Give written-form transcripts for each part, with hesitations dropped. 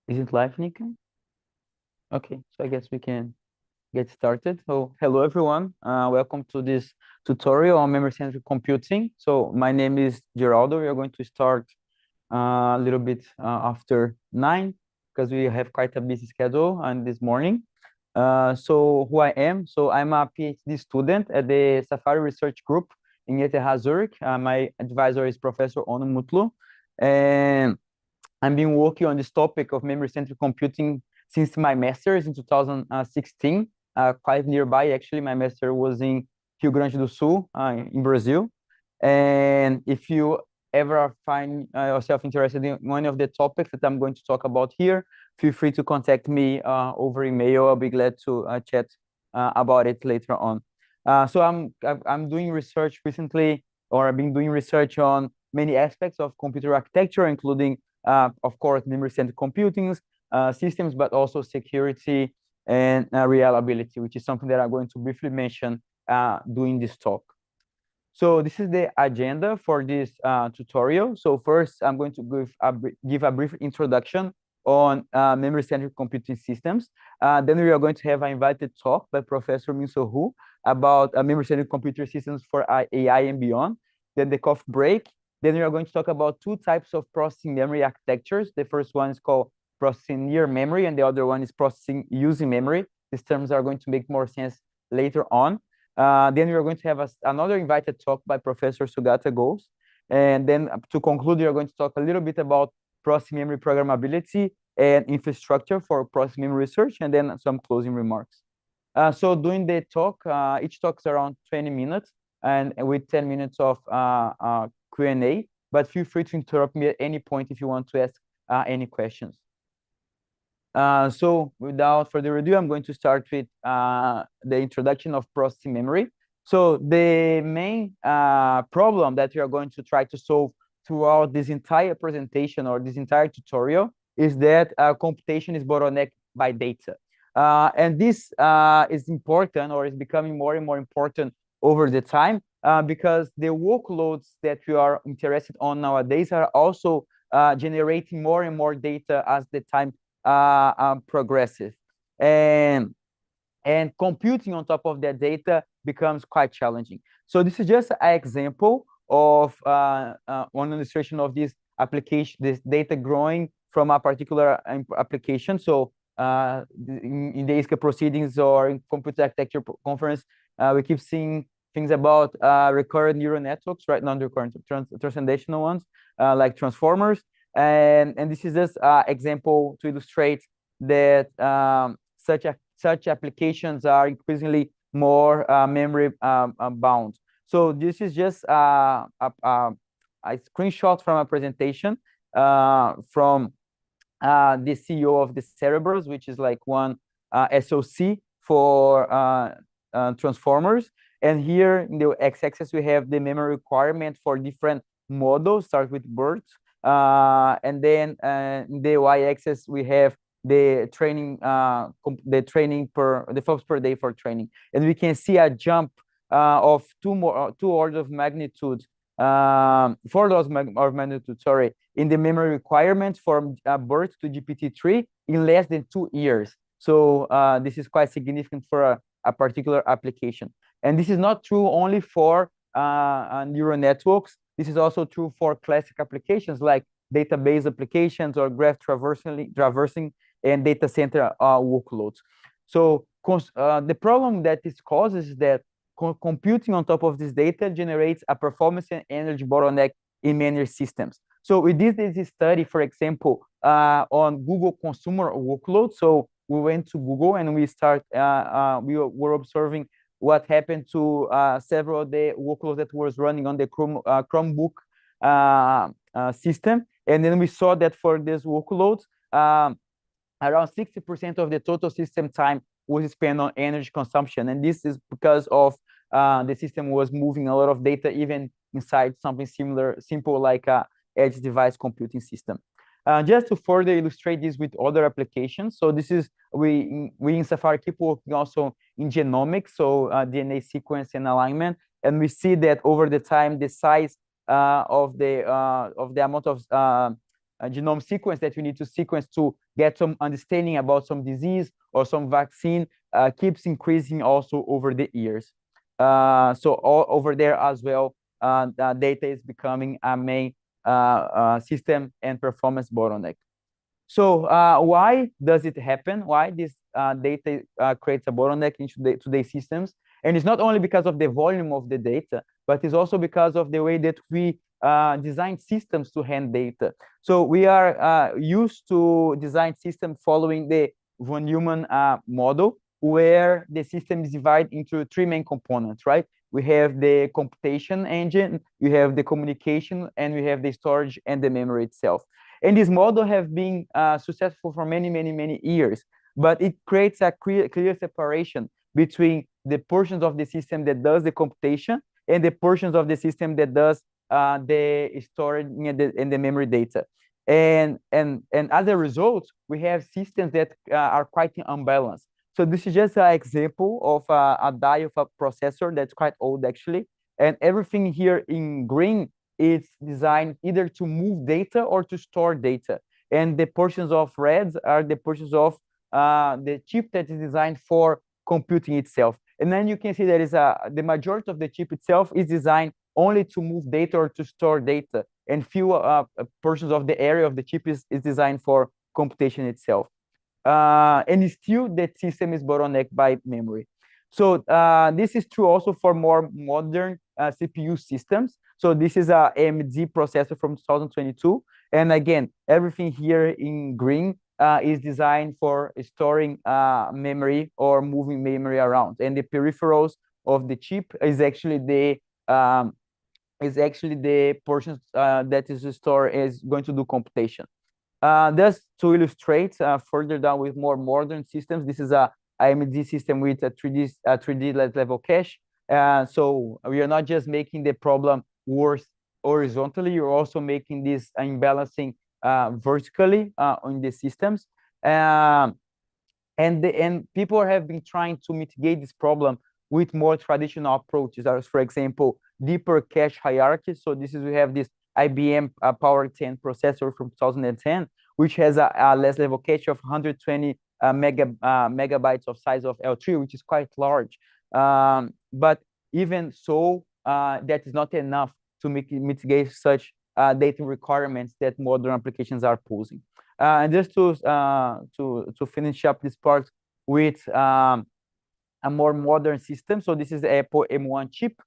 Is it live, Nika? Okay, so I guess we can get started. So, hello everyone. Welcome to this tutorial on memory-centric computing. So, my name is Geraldo. We are going to start a little bit after 9 because we have quite a busy schedule and this morning. So, who I am? So, I'm a PhD student at the Safari Research Group in ETH Zurich. My advisor is Professor Onur Mutlu. And I've been working on this topic of memory-centric computing since my master's in 2016, quite nearby. Actually, my master was in Rio Grande do Sul, in Brazil. And if you ever find yourself interested in one of the topics that I'm going to talk about here, feel free to contact me over email. I'll be glad to chat about it later on. So I'm doing research recently, or I've been doing research on many aspects of computer architecture, including of course, memory-centric computing systems, but also security and reliability, which is something that I'm going to briefly mention during this talk. So this is the agenda for this tutorial. So first, I'm going to give a brief introduction on memory-centric computing systems. Then we are going to have an invited talk by Professor Minso Hu about memory-centric computer systems for AI and beyond. Then the coffee break. Then we are going to talk about two types of processing memory architectures. The first one is called processing near memory, and the other one is processing using memory. These terms are going to make more sense later on. Then we are going to have another invited talk by Professor Sugata Ghosh. And then to conclude, we are going to talk a little bit about processing memory programmability and infrastructure for processing memory research, and then some closing remarks. So during the talk, each talk is around 20 minutes, and with 10 minutes of Q&A, but feel free to interrupt me at any point if you want to ask any questions. So without further ado, I'm going to start with the introduction of processing memory. So the main problem that we are going to try to solve throughout this entire presentation or this entire tutorial is that computation is bottlenecked by data. And this is important, or is becoming more and more important over the time, because the workloads that we are interested on nowadays are also generating more and more data as the time progresses. And computing on top of that data becomes quite challenging. So this is just an example of one illustration of this application, this data growing from a particular application. So in the ISCA proceedings or in computer architecture conference, we keep seeing things about recurrent neural networks, right? Non-recurrent, transcendental ones, like transformers. And this is just an example to illustrate that such applications are increasingly more memory bound. So this is just a screenshot from a presentation from the CEO of the Cerebros, which is like one SoC for transformers. And here in the x-axis, we have the memory requirement for different models, start with BERT. And then in the y-axis, we have the training, the flops per day for training. And we can see a jump of two orders of magnitude, 4 orders of magnitude, sorry, in the memory requirements from BERT to GPT-3 in less than 2 years. So this is quite significant for a particular application. And this is not true only for neural networks. This is also true for classic applications like database applications or graph traversing and data center workloads. So the problem that this causes is that computing on top of this data generates a performance and energy bottleneck in many systems. So we did this study, for example, on Google consumer workload. So we went to Google and we were observing what happened to several of the workloads that was running on the Chromebook system. And then we saw that for these workloads, around 60% of the total system time was spent on energy consumption. And this is because of the system was moving a lot of data, even inside something simple like a edge device computing system. Just to further illustrate this with other applications. So this is, we in Safari keep working also in genomics, so DNA sequence and alignment. And we see that over the time, the size of the amount of genome sequence that we need to sequence to get some understanding about some disease or some vaccine keeps increasing also over the years. So over there as well, data is becoming a main system and performance bottleneck. So why does it happen? Why this data creates a bottleneck into today's systems? And it's not only because of the volume of the data, but it's also because of the way that we design systems to handle data. So we are used to design systems following the von Neumann model, where the system is divided into three main components, right? We have the computation engine, we have the communication, and we have the storage and the memory itself. And this model have been successful for many, many, many years, but it creates a clear separation between the portions of the system that does the computation and the portions of the system that does the storage and the memory data. And as a result, we have systems that are quite unbalanced. So this is just an example of a die of a processor that's quite old, actually. And everything here in green is designed either to move data or to store data. And the portions of reds are the portions of the chip that is designed for computing itself. And then you can see there is the majority of the chip itself is designed only to move data or to store data. And few portions of the area of the chip is designed for computation itself. And still that system is bottlenecked by memory. So this is true also for more modern CPU systems. So this is a AMD processor from 2022. And again, everything here in green is designed for storing memory or moving memory around. And the peripherals of the chip is actually the portions that is stored is going to do computation. Just to illustrate further down with more modern systems, this is a AMD system with a 3D level cache. So we are not just making the problem worse horizontally, you're also making this imbalancing vertically on the systems. And people have been trying to mitigate this problem with more traditional approaches, as for example, deeper cache hierarchy. So we have this IBM Power 10 processor from 2010, which has a less level cache of 120 megabytes of size of L3, which is quite large. But even so, that is not enough to mitigate such data requirements that modern applications are posing. And just to finish up this part with a more modern system. So this is the Apple M1 chip.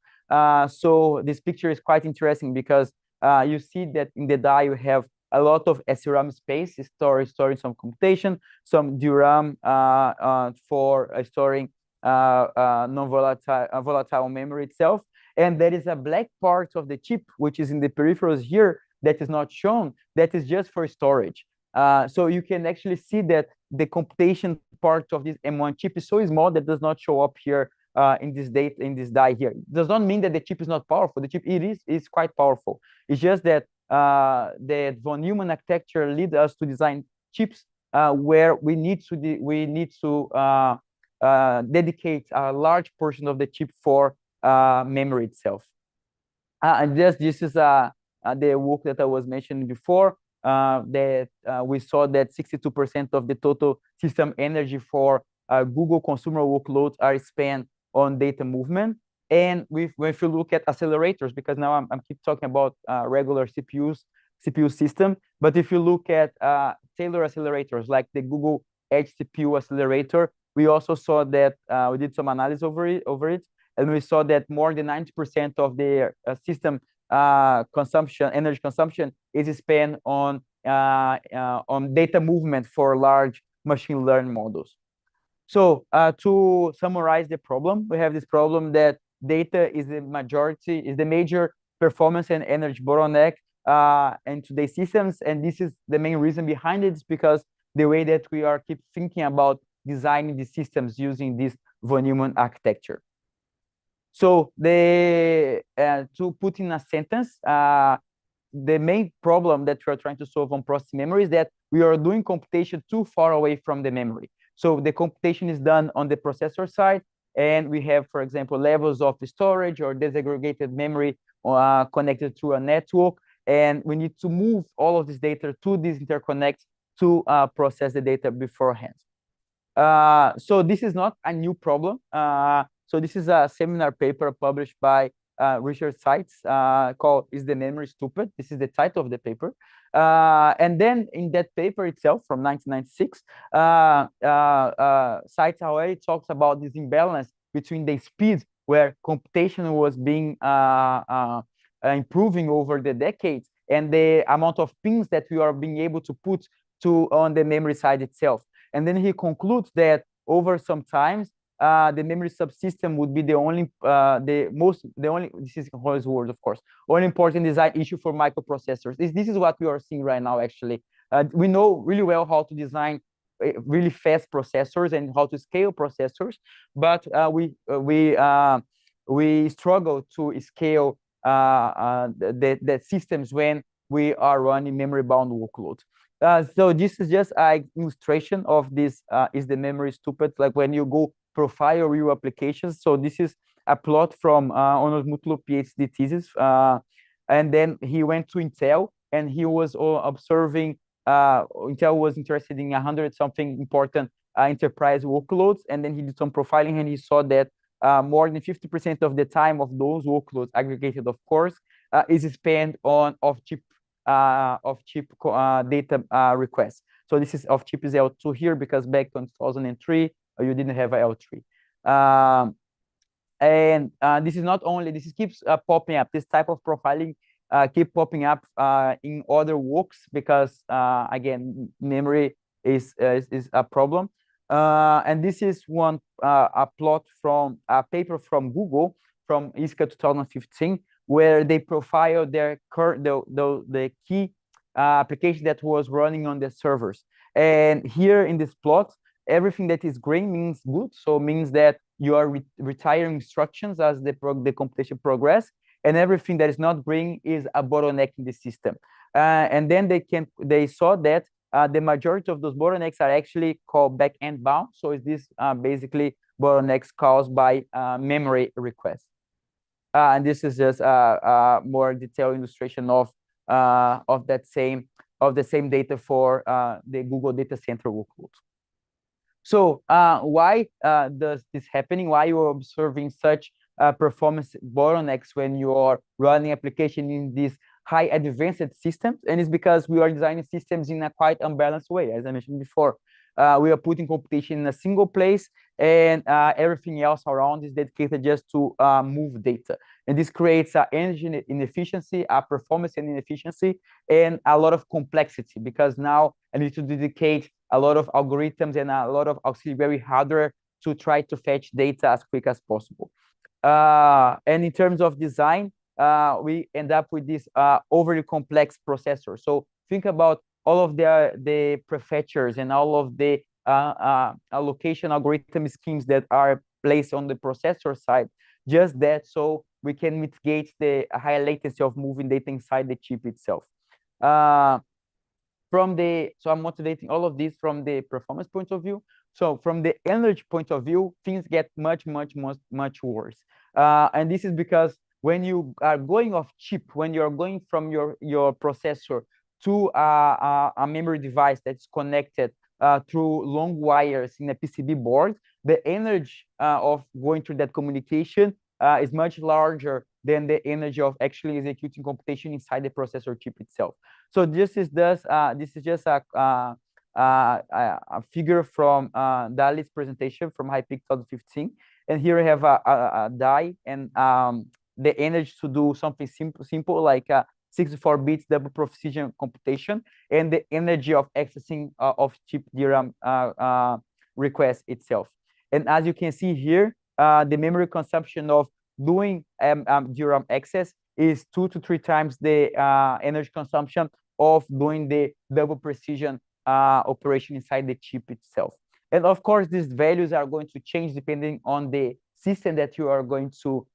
So this picture is quite interesting because you see that in the die you have a lot of SRAM space, storing some computation, some DRAM for storing non-volatile memory itself. And there is a black part of the chip, which is in the peripherals here, that is not shown, that is just for storage. So you can actually see that the computation part of this M1 chip is so small that does not show up here in this die here. It does not mean that the chip is not powerful. The chip is quite powerful. It's just that the von Neumann architecture leads us to design chips where we need to dedicate a large portion of the chip for memory itself. And this is the work that I was mentioning before. That we saw that 62% of the total system energy for Google consumer workloads are spent on data movement. And if you look at accelerators, because now I'm keep talking about regular CPU system, but if you look at Taylor accelerators like the Google Edge CPU accelerator, we also saw that we did some analysis over it, and we saw that more than 90% of their system energy consumption is spent on data movement for large machine learning models. So to summarize the problem, we have this problem that data is the major performance and energy bottleneck in today's systems, and this is the main reason behind it, is because the way that we are keep thinking about designing the systems using this von Neumann architecture. So to put in a sentence, the main problem that we are trying to solve on processing memory is that we are doing computation too far away from the memory. So the computation is done on the processor side, and we have, for example, levels of storage or disaggregated memory connected to a network, and we need to move all of this data to these interconnects to process the data beforehand. So this is not a new problem. So this is a seminar paper published by Richard Seitz called "Is the Memory Stupid?" This is the title of the paper. And then in that paper itself from 1996, Seitz already talks about this imbalance between the speed where computation was being improving over the decades and the amount of pins that we are being able to put on the memory side itself. And then he concludes that over some times, the memory subsystem would be this is his word, of course, only important design issue for microprocessors. This is what we are seeing right now, actually. We know really well how to design really fast processors and how to scale processors, but we struggle to scale the systems when we are running memory-bound workloads. So this is just an illustration of this, is the memory stupid? Like when you go profile real applications. So this is a plot from Onur's Mutlu PhD thesis. And then he went to Intel and he was observing, Intel was interested in 100-something important enterprise workloads. And then he did some profiling and he saw that more than 50% of the time of those workloads, aggregated of course, is spent on off-chip data requests. So this is off-chip is L2 here because back in 2003, you didn't have a L3. And this is not only, this keeps popping up, this type of profiling keep popping up in other works because, again, memory is a problem. And this is a plot from a paper from Google from ISCA 2015, where they profile the key application that was running on the servers. And here in this plot, everything that is green means good, so means that you are retiring instructions as the computation progress, and everything that is not green is a bottleneck in the system. And then they saw that the majority of those bottlenecks are actually called back-end bound. So is this basically bottlenecks caused by memory requests. And this is just a more detailed illustration of the same data for the Google data center workloads. So why does this happening? Why you are observing such performance bottlenecks when you are running application in these high advanced systems? And it's because we are designing systems in a quite unbalanced way, as I mentioned before. We are putting computation in a single place, and everything else around is dedicated just to move data. And this creates energy inefficiency, performance and inefficiency, and a lot of complexity, because now I need to dedicate a lot of algorithms and a lot of auxiliary hardware to try to fetch data as quick as possible. And in terms of design, we end up with this overly complex processor. So think about all of the prefetchers and all of the allocation algorithm schemes that are placed on the processor side, just that so we can mitigate the high latency of moving data inside the chip itself. So I'm motivating all of this from the performance point of view. So from the energy point of view, things get much worse. And this is because when you are going off chip, when you're going from your processor to a memory device that's connected through long wires in a PCB board, the energy of going through that communication is much larger than the energy of actually executing computation inside the processor chip itself. So this is just a figure from Dali's presentation from HiPeak 2015. And here we have a die and the energy to do something simple like 64 bits double precision computation, and the energy of accessing of chip DRAM request itself. And as you can see here, the memory consumption of doing DRAM access is 2 to 3 times the energy consumption of doing the double precision operation inside the chip itself. And of course, these values are going to change depending on the system that you are going to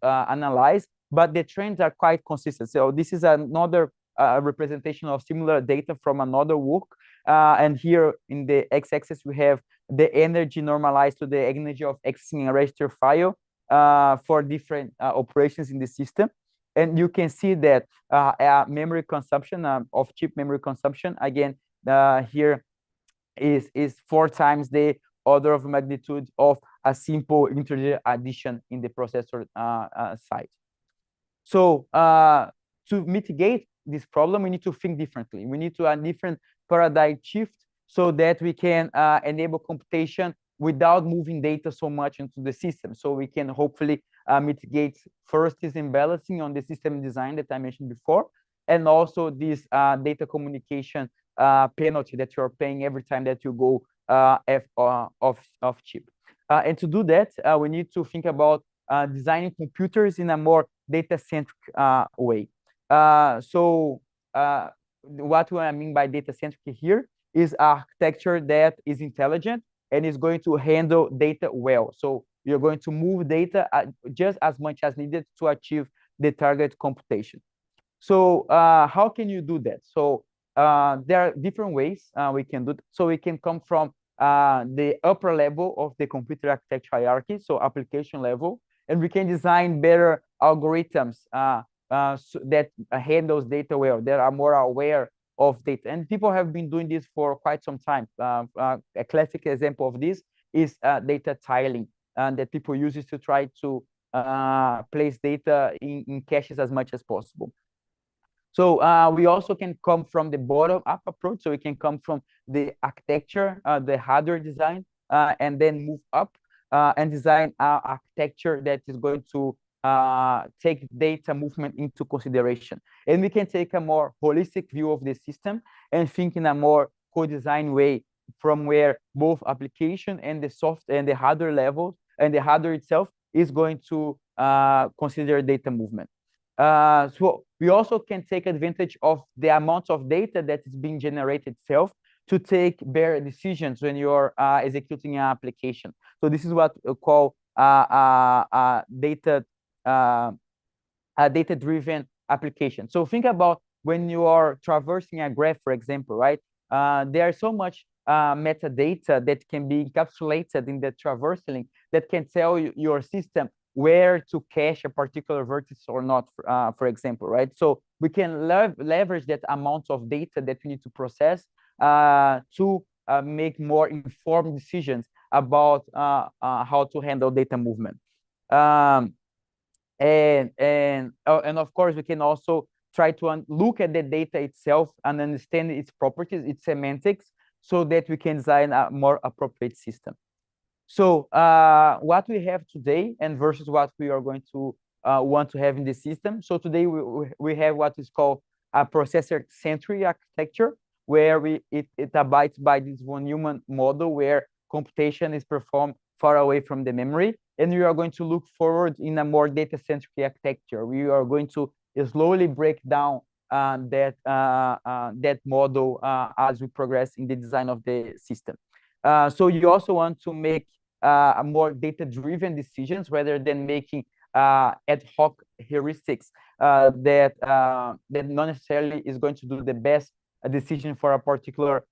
analyze, but the trends are quite consistent. So this is another representation of similar data from another work. And here in the x-axis, we have the energy normalized to the energy of accessing a register file for different operations in the system. And you can see that memory consumption of chip memory consumption, again, here is 4 times the order of magnitude of a simple integer addition in the processor side. So to mitigate this problem, we need to think differently. We need to have a different paradigm shift so that we can enable computation without moving data so much into the system. So we can hopefully mitigate first this imbalancing on the system design that I mentioned before, and also this data communication penalty that you're paying every time that you go off chip. And to do that, we need to think about designing computers in a more data-centric way. So what do I mean by data-centric here is architecture that is intelligent and is going to handle data well. So you're going to move data just as much as needed to achieve the target computation. So how can you do that? So there are different ways we can do it. So we can come from the upper level of the computer architecture hierarchy, so application level, and we can design better algorithms so that handles data well, that are more aware of data. And people have been doing this for quite some time. A classic example of this is data tiling that people use to try to place data in caches as much as possible. So we also can come from the bottom-up approach. So we can come from the architecture, the hardware design, and then move up and design our architecture that is going to take data movement into consideration. And we can take a more holistic view of the system and think in a more co-design way from where both application and the soft and the hardware levels and the hardware itself is going to consider data movement. So we also can take advantage of the amount of data that is being generated itself to take better decisions when you're executing an application. So this is what we call a data-driven application. So think about when you are traversing a graph, for example, right? There's so much metadata that can be encapsulated in the traversing that can tell your system where to cache a particular vertex or not, for example, right? So we can leverage that amount of data that we need to process to make more informed decisions about how to handle data movement. And of course, we can also try to look at the data itself and understand its properties, its semantics, so that we can design a more appropriate system. So what we have today and versus what we are going to want to have in the system. So today we have what is called a processor-centric architecture, where it abides by this von Neumann model where computation is performed far away from the memory. And we are going to look forward in a more data-centric architecture. We are going to slowly break down that model as we progress in the design of the system. So you also want to make a more data-driven decisions rather than making ad hoc heuristics that not necessarily is going to do the best decision for a particular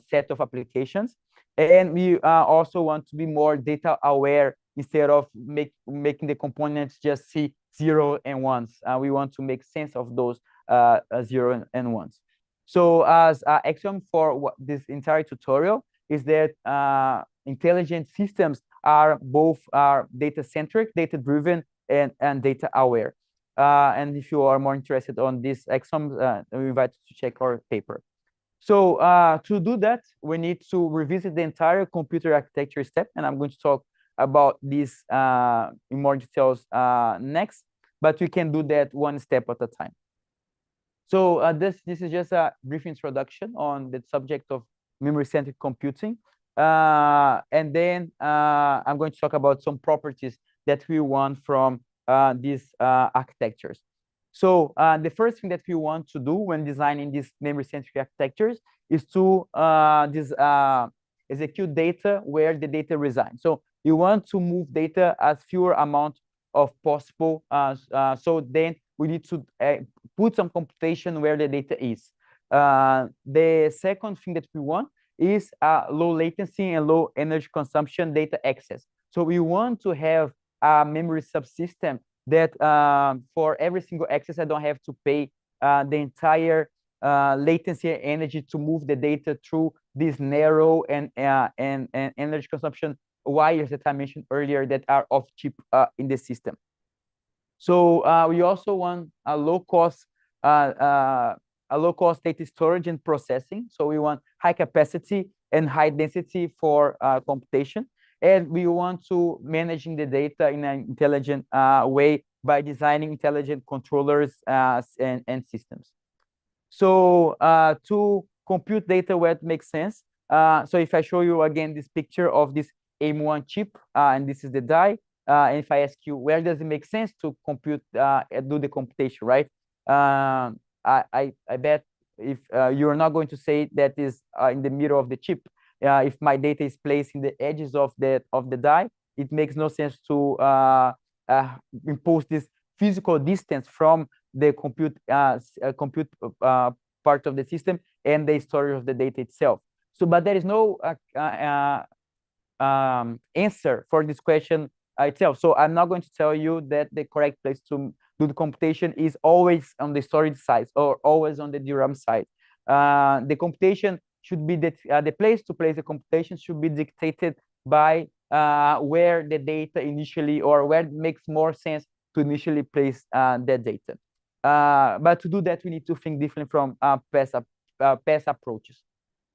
set of applications. And we also want to be more data aware instead of making the components just see 0 and 1s. We want to make sense of those 0 and 1s. So as axiom for this entire tutorial is that intelligent systems are both data-centric, data-driven, and data-aware. And if you are more interested on this axiom, we invite you to check our paper. So to do that, we need to revisit the entire computer architecture step, and I'm going to talk about this in more details next, but we can do that one step at a time. So this is just a brief introduction on the subject of memory-centric computing. And then I'm going to talk about some properties that we want from these architectures. So the first thing that we want to do when designing these memory-centric architectures is to execute data where the data resides. So you want to move data as fewer amount of possible. So then we need to put some computation where the data is. The second thing that we want is low latency and low energy consumption data access. So we want to have a memory subsystem that for every single access, I don't have to pay the entire latency and energy to move the data through these narrow and energy consumption wires that I mentioned earlier that are off chip in the system. So we also want a low cost data storage and processing. So we want high capacity and high density for computation. And we want to managing the data in an intelligent way by designing intelligent controllers and systems. So to compute data where it makes sense. So if I show you again this picture of this M1 chip, and this is the die, and if I ask you where does it make sense to compute, do the computation, right? I bet if you're not going to say that is in the middle of the chip. If my data is placed in the edges of the die, it makes no sense to impose this physical distance from the compute part of the system and the storage of the data itself. So, but there is no answer for this question itself. So I'm not going to tell you that the correct place to do the computation is always on the storage side or always on the DRAM side. The computation should be the place to place the computation should be dictated by where the data initially or where it makes more sense to initially place that data. But to do that, we need to think differently from past approaches.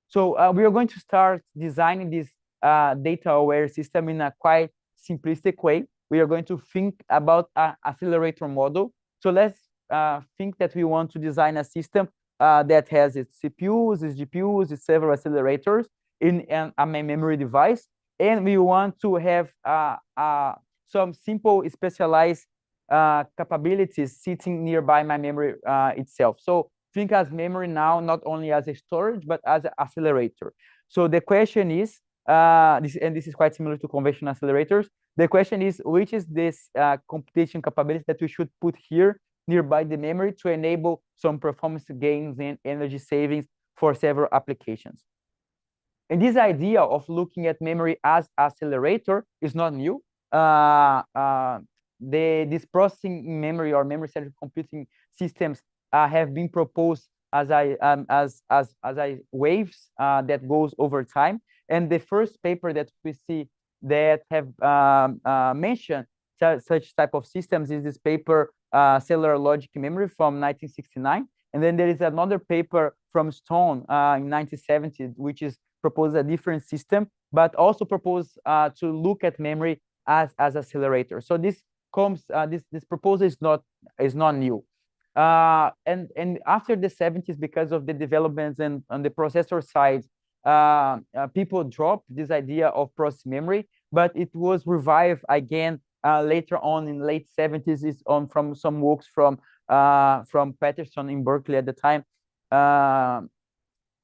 So we are going to start designing this data-aware system in a quite simplistic way. We are going to think about an accelerator model. So let's think that we want to design a system that has its CPUs, its GPUs, its several accelerators in a memory device. And we want to have some simple specialized capabilities sitting nearby my memory itself. So think as memory now, not only as a storage, but as an accelerator. So the question is, this is quite similar to conventional accelerators. The question is, which is this computation capability that we should put here nearby the memory to enable some performance gains and energy savings for several applications. And this idea of looking at memory as accelerator is not new. This processing memory or memory-centric computing systems have been proposed as waves that goes over time. And the first paper that we see that have mentioned such type of systems is this paper, Cellular Logic Memory from 1969. And then there is another paper from Stone in 1970, which is proposed a different system, but also proposed to look at memory as accelerator. So this comes, this proposal is not new. And after the 70s, because of the developments and on the processor side, people dropped this idea of process memory, but it was revived again later on in late 70s. Is on from some works from Patterson in Berkeley at the time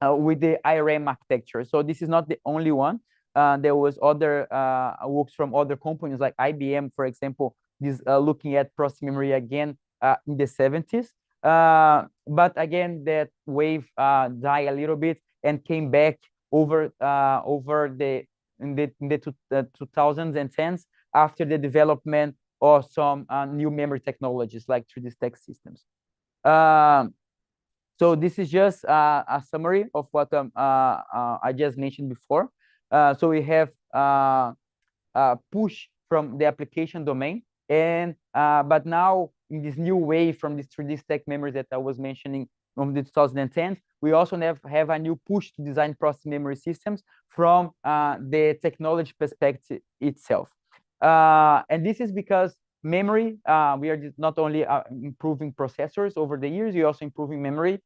with the IRAM architecture. So this is not the only one. There was other works from other companies like IBM, for example, this looking at process memory again in the 70s. But again, that wave died a little bit and came back over the 2000s and 10s after the development of some new memory technologies like 3D stack systems. So this is just a summary of what I just mentioned before. So we have push from the application domain, and but now in this new way from this 3D stack memory that I was mentioning from the 2010s, we also have a new push to design process memory systems from the technology perspective itself. And this is because memory, we are not only improving processors over the years, we're also improving memory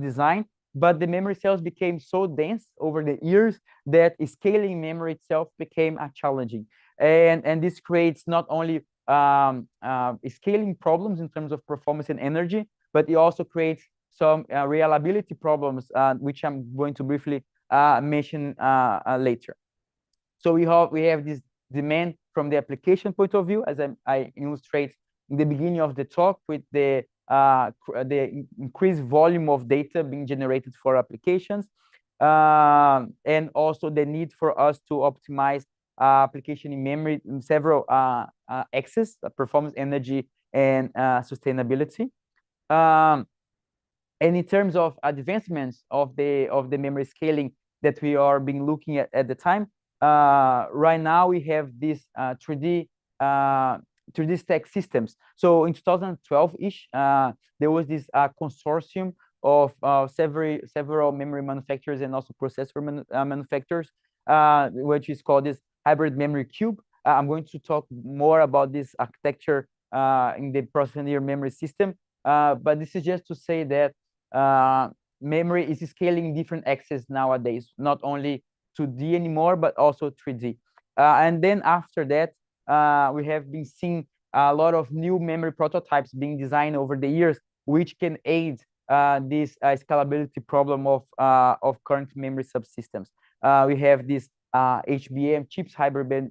design, but the memory cells became so dense over the years that scaling memory itself became challenging. And this creates not only scaling problems in terms of performance and energy, but it also creates some reliability problems, which I'm going to briefly mention later. So we have this demand from the application point of view, as I illustrate in the beginning of the talk, with the increased volume of data being generated for applications, and also the need for us to optimize application in memory in several axes: performance, energy, and sustainability. And in terms of advancements of the memory scaling that we are being looking at the time, right now we have this 3D stack systems. So in 2012-ish, there was this consortium of several memory manufacturers and also processor manufacturers, which is called this hybrid memory cube. I'm going to talk more about this architecture in the process near memory system, but this is just to say that memory is scaling different axes nowadays, not only 2D anymore, but also 3D. And then after that, we have been seeing a lot of new memory prototypes being designed over the years, which can aid this scalability problem of current memory subsystems. We have these HBM chips, hybrid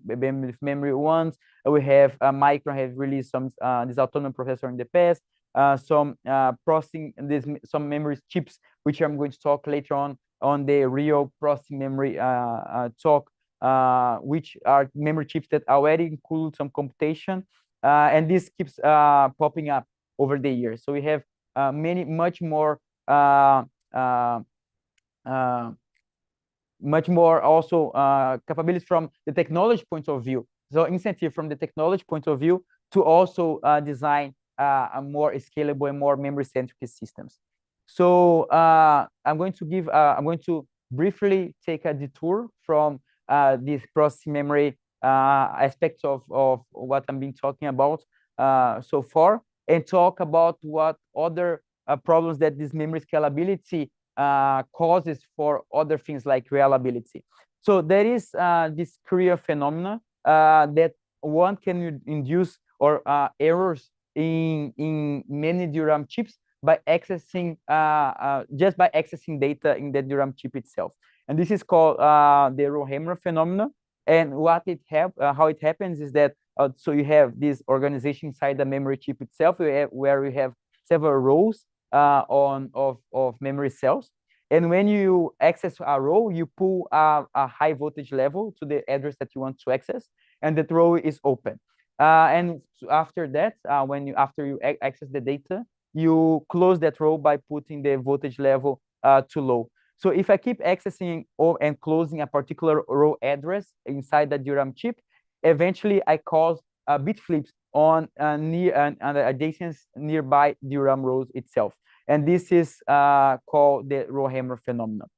memory ones. We have Micron has released some this autonomous processor in the past. Some processing some memory chips, which I'm going to talk later on the real processing memory talk, which are memory chips that already include some computation, and this keeps popping up over the years. So we have much more also capabilities from the technology point of view. So incentive from the technology point of view to also design a more scalable and more memory-centric systems. So I'm going to briefly take a detour from this processing memory aspects of what I've been talking about so far, and talk about what other problems that this memory scalability causes for other things like reliability. So there is this curious phenomena that one can induce or errors in many DRAM chips by accessing just by accessing data in the DRAM chip itself, and this is called the RowHammer phenomena. And what how it happens is that so you have this organization inside the memory chip itself, where we have several rows of memory cells, and when you access a row, you pull a high voltage level to the address that you want to access, and that row is open. And after that, after you access the data, you close that row by putting the voltage level to low. So if I keep accessing and closing a particular row address inside the DRAM chip, eventually I cause bit flips on adjacent nearby DRAM rows itself. And this is called the RowHammer phenomenon.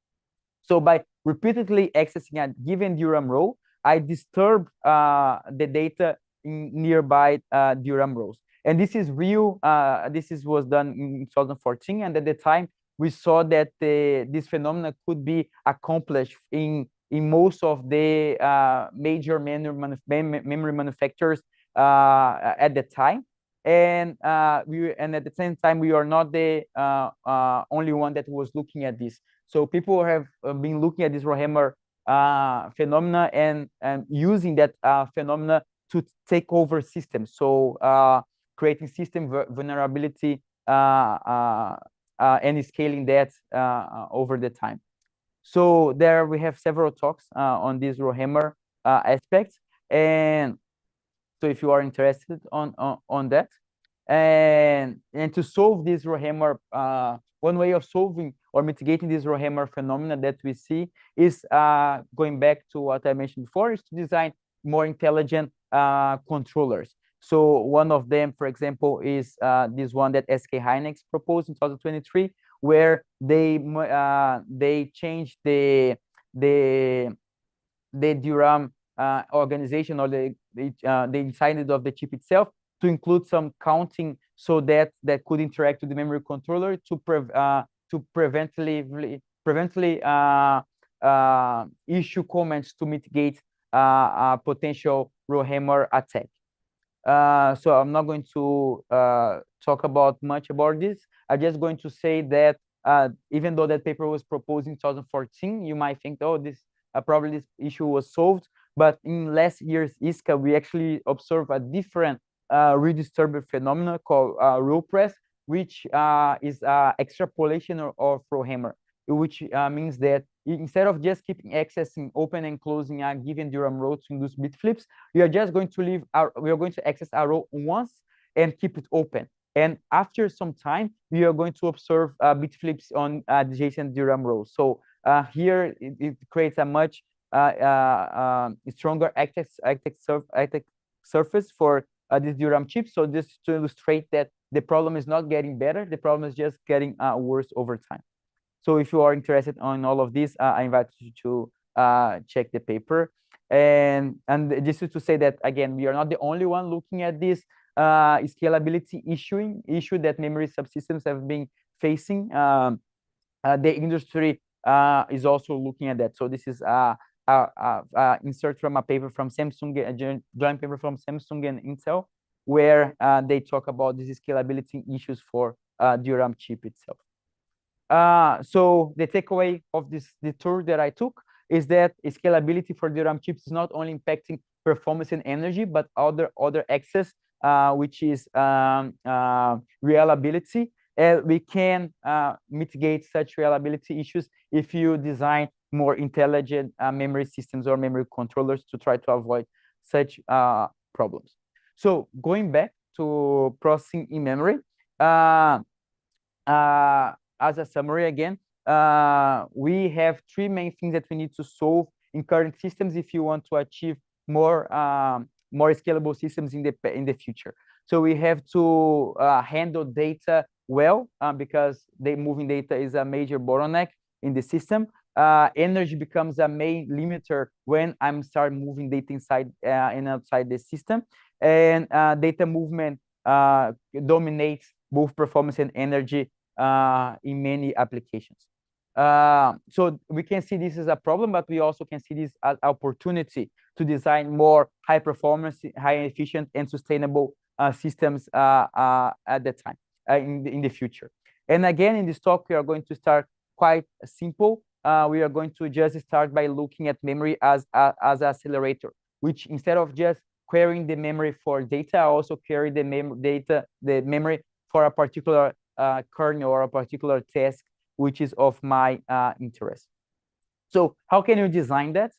So by repeatedly accessing a given DRAM row, I disturb the data in nearby DRAM rows. And this is real. Was done in 2014, and at the time we saw that this phenomenon could be accomplished in most of the major memory manufacturers at the time. And at the same time, we are not the only one that was looking at this. So people have been looking at this RowHammer phenomena and using that phenomena to take over systems. So creating system vulnerability and scaling that over the time. So there we have several talks on this RowHammer aspects, and so if you are interested on that, and to solve this RowHammer one way of solving or mitigating this RowHammer phenomena that we see is going back to what I mentioned before, is to design more intelligent controllers. So one of them, for example, is this one that SK Hynix proposed in 2023, where they changed the DRAM organization, or the inside of the chip itself, to include some counting, so that could interact with the memory controller to prevently issue comments to mitigate a potential RowHammer attack. So I'm not going to talk about much about this. I'm just going to say that even though that paper was proposed in 2014, you might think, oh, this probably this issue was solved. But in last year's ISCA, we actually observed a different redistributed phenomenon called row press, which is extrapolation of RowHammer, which means that instead of just keeping accessing, open and closing a given DRAM row to induce bit flips, we are just going to we are going to access a row once and keep it open. And after some time, we are going to observe bit flips on adjacent DRAM rows. So here it creates a much stronger active surface for this DRAM chip. So this to illustrate that the problem is not getting better, the problem is just getting worse over time. So if you are interested on all of this, I invite you to check the paper. And this is to say that, again, we are not the only one looking at this scalability issue that memory subsystems have been facing. The industry is also looking at that. So this is insert from a paper from Samsung, a joint paper from Samsung and Intel, where they talk about these scalability issues for DRAM chip itself. So the takeaway of the tour that I took is that scalability for DRAM chips is not only impacting performance and energy, but other access, which is reliability. We can mitigate such reliability issues if you design more intelligent memory systems or memory controllers to try to avoid such problems. So going back to processing in memory, as a summary again, we have three main things that we need to solve in current systems if you want to achieve more scalable systems in the future. So we have to handle data well, because moving data is a major bottleneck in the system. Energy becomes a main limiter when I'm start moving data inside and outside the system, and data movement dominates both performance and energy in many applications. So we can see this as a problem, but we also can see this as opportunity to design more high performance, high efficient, and sustainable systems at the time in the future. And again, in this talk, we are going to start quite simple. We are going to just start by looking at memory as an accelerator, which instead of just querying the memory for data, I also query the memory for a particular kernel or a particular task which is of my interest. So how can you design that?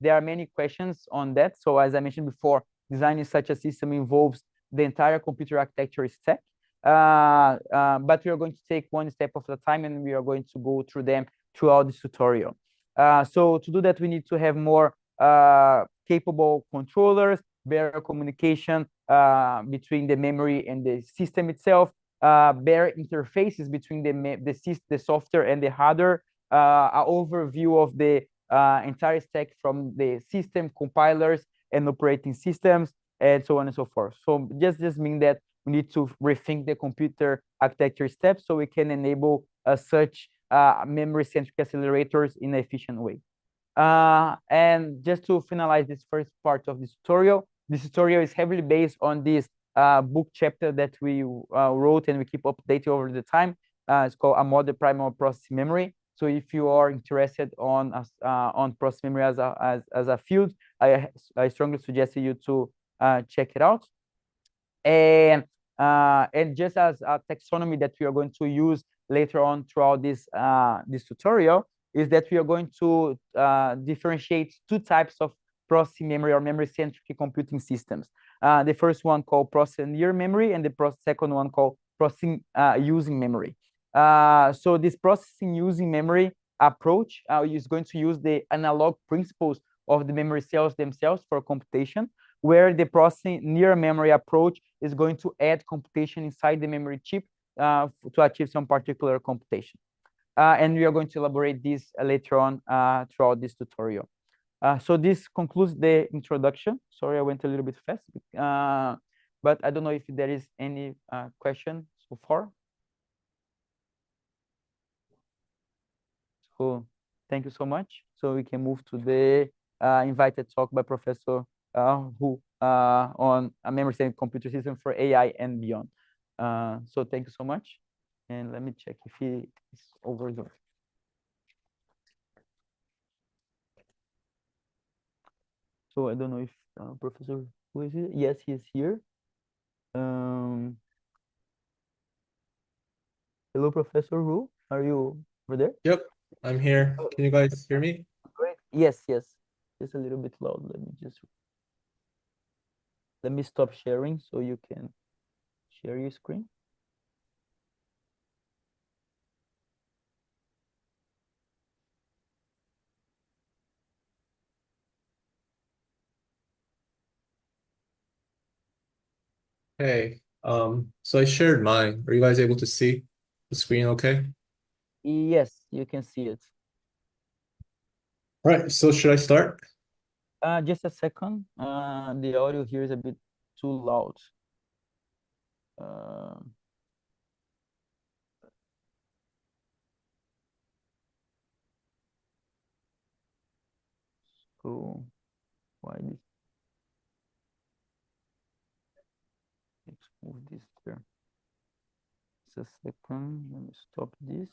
There are many questions on that. So as I mentioned before, designing such a system involves the entire computer architecture stack. But we are going to take one step at a time, and we are going to go through them throughout this tutorial. So to do that, we need to have more capable controllers, better communication between the memory and the system itself, better interfaces between the software and the hardware, an overview of the entire stack from the system, compilers, and operating systems, and so on and so forth. So just mean that we need to rethink the computer architecture steps so we can enable such memory-centric accelerators in an efficient way. And just to finalize this first part of this tutorial is heavily based on this book chapter that we wrote and we keep updating over the time. It's called A Modern Primal Processing Memory. So if you are interested on processing memory as a field, I strongly suggest you to check it out. And just as a taxonomy that we are going to use later on throughout this tutorial is that we are going to differentiate two types of processing memory or memory-centric computing systems. The first one called processing near memory, and the second one called processing using memory. So this processing using memory approach is going to use the analog principles of the memory cells themselves for computation, where the processing near memory approach is going to add computation inside the memory chip to achieve some particular computation. And we are going to elaborate this later on throughout this tutorial. So this concludes the introduction. Sorry, I went a little bit fast, but I don't know if there is any question so far. So thank you so much. So we can move to the invited talk by Professor Hu on a memory-centric computer system for AI and beyond. So thank you so much. And let me check if he is over Zoom. So I don't know if Professor Hu is here. Yes, he is here. Hello, Professor Hu. Are you over there? Yep, I'm here. Can you guys hear me? Great. Yes, yes. Just a little bit loud. Let me stop sharing so you can share your screen. Hey, so I shared mine. Are you guys able to see the screen okay? Yes, you can see it. All right, so should I start? Just a second. The audio here is a bit too loud. So why this? Let's move this there. Just a second. Let me stop this.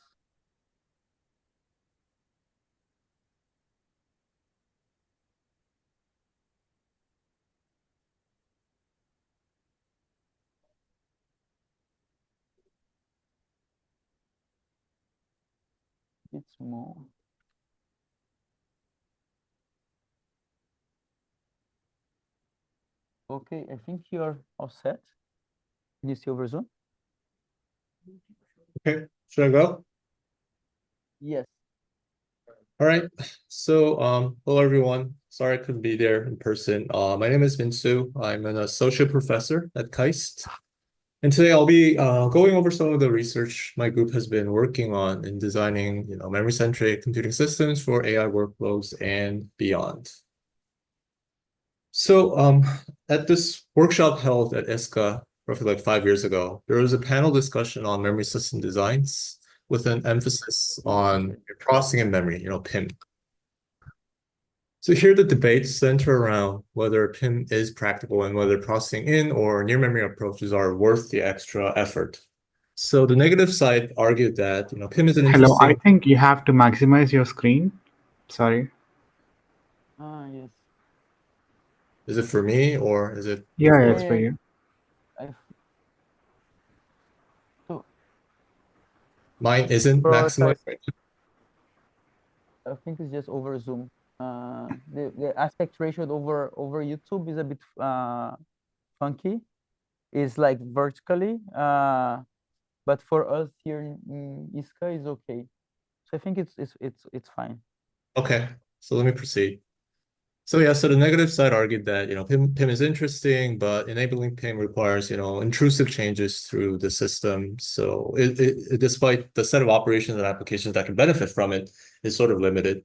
It's more. Okay, I think you're all set. Can you see over Zoom? Okay, should I go? Yes. All right, so hello everyone. Sorry I couldn't be there in person. My name is Minsu. I'm an associate professor at KAIST. And today I'll be going over some of the research my group has been working on in designing, memory-centric computing systems for AI workloads and beyond. So at this workshop held at ISCA roughly like 5 years ago, there was a panel discussion on memory system designs with an emphasis on processing and memory, PIM. So here the debates center around whether PIM is practical and whether processing in or near memory approaches are worth the extra effort. So the negative side argued that PIM is an Hello, I interesting. think you have to maximize your screen. Sorry. Yes. Is it for me or is it? Yeah, for... it's for you. So mine isn't maximized. I think it's just over Zoom. The aspect ratio over YouTube is a bit funky. It's like vertically, but for us here in ISCA is okay. So I think it's fine. Okay, so let me proceed. So yeah, so the negative side argued that PIM is interesting, but enabling PIM requires intrusive changes through the system. So despite the set of operations and applications that can benefit from it, is sort of limited.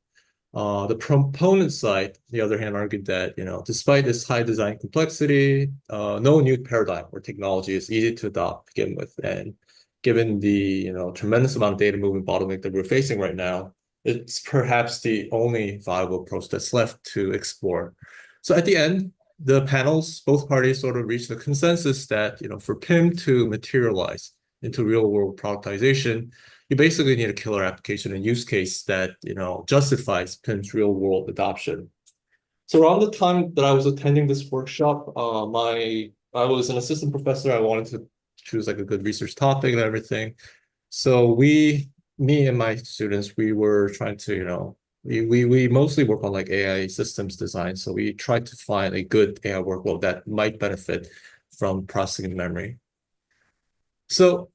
The proponent side, the other hand, argued that despite its high design complexity, no new paradigm or technology is easy to adopt to begin with, and given the tremendous amount of data movement bottleneck that we're facing right now, it's perhaps the only viable approach that's left to explore. So at the end, the panels, both parties sort of reached a consensus that for PIM to materialize into real world productization, you basically need a killer application and use case that justifies PIM's real world adoption. So around the time that I was attending this workshop, I was an assistant professor. I wanted to choose like a good research topic and everything. So me and my students, we were trying to, we mostly work on like AI systems design. So we tried to find a good AI workload that might benefit from processing memory. So,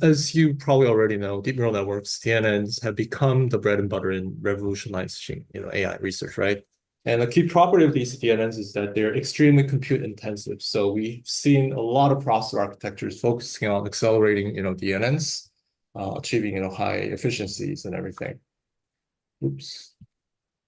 as you probably already know, deep neural networks, DNNs, have become the bread and butter in revolutionizing, AI research, right? And a key property of these DNNs is that they're extremely compute intensive. So we've seen a lot of processor architectures focusing on accelerating, DNNs, achieving, high efficiencies and everything. Oops.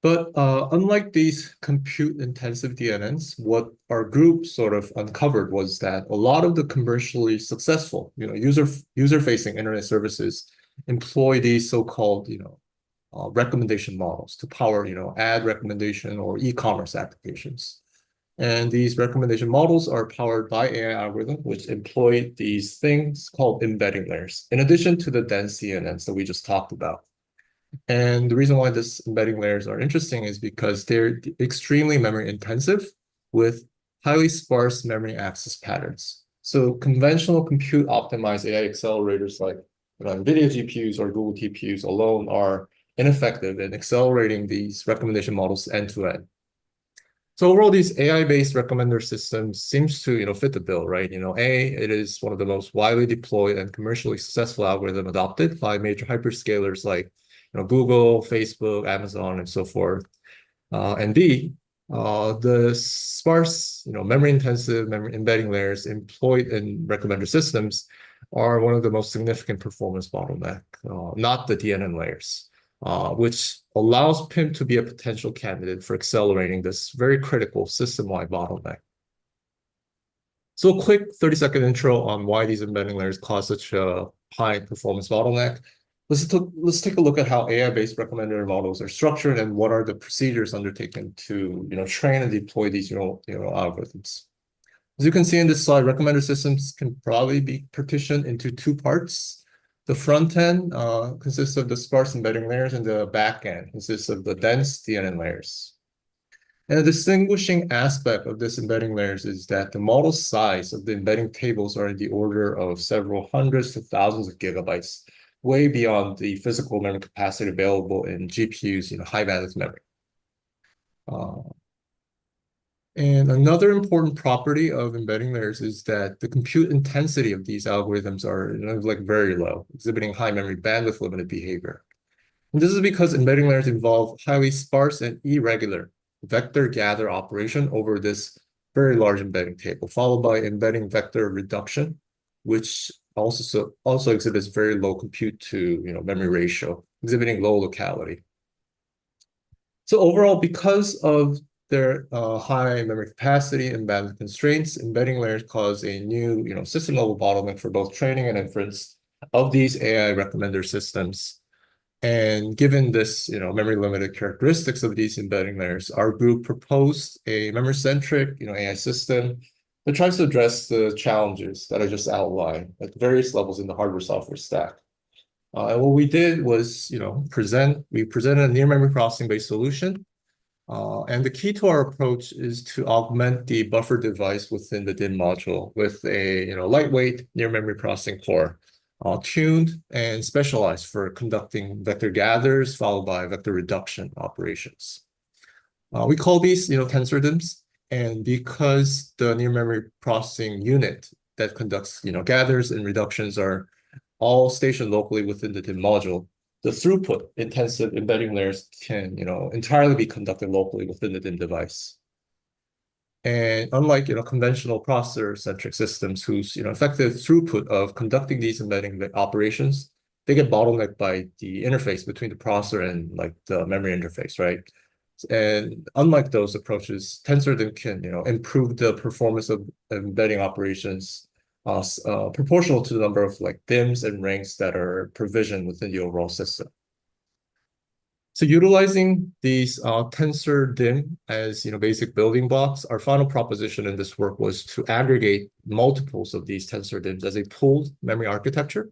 But unlike these compute-intensive DNNs, what our group sort of uncovered was that a lot of the commercially successful, user-facing internet services employ these so-called, recommendation models to power, ad recommendation or e-commerce applications. And these recommendation models are powered by AI algorithms, which employ these things called embedding layers, in addition to the dense DNNs that we just talked about. And the reason why this embedding layers are interesting is because they're extremely memory intensive with highly sparse memory access patterns. So conventional compute optimized AI accelerators like NVIDIA GPUs or Google TPUs alone are ineffective in accelerating these recommendation models end to end. So overall, these AI-based recommender systems seems to fit the bill, right? It is one of the most widely deployed and commercially successful algorithm adopted by major hyperscalers like Google, Facebook, Amazon, and so forth. And B, the sparse, memory-intensive memory embedding layers employed in recommender systems are one of the most significant performance bottleneck, not the DNN layers. Which allows PIM to be a potential candidate for accelerating this very critical system-wide bottleneck. So a quick 30-second intro on why these embedding layers cause such a high performance bottleneck. Let's take a look at how AI-based recommender models are structured and what are the procedures undertaken to train and deploy these neural algorithms. As you can see in this slide, recommender systems can probably be partitioned into two parts. The front end consists of the sparse embedding layers, and the back end consists of the dense DNN layers. And a distinguishing aspect of this embedding layers is that the model size of the embedding tables are in the order of several hundreds to thousands of gigabytes, way beyond the physical memory capacity available in GPUs, high bandwidth memory. And another important property of embedding layers is that the compute intensity of these algorithms are very low, exhibiting high memory bandwidth limited behavior. And this is because embedding layers involve highly sparse and irregular vector gather operation over this very large embedding table, followed by embedding vector reduction, which also exhibits very low compute to memory ratio, exhibiting low locality. So overall, because of their high memory capacity and bandwidth constraints, embedding layers cause a new system-level bottleneck for both training and inference of these AI recommender systems. And given this memory-limited characteristics of these embedding layers, our group proposed a memory-centric AI system that tries to address the challenges that I just outlined at various levels in the hardware-software stack. And what we did was, we presented a near memory processing-based solution. And the key to our approach is to augment the buffer device within the DIMM module with a lightweight near memory processing core, tuned and specialized for conducting vector gathers followed by vector reduction operations. We call these tensor DIMMs, and because the near memory processing unit that conducts gathers and reductions are all stationed locally within the DIMM module, the throughput intensive embedding layers can entirely be conducted locally within the DIMM device. And unlike conventional processor-centric systems whose effective throughput of conducting these embedding operations, they get bottlenecked by the interface between the processor and the memory interface, right? And unlike those approaches, TensorDIMM can improve the performance of embedding operations proportional to the number of DIMMs and ranks that are provisioned within the overall system. So utilizing these tensor DIMM as basic building blocks, our final proposition in this work was to aggregate multiples of these tensor DIMMs as a pooled memory architecture,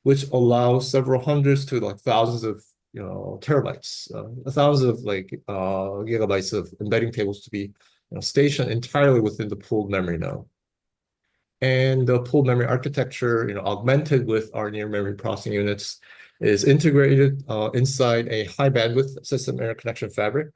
which allows several hundreds to thousands of terabytes, thousands of gigabytes of embedding tables to be stationed entirely within the pooled memory node. And the pooled memory architecture, augmented with our near memory processing units, is integrated inside a high bandwidth system interconnection fabric.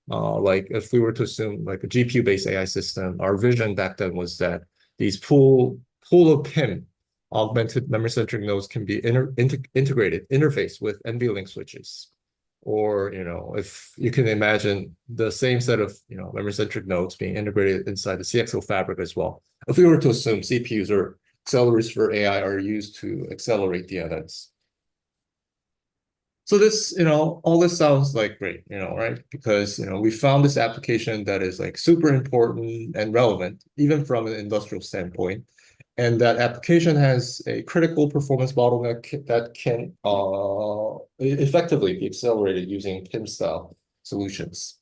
If we were to assume a GPU-based AI system, our vision back then was that these pool of PIM augmented memory-centric nodes can be integrated, interface with NVLink switches. Or, if you can imagine the same set of, memory-centric nodes being integrated inside the CXL fabric as well. If we were to assume CPUs or accelerators for AI are used to accelerate the events. So this, all this sounds like great, right? Because, we found this application that is like super important and relevant, even from an industrial standpoint. And that application has a critical performance bottleneck that can effectively be accelerated using PIM-style solutions.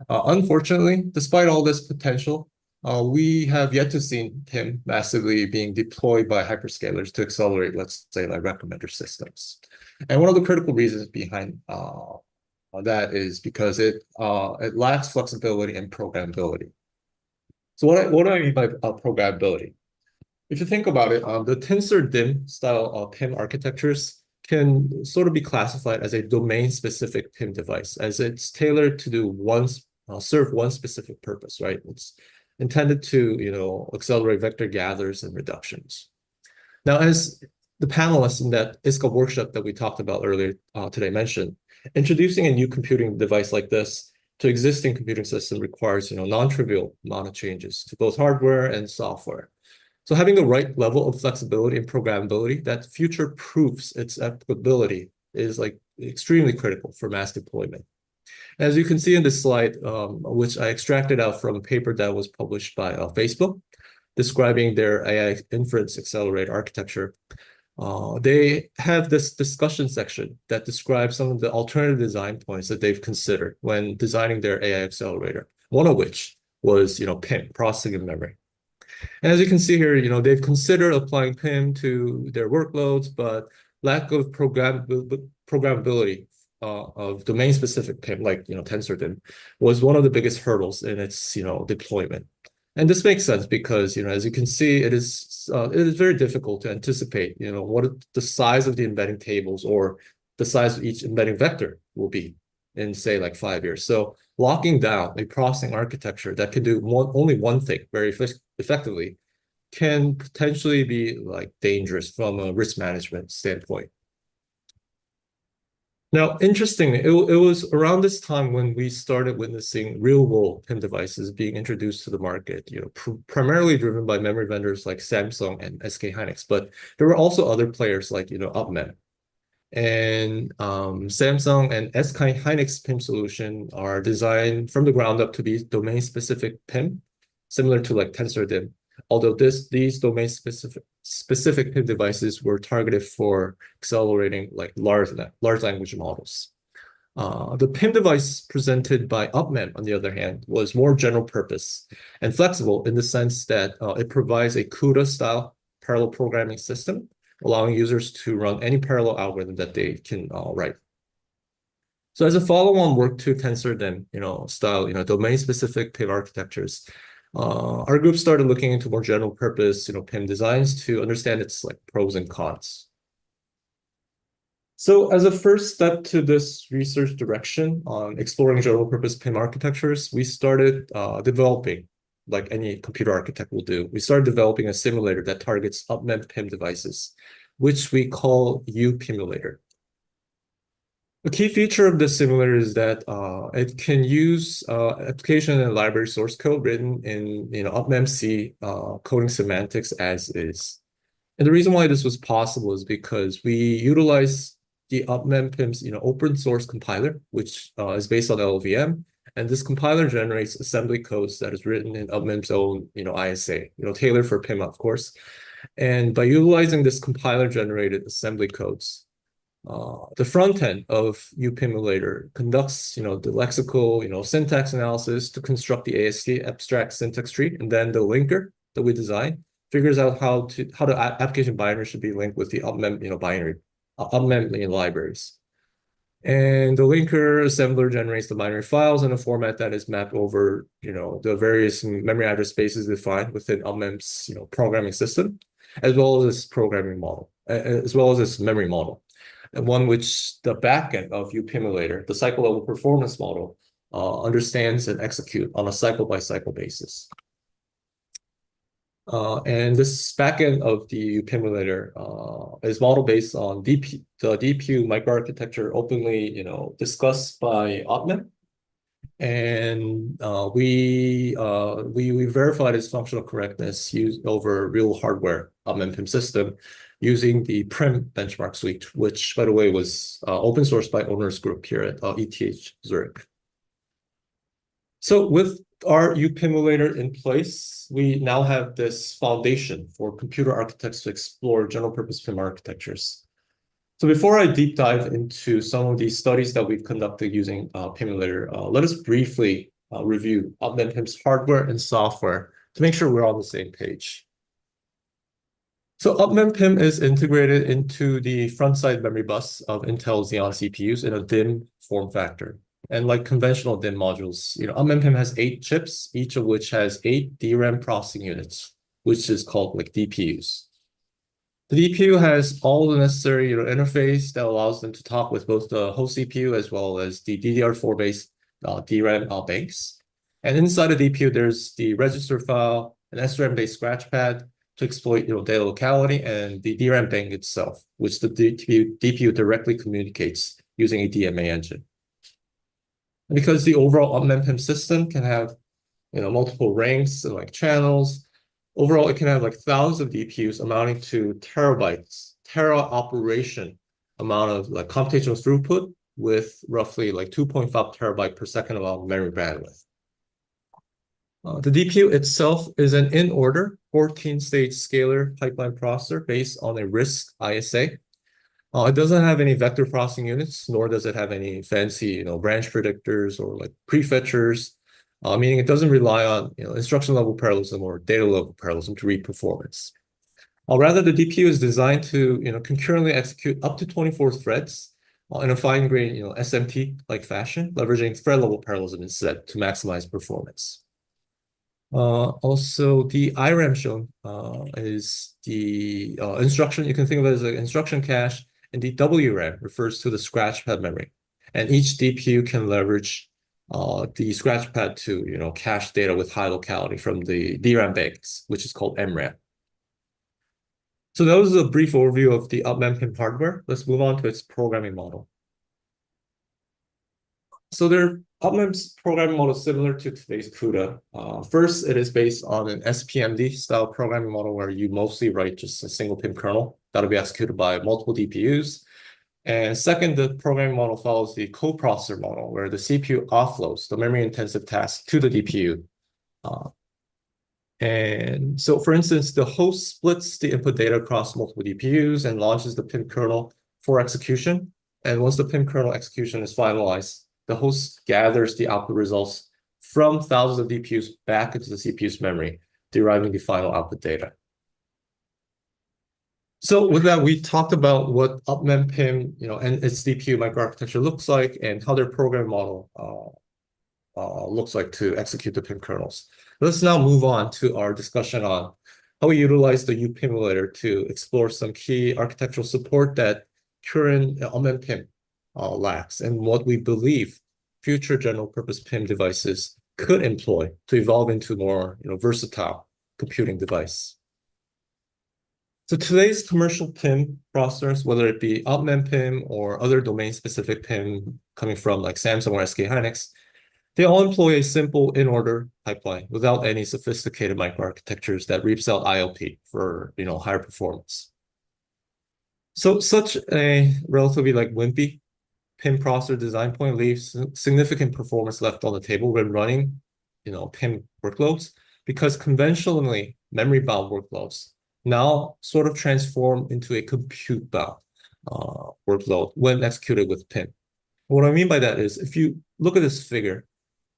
Unfortunately, despite all this potential, we have yet to see PIM massively being deployed by hyperscalers to accelerate, let's say, like recommender systems. And one of the critical reasons behind that is because it lacks flexibility and programmability. So what do I mean by programmability? If you think about it, the tensor-DIMM style PIM architectures can sort of be classified as a domain-specific PIM device, as it's tailored to do serve one specific purpose, right? It's intended to, accelerate vector gathers and reductions. Now, as the panelists in that ISCA workshop that we talked about earlier today mentioned, introducing a new computing device like this to existing computing system requires, non-trivial amount of changes to both hardware and software. So having the right level of flexibility and programmability that future-proofs its applicability is like extremely critical for mass deployment. As you can see in this slide, which I extracted out from a paper that was published by Facebook, describing their AI inference accelerator architecture, they have this discussion section that describes some of the alternative design points that they've considered when designing their AI accelerator, one of which was, PIM, processing in memory. And as you can see here, they've considered applying PIM to their workloads, but lack of programmability of domain-specific PIM, like tensor-DIMM, was one of the biggest hurdles in its deployment. And this makes sense because as you can see, it is very difficult to anticipate what the size of the embedding tables or the size of each embedding vector will be in, say, like 5 years. So locking down a processing architecture that can do only one thing very effectively can potentially be like dangerous from a risk management standpoint. Now, interestingly, it was around this time when we started witnessing real-world PIM devices being introduced to the market, primarily driven by memory vendors like Samsung and SK Hynix, but there were also other players like UpMem. And Samsung and SK Hynix PIM solution are designed from the ground up to be domain-specific PIM, similar to like tensor-DIMM. Although these domain-specific PIM devices were targeted for accelerating like large language models. The PIM device presented by UpMem, on the other hand, was more general purpose and flexible in the sense that it provides a CUDA-style parallel programming system, allowing users to run any parallel algorithm that they can write. So as a follow-on work to tensor-DIMM, style, domain-specific PIM architectures, our group started looking into more general purpose, PIM designs to understand its like pros and cons. So as a first step to this research direction on exploring general purpose PIM architectures, we started developing, like any computer architect will do, we started developing a simulator that targets UpMem PIM devices, which we call UPimulator. A key feature of this simulator is that it can use application and library source code written in UpMem C coding semantics as is. And the reason why this was possible is because we utilize the UpMem PIM's open source compiler, which is based on LLVM, and this compiler generates assembly codes that is written in UpMem's own ISA, tailored for PIM, of course. And by utilizing this compiler generated assembly codes, the front end of UPimulator conducts, the lexical, syntax analysis to construct the AST abstract syntax tree, and then the linker that we design figures out how the application binary should be linked with the UpMem, binary, UpMem libraries. And the linker assembler generates the binary files in a format that is mapped over, the various memory address spaces defined within UpMem's, programming system, as well as this programming model, as well as this memory model. And one which the backend of UPimulator, the cycle level performance model, understands and execute on a cycle-by-cycle basis. And this backend of the PIM emulator is model based on the DPU microarchitecture openly, discussed by Ottman. And we verified its functional correctness used over real hardware PIM system using the PRIM benchmark suite, which, by the way, was open sourced by Onur's group here at ETH Zurich. So with our UPIM emulator in place, we now have this foundation for computer architects to explore general purpose PIM architectures. So before I deep dive into some of these studies that we've conducted using PIM emulator, let us briefly review Ottman PIM's hardware and software to make sure we're on the same page. So Ottman PIM is integrated into the front-side memory bus of Intel Xeon CPUs in a DIMM form factor. And like conventional DIMM modules, Ottman PIM has 8 chips, each of which has 8 DRAM processing units, which is called like DPUs. The DPU has all the necessary interface that allows them to talk with both the host CPU as well as the DDR4-based DRAM banks. And inside the DPU, there's the register file, an SRAM-based scratchpad to exploit data locality, and the DRAM bank itself, which the DPU directly communicates using a DMA engine. And because the overall Ottman PIM system can have multiple ranks and like channels, overall, it can have like thousands of DPUs amounting to terabytes, tera operation amount of like computational throughput with roughly like 2.5 terabyte per second amount of memory bandwidth. The DPU itself is an in-order 14-stage scalar pipeline processor based on a RISC ISA. It doesn't have any vector processing units, nor does it have any fancy branch predictors or like prefetchers. Meaning it doesn't rely on instruction level parallelism or data level parallelism to read performance. Rather, the DPU is designed to concurrently execute up to 24 threads in a fine-grained SMT-like fashion, leveraging thread level parallelism instead to maximize performance. Also, the IRAM shown is the instruction. You can think of it as an instruction cache, and the WRAM refers to the scratchpad memory. And each DPU can leverage the scratchpad to cache data with high locality from the DRAM banks, which is called MRAM. So that was a brief overview of the Ottman PIM hardware. Let's move on to its programming model. So Ottman's programming model is similar to today's CUDA. First, it is based on an SPMD style programming model where you mostly write just a single PIM kernel that'll be executed by multiple DPUs. And second, the programming model follows the coprocessor model, where the CPU offloads the memory-intensive task to the DPU. And so, for instance, the host splits the input data across multiple DPUs and launches the PIM kernel for execution. And once the PIM kernel execution is finalized, the host gathers the output results from thousands of DPUs back into the CPU's memory, deriving the final output data. So with that, we talked about what Ottman PIM, and its DPU microarchitecture looks like, and how their program model looks like to execute the PIM kernels. Let's now move on to our discussion on how we utilize the UPIM emulator to explore some key architectural support that current Ottman PIM lacks, and what we believe future general-purpose PIM devices could employ to evolve into more versatile computing device. So today's commercial PIM processors, whether it be Ottman PIM or other domain-specific PIM coming from like Samsung or SK Hynix, they all employ a simple in-order pipeline without any sophisticated microarchitectures that reaps out ILP for higher performance. So such a relatively wimpy PIM processor design point leaves significant performance left on the table when running PIM workloads, because conventionally memory-bound workloads now sort of transform into a compute-bound workload when executed with PIM. What I mean by that is, if you look at this figure,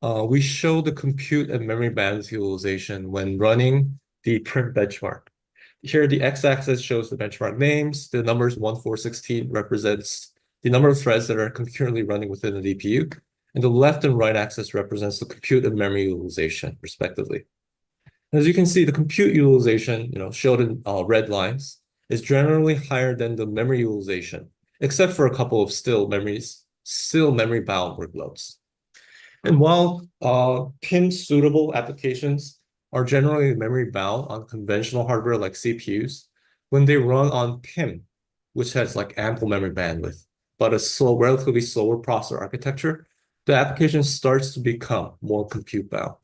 we show the compute and memory bandwidth utilization when running the PIM benchmark. Here, the x-axis shows the benchmark names. The numbers 1, 4, 16 represents the number of threads that are concurrently running within the DPU. And the left and right axis represents the compute and memory utilization, respectively. As you can see, the compute utilization, showed in red lines, is generally higher than the memory utilization, except for a couple of still memory-bound workloads. And while PIM-suitable applications are generally memory bound on conventional hardware like CPUs when they run on PIM, which has like ample memory bandwidth, but a relatively slower processor architecture, the application starts to become more compute bound.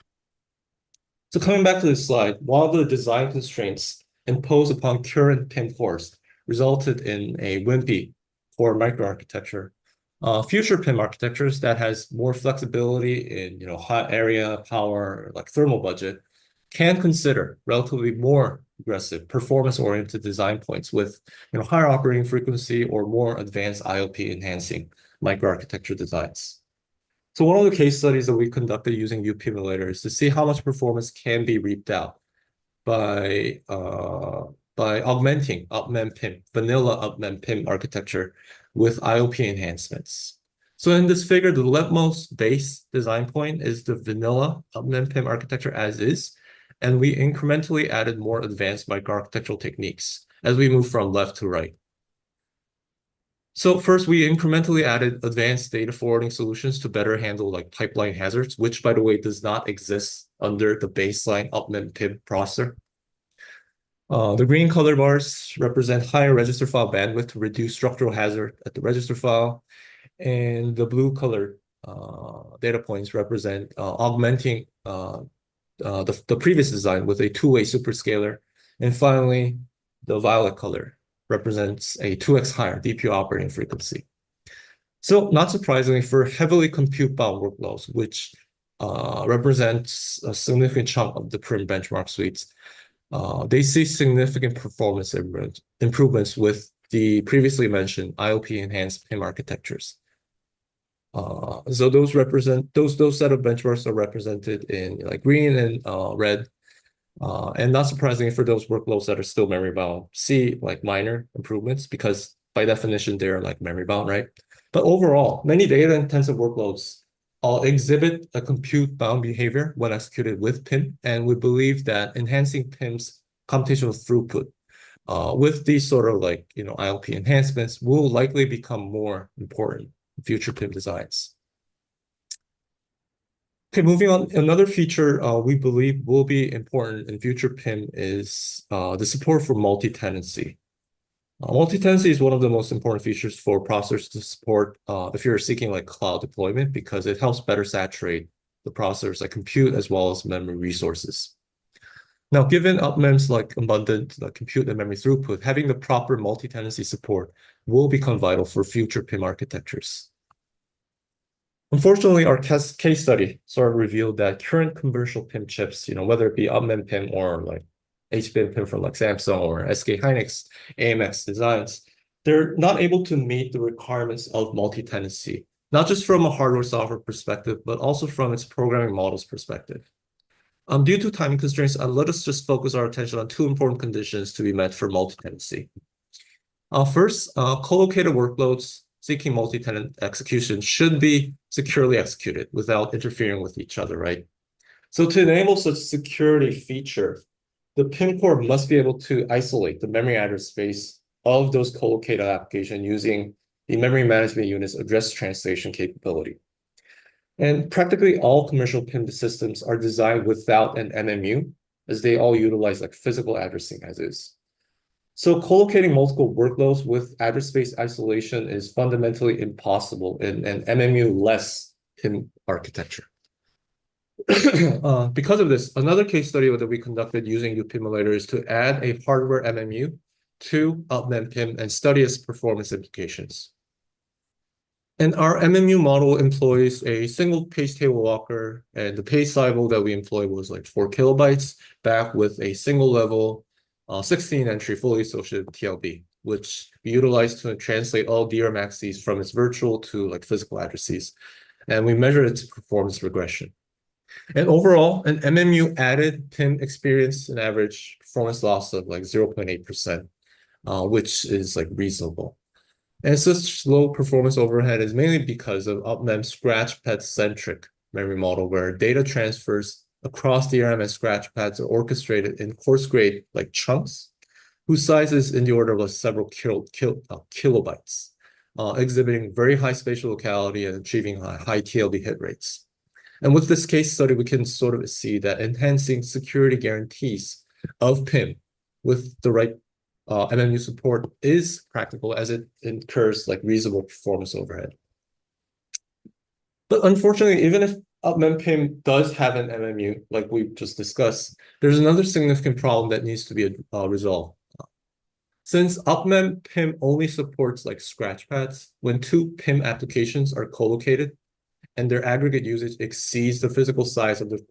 So coming back to this slide, while the design constraints imposed upon current PIM cores resulted in a wimpy core microarchitecture, future PIM architectures that has more flexibility in high area, power, like thermal budget, can consider relatively more aggressive performance-oriented design points with higher operating frequency or more advanced IOP enhancing microarchitecture designs. So one of the case studies that we conducted using UP emulators to see how much performance can be reaped out by augmenting UpMem-PIM, vanilla UpMem-PIM architecture with IOP enhancements. So in this figure, the leftmost base design point is the vanilla UpMem-PIM architecture as is, and we incrementally added more advanced microarchitectural techniques as we move from left to right. So first, we incrementally added advanced data forwarding solutions to better handle like pipeline hazards, which, by the way, does not exist under the baseline UpMem-PIM processor. The green color bars represent higher register file bandwidth to reduce structural hazard at the register file, and the blue color data points represent augmenting the previous design with a two-way superscalar, and finally, the violet color represents a 2x higher DPU operating frequency. So not surprisingly, for heavily compute-bound workloads, which represents a significant chunk of the PRIM benchmark suites, they see significant performance improvements with the previously mentioned IOP-enhanced PIM architectures. So those set of benchmarks are represented in like green and red. And not surprisingly, for those workloads that are still memory bound, see like minor improvements because by definition, they're like memory bound, right? But overall, many data intensive workloads exhibit a compute bound behavior when executed with PIM. And we believe that enhancing PIM's computational throughput with these sort of like, ILP enhancements will likely become more important in future PIM designs. Okay, moving on, another feature we believe will be important in future PIM is the support for multi-tenancy. Multi-tenancy is one of the most important features for processors to support if you're seeking like cloud deployment because it helps better saturate the processor's like compute as well as memory resources. Now, given UpMem's like abundant compute and memory throughput, having the proper multi-tenancy support will become vital for future PIM architectures. Unfortunately, our case study sort of revealed that current commercial PIM chips, whether it be UpMem PIM or like HBM PIM from like Samsung or SK Hynix, AMX designs, they're not able to meet the requirements of multi-tenancy, not just from a hardware software perspective, but also from its programming models perspective. Due to timing constraints, let us just focus our attention on two important conditions to be met for multi-tenancy. First, co-located workloads seeking multi-tenant execution should be securely executed without interfering with each other, right? So to enable such security feature, the PIM core must be able to isolate the memory address space of those co-located applications using the memory management unit's address translation capability. And practically all commercial PIM systems are designed without an MMU, as they all utilize like physical addressing as is. So co-locating multiple workloads with address space isolation is fundamentally impossible in an MMU-less PIM architecture. Because of this, another case study that we conducted using UP emulator is to add a hardware MMU to UpMem PIM and study its performance implications. And our MMU model employs a single page table walker, and the page cycle that we employed was like 4 kilobytes, back with a single level 16 entry fully associated TLB, which we utilized to translate all DRAM axes from its virtual to like physical addresses. And we measured its performance regression. And overall, an MMU added PIM experienced an average performance loss of like 0.8%, which is like reasonable. And such low performance overhead is mainly because of UpMem's scratchpad-centric memory model, where data transfers across DRAM and scratchpads are orchestrated in coarse-grade like chunks, whose size is in the order of several kilobytes, exhibiting very high spatial locality and achieving high TLB hit rates. And with this case study, we can sort of see that enhancing security guarantees of PIM with the right MMU support is practical as it incurs like reasonable performance overhead. But unfortunately, even if UpMem-PIM does have an MMU, like we just discussed, there's another significant problem that needs to be resolved. Since UpMem-PIM only supports like scratchpads, when two PIM applications are co-located and their aggregate usage exceeds the physical size of the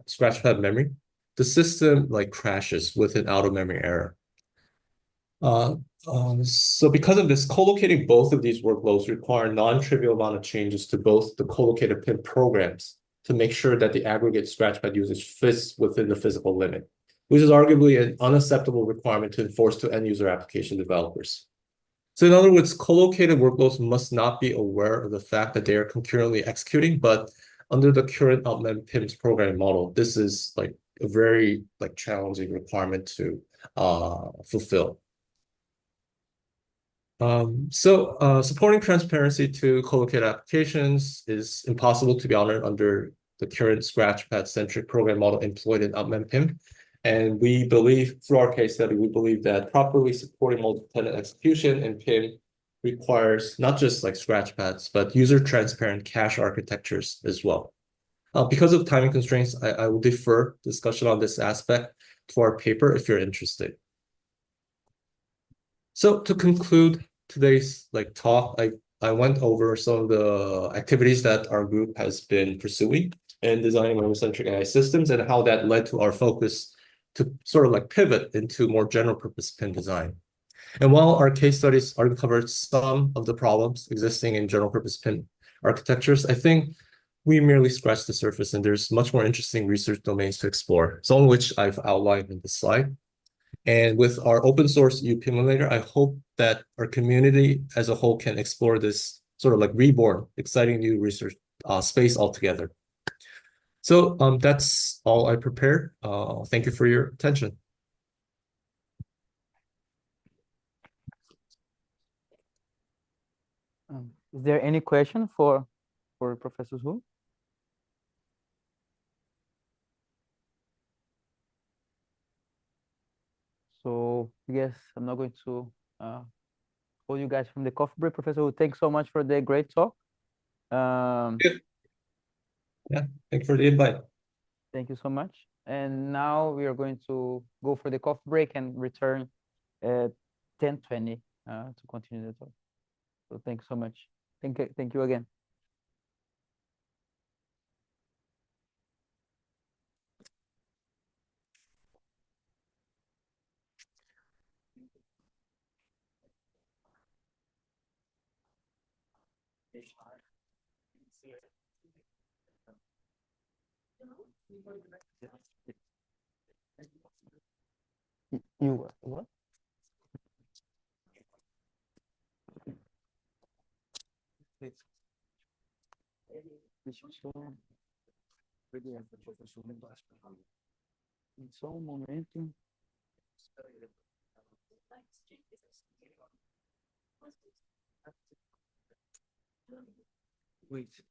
scratchpad memory, the system like crashes with an out-of-memory error. So because of this, co-locating both of these workloads require non-trivial amount of changes to both the co-located PIM programs to make sure that the aggregate scratchpad usage fits within the physical limit, which is arguably an unacceptable requirement to enforce to end-user application developers. So in other words, co-located workloads must not be aware of the fact that they are concurrently executing, but under the current UpMem PIM's programming model, this is like a very like challenging requirement to fulfill. Supporting transparency to co-located applications is impossible to be honored under the current scratchpad-centric program model employed in UpMem PIM. And we believe, through our case study, we believe that properly supporting multi-tenant execution in PIM requires not just like scratchpads, but user-transparent cache architectures as well. Because of timing constraints, I will defer discussion on this aspect to our paper if you're interested. So to conclude today's like talk, I went over some of the activities that our group has been pursuing in designing memory-centric AI systems and how that led to our focus to sort of like pivot into more general purpose PIM design. And while our case studies uncovered some of the problems existing in general purpose PIM architectures, I think we merely scratched the surface and there's much more interesting research domains to explore, some of which I've outlined in this slide. And with our open source UPIM emulator, I hope that our community as a whole can explore this sort of like reborn, exciting new research space altogether. So that's all I prepared. Thank you for your attention. Is there any question for Professor Hu? So I guess I'm not going to hold you guys from the coffee break. Professor Hu, thanks so much for the great talk. Yeah, thank you for the invite. Thank you so much. And now we are going to go for the coffee break and return at 10:20 to continue the talk. So thanks so much. Thank you again. You what? Só um momento. Wait.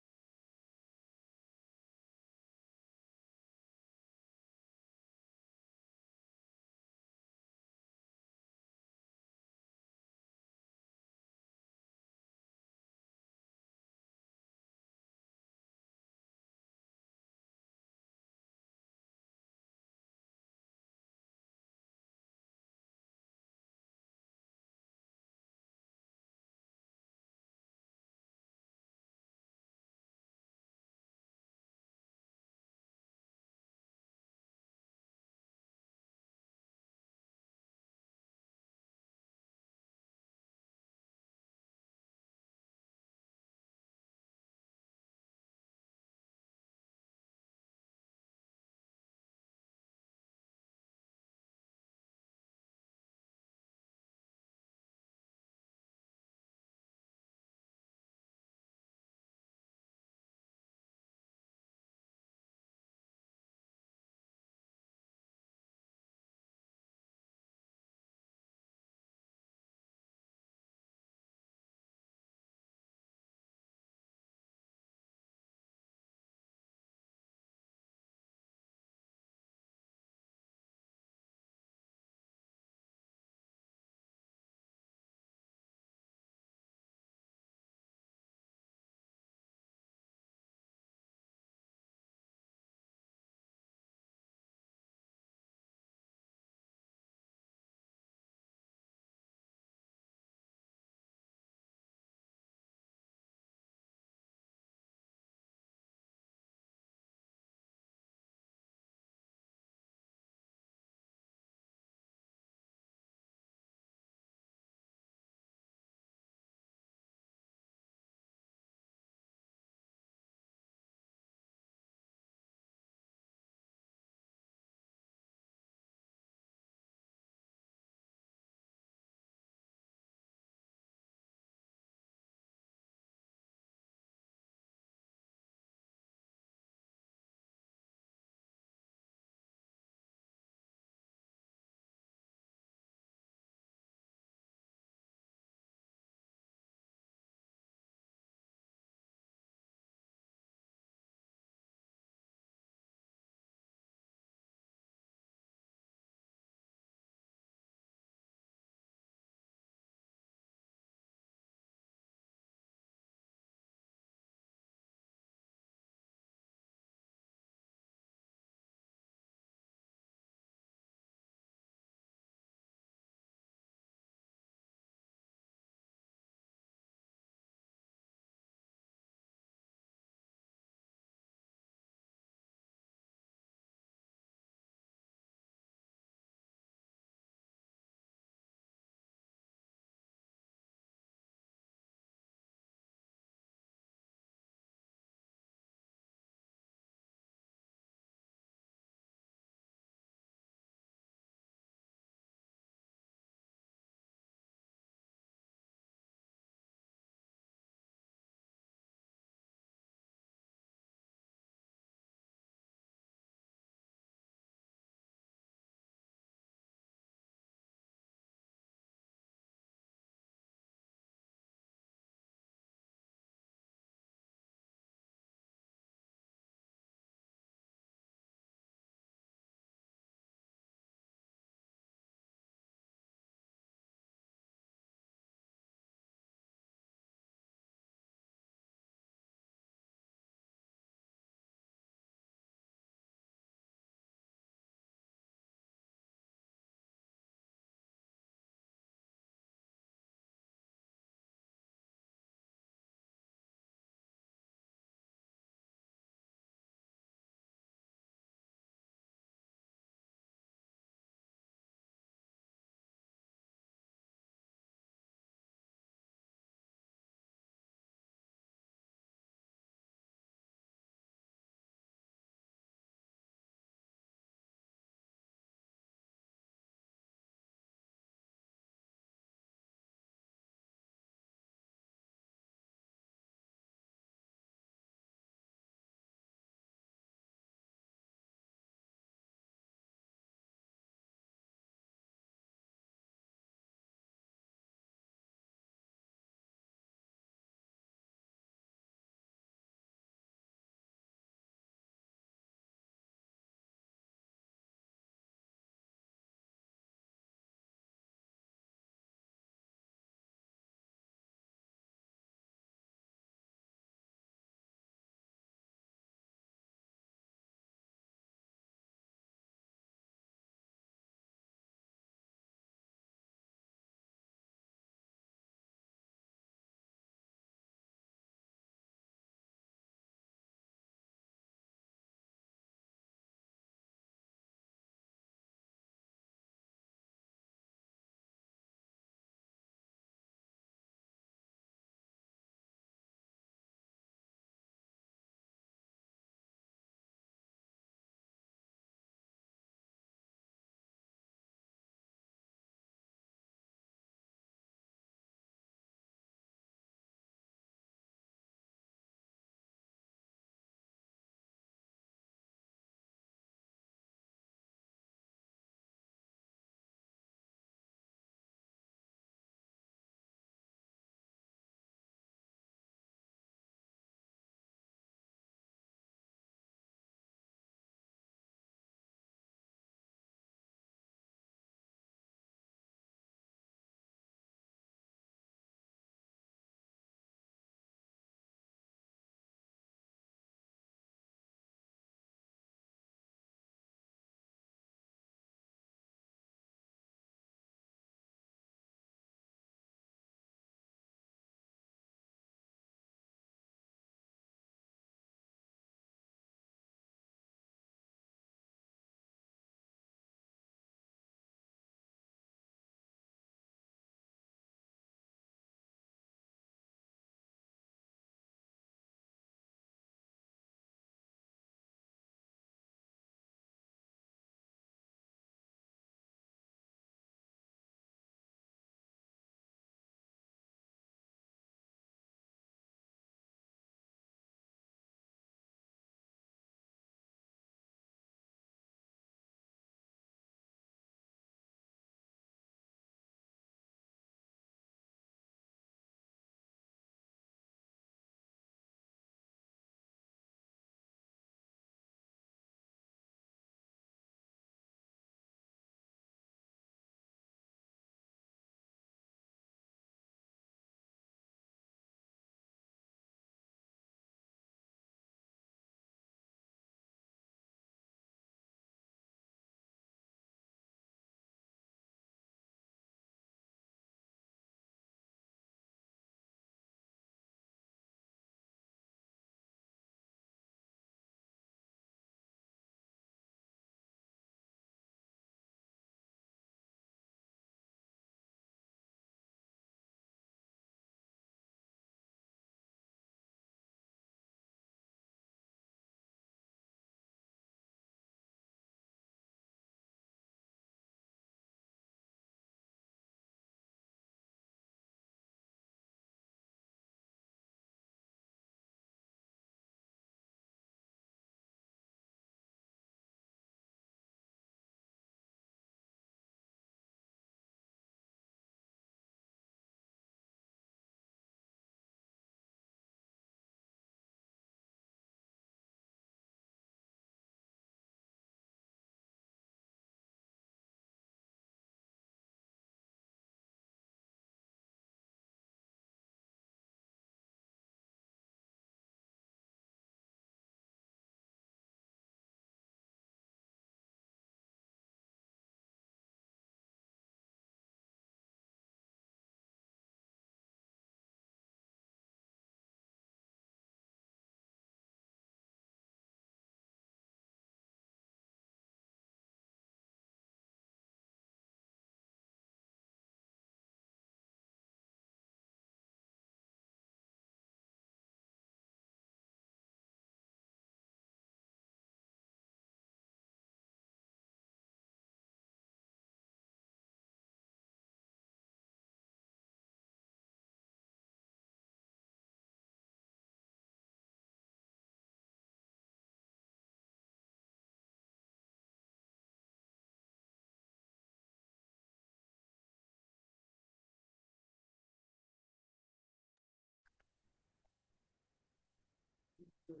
It's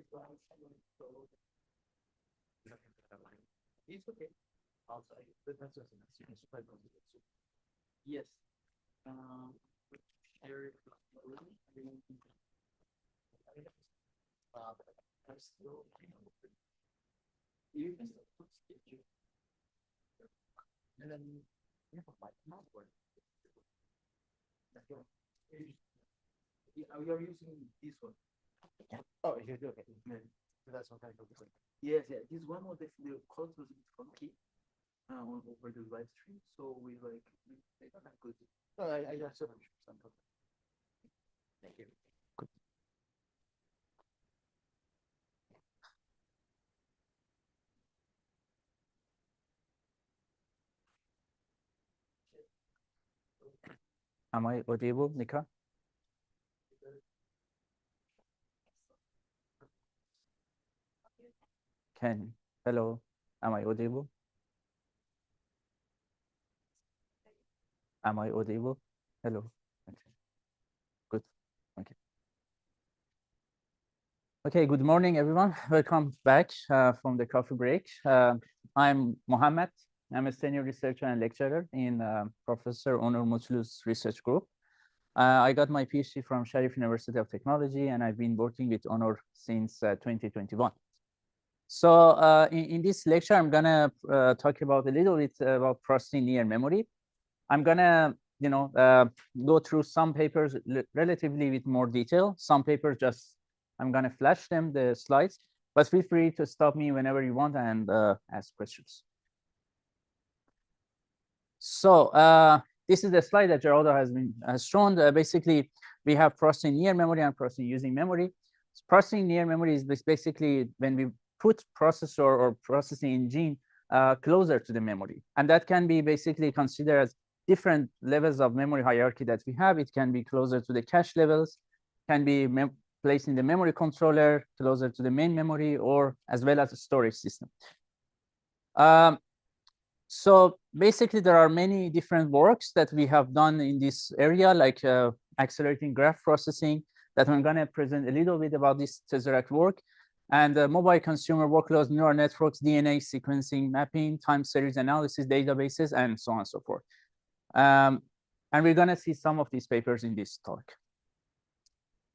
okay. Yes. Share it. You can put sketch and then you have a password. You're using this one. Oh, you do okay. So that's what kind of different. Yes, yeah. This one was the code was a bit funky over the live stream, so we like not good. No, I just some. Thank you. Good. Am I audible, Nika? Hello, am I audible? Am I audible? Hello. Okay. Good. Okay. Okay, good morning, everyone. Welcome back from the coffee break. I'm Mohammad. I'm a senior researcher and lecturer in Professor Onur Mutlu's research group. I got my PhD from Sharif University of Technology, and I've been working with Onur since 2021. So in this lecture, I'm gonna talk about a little bit about processing near memory. I'm gonna, go through some papers relatively with more detail. Some papers just, I'm gonna flash them, the slides, but feel free to stop me whenever you want and ask questions. So this is the slide that Geraldo has shown. Basically, we have processing near memory and processing using memory. Processing near memory is basically when we put processor or processing engine closer to the memory. And that can be basically considered as different levels of memory hierarchy that we have. It can be closer to the cache levels, can be placed in the memory controller, closer to the main memory, or as well as a storage system. So basically, there are many different works that we have done in this area, like accelerating graph processing, that I'm going to present a little bit about this Tesseract work, and mobile consumer workloads, neural networks, DNA sequencing, mapping, time series analysis, databases, and so on and so forth. And we're going to see some of these papers in this talk.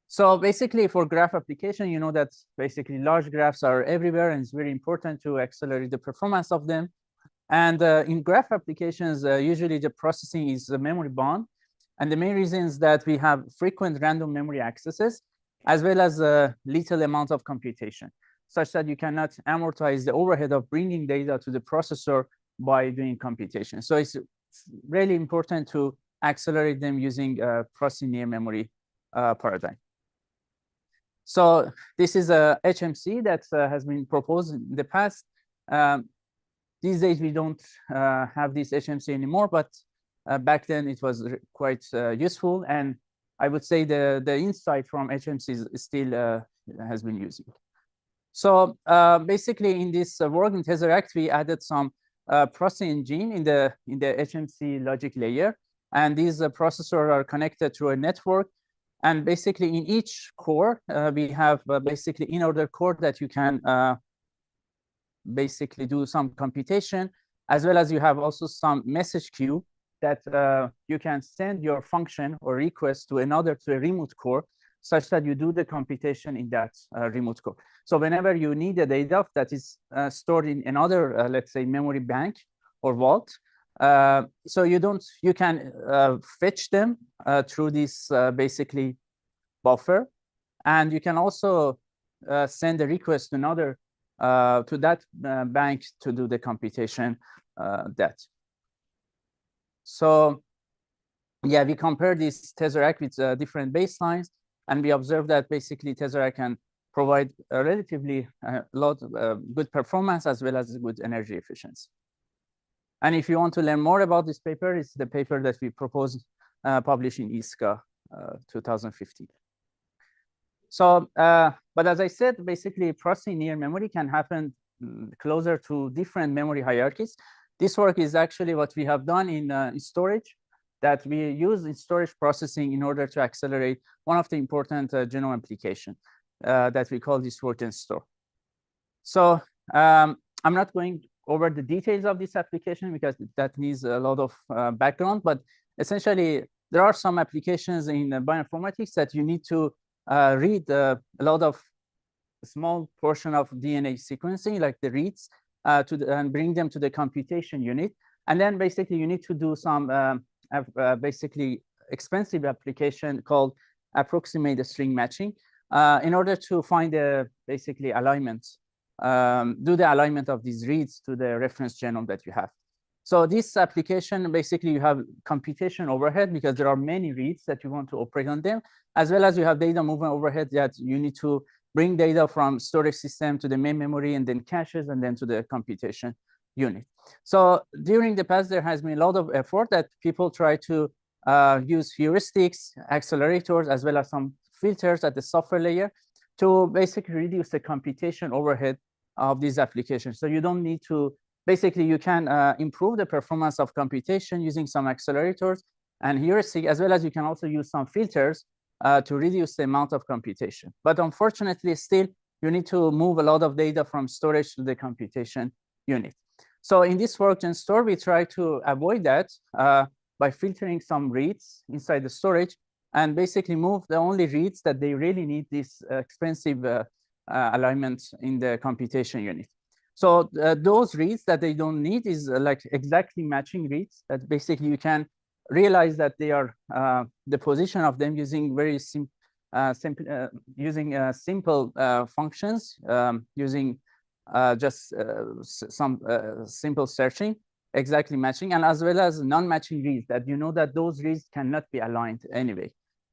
So basically, for graph application, you know that basically large graphs are everywhere, and it's very important to accelerate the performance of them. And in graph applications, usually the processing is memory bound. And the main reason is that we have frequent random memory accesses, as well as a little amount of computation, such that you cannot amortize the overhead of bringing data to the processor by doing computation. So it's really important to accelerate them using processing near memory paradigm. So this is a HMC that has been proposed in the past. These days, we don't have this HMC anymore, but back then it was quite useful. And I would say the insight from HMC is still has been using. So basically, in this work in Tesseract, we added some processing engine in the HMC logic layer. And these processors are connected to a network. And basically, in each core, we have basically in-order core that you can basically do some computation, as well as you have also some message queue that you can send your function or request to a remote core, such that you do the computation in that remote core. So whenever you need the data that is stored in another, let's say, memory bank or vault, so you can fetch them through this basically buffer, and you can also send a request to another to that bank to do the computation that. So yeah, we compare this Tesseract with different baselines, and we observe that basically Tesseract can provide a relatively lot of good performance as well as good energy efficiency. And if you want to learn more about this paper, it's the paper that we proposed published in ISCA 2015. So, but as I said, basically processing near memory can happen closer to different memory hierarchies. This work is actually what we have done in storage, that we use in storage processing in order to accelerate one of the important genome application. that we call this work and store. So I'm not going over the details of this application because that needs a lot of background, but essentially there are some applications in bioinformatics that you need to read a lot of small portion of DNA sequencing, like the reads, and bring them to the computation unit. And then basically you need to do some basically expensive application called approximate string matching in order to find the basically alignment, do the alignment of these reads to the reference genome that you have. So this application, basically you have computation overhead because there are many reads that you want to operate on them, as well as you have data movement overhead that you need to bring data from storage system to the main memory and then caches and then to the computation unit. So during the past, there has been a lot of effort that people try to use heuristics, accelerators, as well as some filters at the software layer to basically reduce the computation overhead of these applications. So you don't need to, basically you can improve the performance of computation using some accelerators and heuristic, as well as you can also use some filters to reduce the amount of computation. But unfortunately, still, you need to move a lot of data from storage to the computation unit. So in this work and store, we try to avoid that by filtering some reads inside the storage and basically move the only reads that they really need this expensive alignment in the computation unit. So those reads that they don't need is like exactly matching reads that basically you can realize that they are the position of them using very simple functions, using just some simple searching, exactly matching, and as well as non-matching reads that you know that those reads cannot be aligned anyway.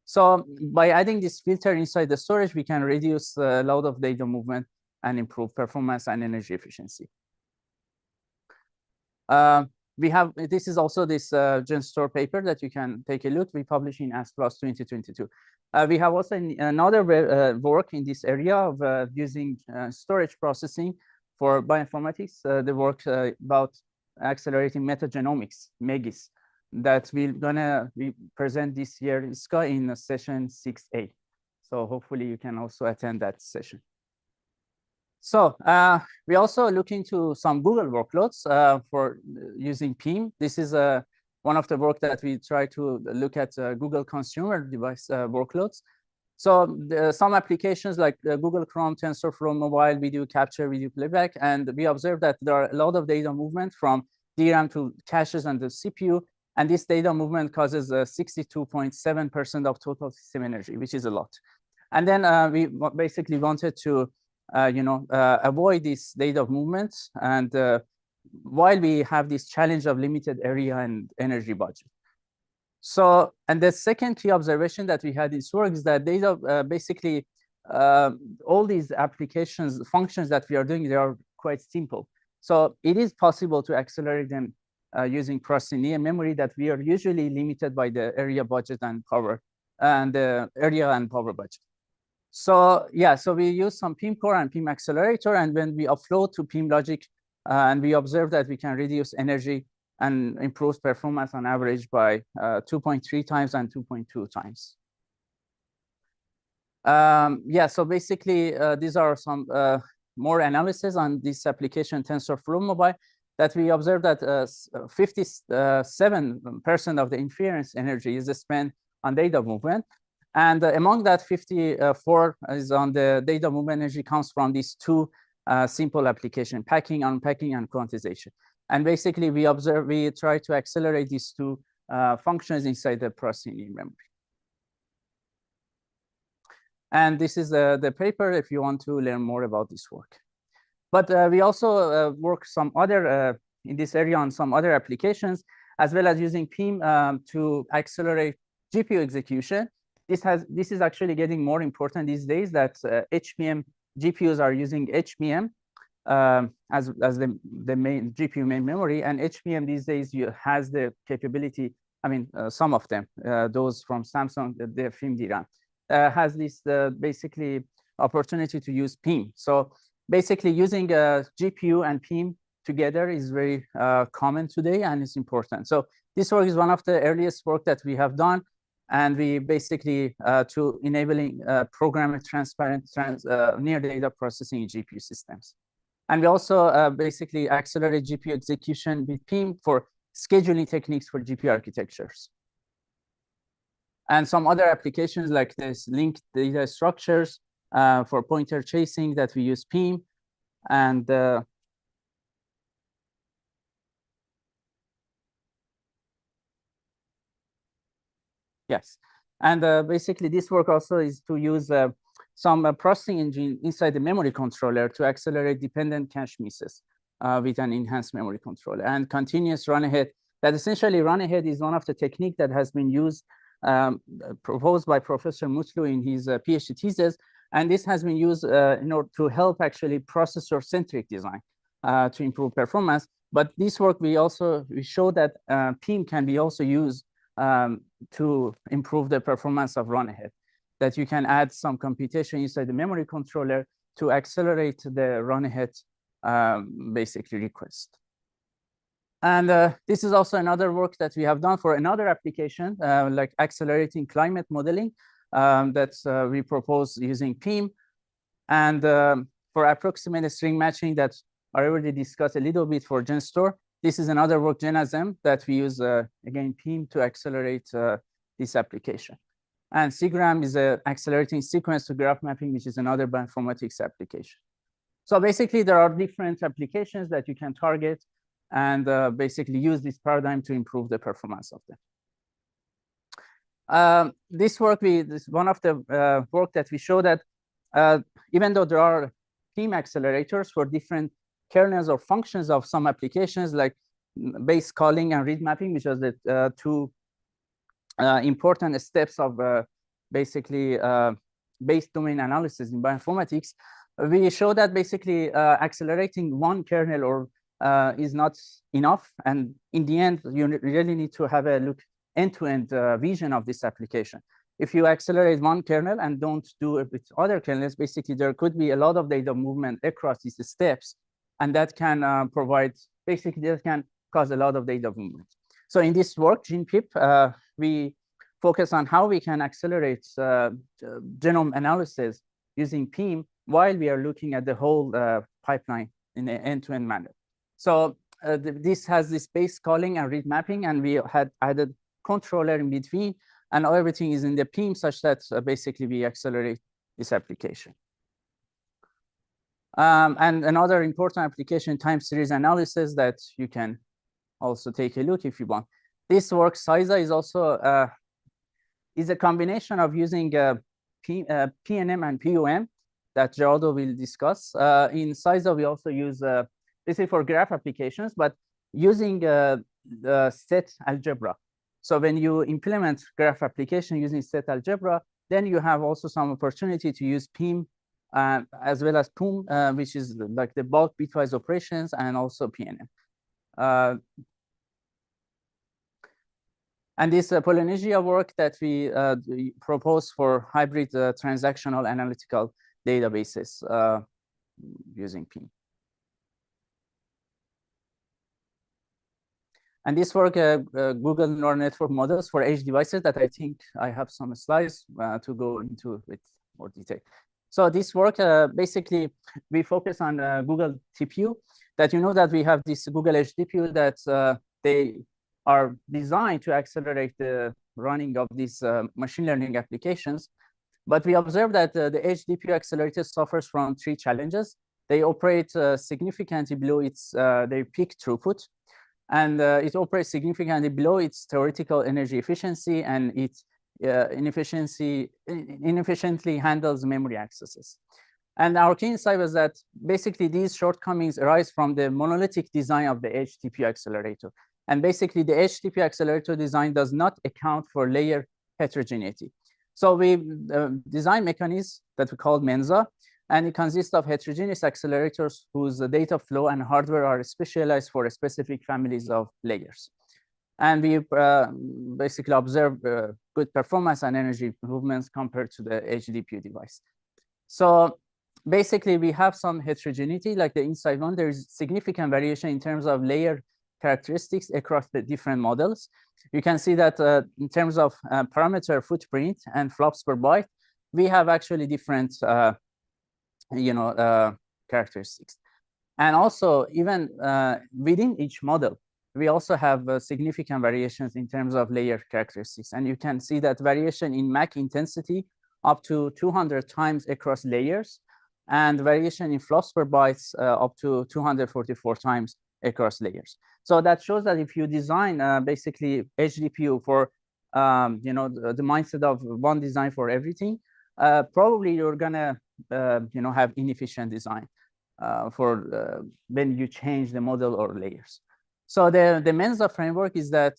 So by adding this filter inside the storage, we can reduce a lot of data movement and improve performance and energy efficiency. We have, this is also this GenStore paper that you can take a look. We published in ASPLOS 2022. We have also another work in this area of using storage processing for bioinformatics, the work about accelerating metagenomics, MEGIS, that we present this year in ISCA in session 6A. So hopefully you can also attend that session. So we also look into some Google workloads for using PIM. This is one of the work that we try to look at Google consumer device workloads. So some applications like Google Chrome, TensorFlow, mobile video capture, video playback, and we observe that there are a lot of data movement from DRAM to caches and the CPU, and this data movement causes 62.7% of total system energy, which is a lot. And then we basically wanted to avoid this data movement, and while we have this challenge of limited area and energy budget. So, and the second key observation that we had in this work is that data, basically, all these applications, functions that we are doing, they are quite simple. So it is possible to accelerate them using processing near memory that we are usually limited by the area budget and power, and the area and power budget. So yeah, so we use some PIM core and PIM accelerator, and when we offload to PIM logic, and we observe that we can reduce energy and improve performance on average by 2.3 times and 2.2 times. Yeah, so basically these are some more analysis on this application TensorFlow mobile, that we observed that 57% of the inference energy is spent on data movement. And among that, 54 is on the data movement energy comes from these two simple application, packing, unpacking, and quantization. And basically, we try to accelerate these two functions inside the processing memory. And this is the paper if you want to learn more about this work. But we also work some other, in this area on some other applications, as well as using PIM to accelerate GPU execution. This is actually getting more important these days, that HBM GPUs are using HBM as the main GPU main memory, and HBM these days has the capability. I mean, some of them, those from Samsung, the SIMDRAM, has this basically opportunity to use PIM. So basically, using GPU and PIM together is very common today, and it's important. So this work is one of the earliest work that we have done And we basically to enabling programmer transparent near data processing in GPU systems. And we also basically accelerate GPU execution with PIM for scheduling techniques for GPU architectures. And some other applications like this linked data structures for pointer chasing that we use PIM. And yes, and basically this work also is to use some processing engine inside the memory controller to accelerate dependent cache misses with an enhanced memory controller and continuous run ahead. That essentially run ahead is one of the techniques that has been used, proposed by Professor Mutlu in his PhD thesis. And this has been used in order to help actually processor-centric design to improve performance. But this work, we show that PIM can be also used to improve the performance of run ahead, that you can add some computation inside the memory controller to accelerate the run ahead basically request. And this is also another work that we have done for another application, like accelerating climate modeling that we propose using PIM. And for approximate string matching that I already discussed a little bit for GenStore, this is another work, GenAsm, that we use, again, PIM to accelerate this application. And SIMDRAM is an accelerating sequence to graph mapping, which is another bioinformatics application. So basically, there are different applications that you can target and basically use this paradigm to improve the performance of them. This work, this one of the work that we show that even though there are PIM accelerators for different kernels or functions of some applications like base calling and read mapping, which are the two important steps of basically base domain analysis in bioinformatics, we show that basically accelerating one kernel or is not enough. And in the end, you really need to have a look end-to-end vision of this application. If you accelerate one kernel and don't do it with other kernels, basically there could be a lot of data movement across these steps, and that can provide, basically that can cause a lot of data movement. So in this work, GenPip, we focus on how we can accelerate genome analysis using PIM while we are looking at the whole pipeline in an end-to-end manner. So this has this base calling and read mapping, and we had added controller in between, and everything is in the PIM such that basically we accelerate this application. And another important application, time series analysis, that you can also take a look if you want. This work, SISA, is also is a combination of using PNM and PUM that Geraldo will discuss. In SISA, we also use this is for graph applications, but using the set algebra. So when you implement graph application using set algebra, then you have also some opportunity to use PIM as well as PUM, which is like the bulk bitwise operations, and also PNM. And this Polynesia work that we propose for hybrid transactional analytical databases using PIM. And this work, Google neural network models for edge devices, that I think I have some slides to go into with more detail. So this work, basically, we focus on Google TPU, that you know that we have this Google Edge TPU that they are designed to accelerate the running of these machine learning applications. But we observe that the Edge DPU accelerator suffers from three challenges. They operate significantly below its their peak throughput, and it operates significantly below its theoretical energy efficiency, and it inefficiently handles memory accesses. And our key insight was that basically these shortcomings arise from the monolithic design of the Edge TPU accelerator. And basically the Edge TPU accelerator design does not account for layer heterogeneity. So we design mechanisms that we call Mensa, and it consists of heterogeneous accelerators whose data flow and hardware are specialized for specific families of layers. And we basically observe good performance and energy improvements compared to the Edge DPU device. So basically we have some heterogeneity, like the inside one, there's significant variation in terms of layer characteristics across the different models. You can see that in terms of parameter footprint and flops per byte, we have actually different, characteristics. And also, even within each model, we also have significant variations in terms of layer characteristics. And you can see that variation in MAC intensity up to 200 times across layers, and variation in flops per bytes up to 244 times across layers. So that shows that if you design basically HDPU for the mindset of one design for everything, probably you're gonna have inefficient design for when you change the model or layers. So the Mensa framework is that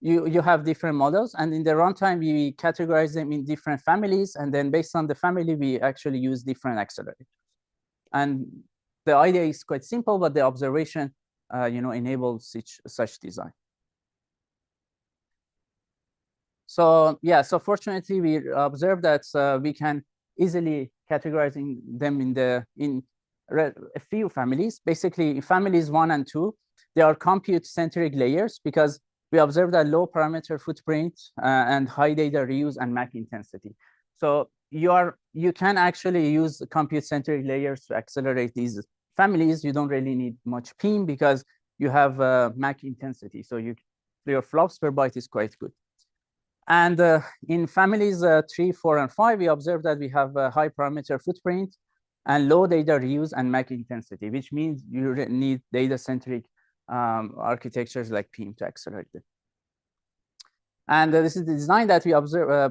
you have different models, and in the runtime we categorize them in different families, and then based on the family we actually use different accelerators. And the idea is quite simple, but the observation enables such design. So yeah, so fortunately we observed that we can easily categorize them in a few families. Basically, families 1 and 2, they are compute-centric layers because we observed a low parameter footprint and high data reuse and MAC intensity. So you can actually use compute-centric layers to accelerate these families. You don't really need much PIM because you have MAC intensity. So your flops per byte is quite good. And in families 3, 4, and 5, we observed that we have a high parameter footprint and low data reuse and MAC intensity, which means you need data-centric architectures like PIM to accelerate it. And this is the design that we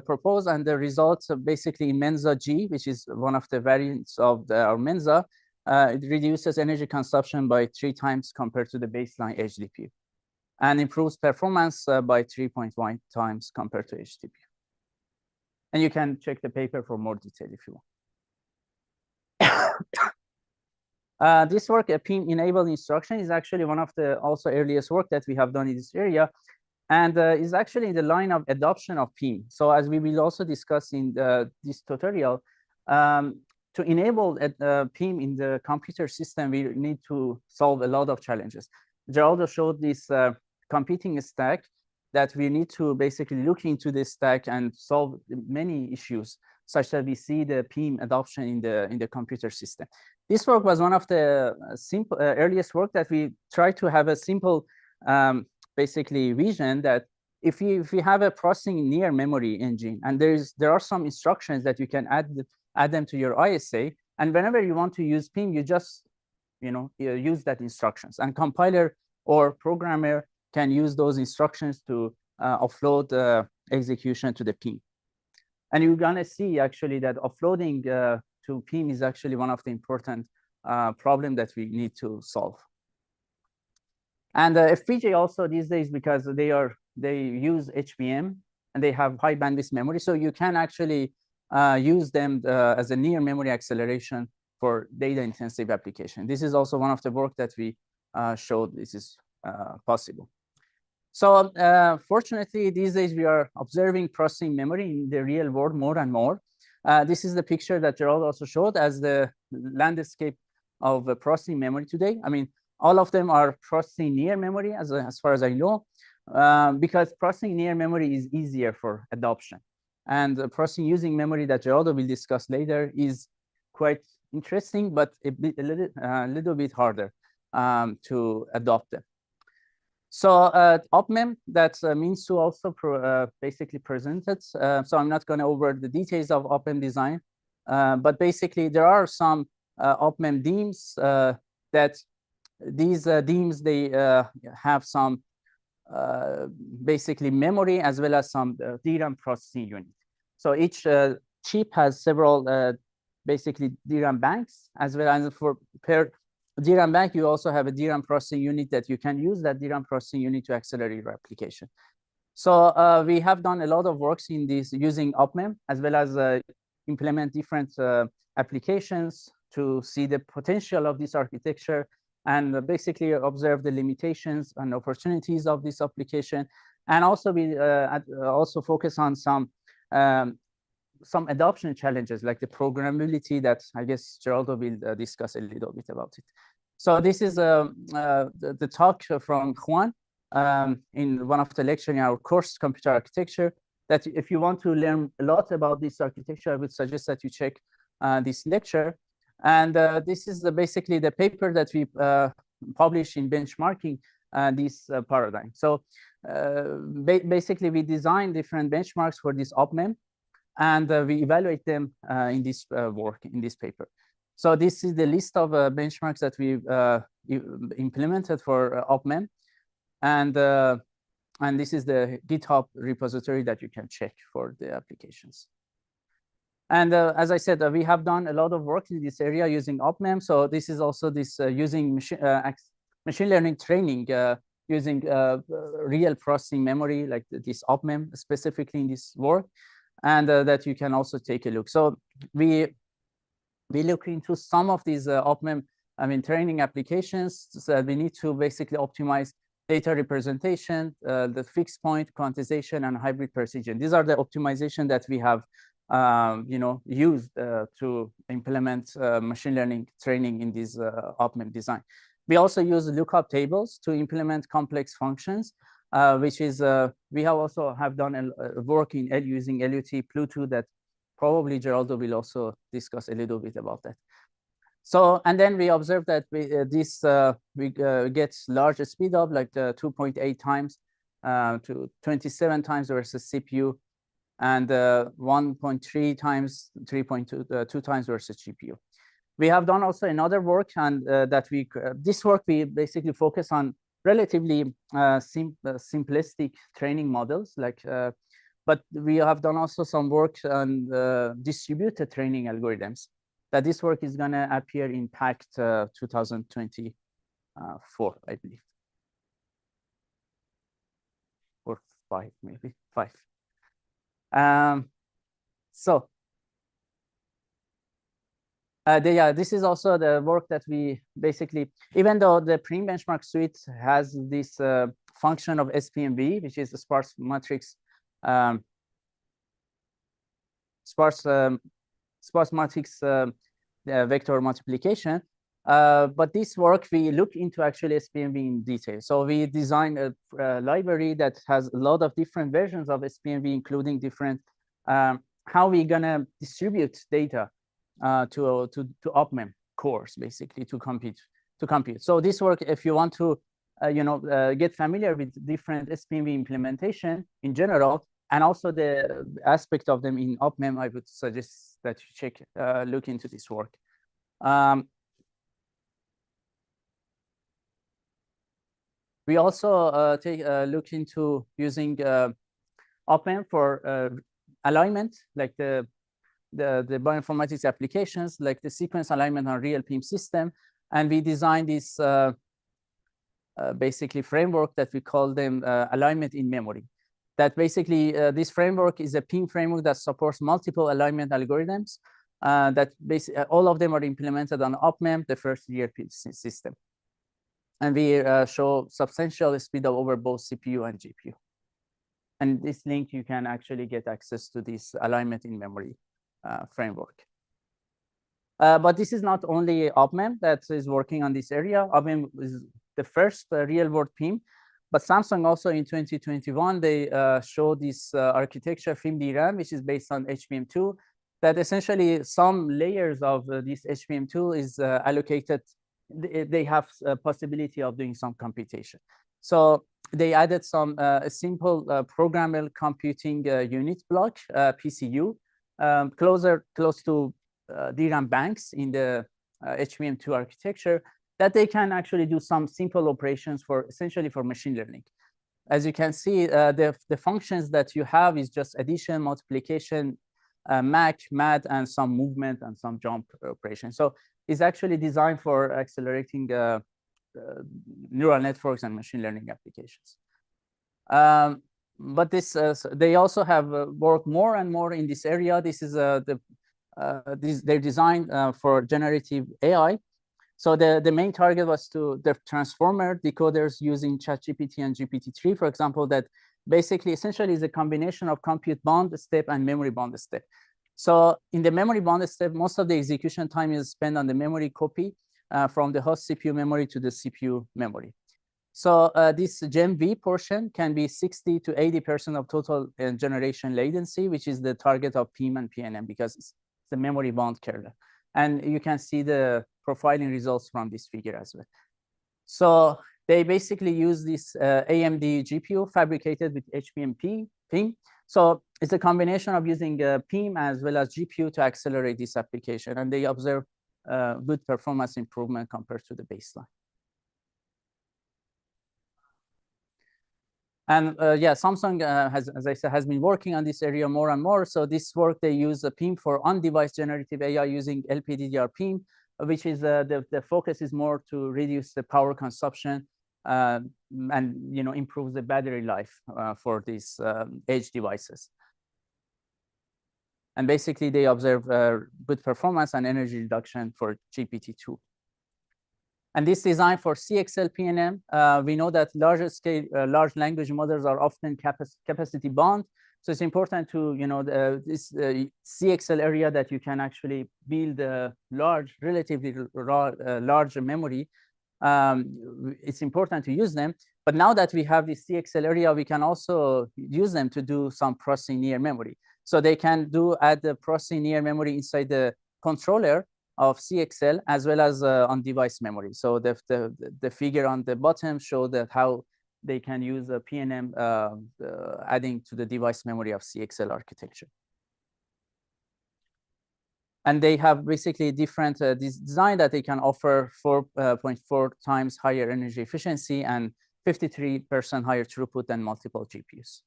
propose, and the results are basically in Mensa G, which is one of the variants of our Mensa. It reduces energy consumption by 3 times compared to the baseline HDPU, and improves performance by 3.1 times compared to HDPU. And you can check the paper for more detail if you want. This work, a PIM-enabled instruction, is actually one of the also earliest work that we have done in this area, and is actually in the line of adoption of PIM. So as we will also discuss in this tutorial, to enable PIM in the computer system, we need to solve a lot of challenges. Geraldo showed this computing stack that we need to basically look into this stack and solve many issues such that we see the PIM adoption in the computer system. This work was one of the simple earliest work that we tried to have a simple basically vision that if you have a processing near memory engine, and there are some instructions that you can add them to your ISA, and whenever you want to use PIM, you just use that instructions, and compiler or programmer can use those instructions to offload execution to the PIM. And you're gonna see actually that offloading to PIM is actually one of the important problems that we need to solve. And FPGA also these days, because they use HBM and they have high bandwidth memory, so you can actually use them as a near memory acceleration for data intensive application. This is also one of the work that we showed this is possible. So fortunately, these days we are observing processing memory in the real world more and more. This is the picture that Geraldo also showed as the landscape of processing memory today. I mean, all of them are processing near memory as far as I know, because processing near memory is easier for adoption. And processing using memory that Geraldo will discuss later is quite interesting, but a little bit harder to adopt them. So OpMem, that Minsu also basically presented. So I'm not going to over the details of OpMem design, but basically there are some OpMem DIMMs that these DIMMs, they have some basically memory as well as some DRAM processing unit. So each chip has several basically DRAM banks, as well as for per DRAM bank, you also have a DRAM processing unit that you can use that DRAM processing unit to accelerate your application. So we have done a lot of works in this using OpMem, as well as implement different applications to see the potential of this architecture and basically observe the limitations and opportunities of this application. And also we also focus on some adoption challenges like the programmability that I guess Geraldo will discuss a little bit about it. So this is the talk from Juan in one of the lectures in our course, Computer Architecture, that if you want to learn a lot about this architecture, I would suggest that you check this lecture. And this is basically the paper that we published in benchmarking this paradigm. So basically, we design different benchmarks for this OpMem, and we evaluate them in this work, in this paper. So this is the list of benchmarks that we implemented for OpMem, and this is the GitHub repository that you can check for the applications. And as I said, we have done a lot of work in this area using OpMem. So this is also this using machine learning training using real processing memory, like this OpMem specifically in this work, and that you can also take a look. So we look into some of these OpMem, training applications. So we need to basically optimize data representation, the fixed point, quantization, and hybrid precision. These are the optimization that we have used to implement machine learning training in this OpMem design. We also use lookup tables to implement complex functions, which is we have also done a work in using LUT Pluto that probably Geraldo will also discuss a little bit about that. So, and then we observe that we get large speed up, like 2.8 times to 27 times versus CPU, and 1.3 times, 3.2 times versus GPU. We have done also another work, and this work we basically focus on relatively simplistic training models, like, but we have done also some work on distributed training algorithms. That this work is going to appear in PACT 2024, I believe, or 5, maybe 5. This is also the work that we basically, even though the pre-benchmark suite has this function of SPMV, which is the sparse matrix, sparse matrix vector multiplication, but this work we look into actually SPMV in detail. So we designed a library that has a lot of different versions of SPMV, including different how we're gonna distribute data to OpMem cores, basically to compute. So this work, if you want to get familiar with different SPMV implementation in general, and also the aspect of them in OpMem, I would suggest that you look into this work. We also take a look into using OpMem for alignment, like the bioinformatics applications, like the sequence alignment on real PIM system. And we designed this basically framework that we call them alignment in memory. That basically, this framework is a PIM framework that supports multiple alignment algorithms that basically all of them are implemented on OpMem, the first year PIM system. And we show substantial speed up over both CPU and GPU. And this link, you can actually get access to this alignment in memory framework. But this is not only OpMem that is working on this area. OpMem is the first real-world PIM, but Samsung also in 2021, they showed this architecture SIMDRAM, which is based on HBM2, that essentially some layers of this HBM2 is allocated. They have a possibility of doing some computation. So they added some simple programmable computing unit block, PCU, close to DRAM banks in the HBM2 architecture, that they can actually do some simple operations essentially for machine learning. As you can see, the functions that you have is just addition, multiplication, MAC, MAD, and some movement and some jump operation. So it's actually designed for accelerating neural networks and machine learning applications. But they also have worked more and more in this area. This is they're designed for generative AI. So the main target was the transformer decoders using ChatGPT and GPT-3, for example, that basically essentially is a combination of compute bound step and memory bound step. So in the memory bound step, most of the execution time is spent on the memory copy, from the host CPU memory to the CPU memory. So this GEM-V portion can be 60 to 80% of total generation latency, which is the target of PIM and PNM because it's the memory bound kernel. And you can see the profiling results from this figure as well. So they basically use this AMD GPU fabricated with HBM PIM. So it's a combination of using PIM as well as GPU to accelerate this application. And they observe good performance improvement compared to the baseline. And yeah, Samsung has, as I said, has been working on this area more and more. So this work, they use a PIM for on-device generative AI using LPDDR PIM, which is the focus is more to reduce the power consumption and improve the battery life for these edge devices. And basically, they observe good performance and energy reduction for GPT-2. And this design for CXL PNM, we know that larger scale, large language models are often capacity bound. So it's important to, this CXL area that you can actually build a large, relatively large memory. It's important to use them. But now that we have this CXL area, we can also use them to do some processing near memory. So they can add the processing near memory inside the controller of CXL as well as on device memory. So the figure on the bottom shows that how they can use a PNM adding to the device memory of CXL architecture. And they have basically different design that they can offer 4.4 times higher energy efficiency and 53% higher throughput than multiple GPUs.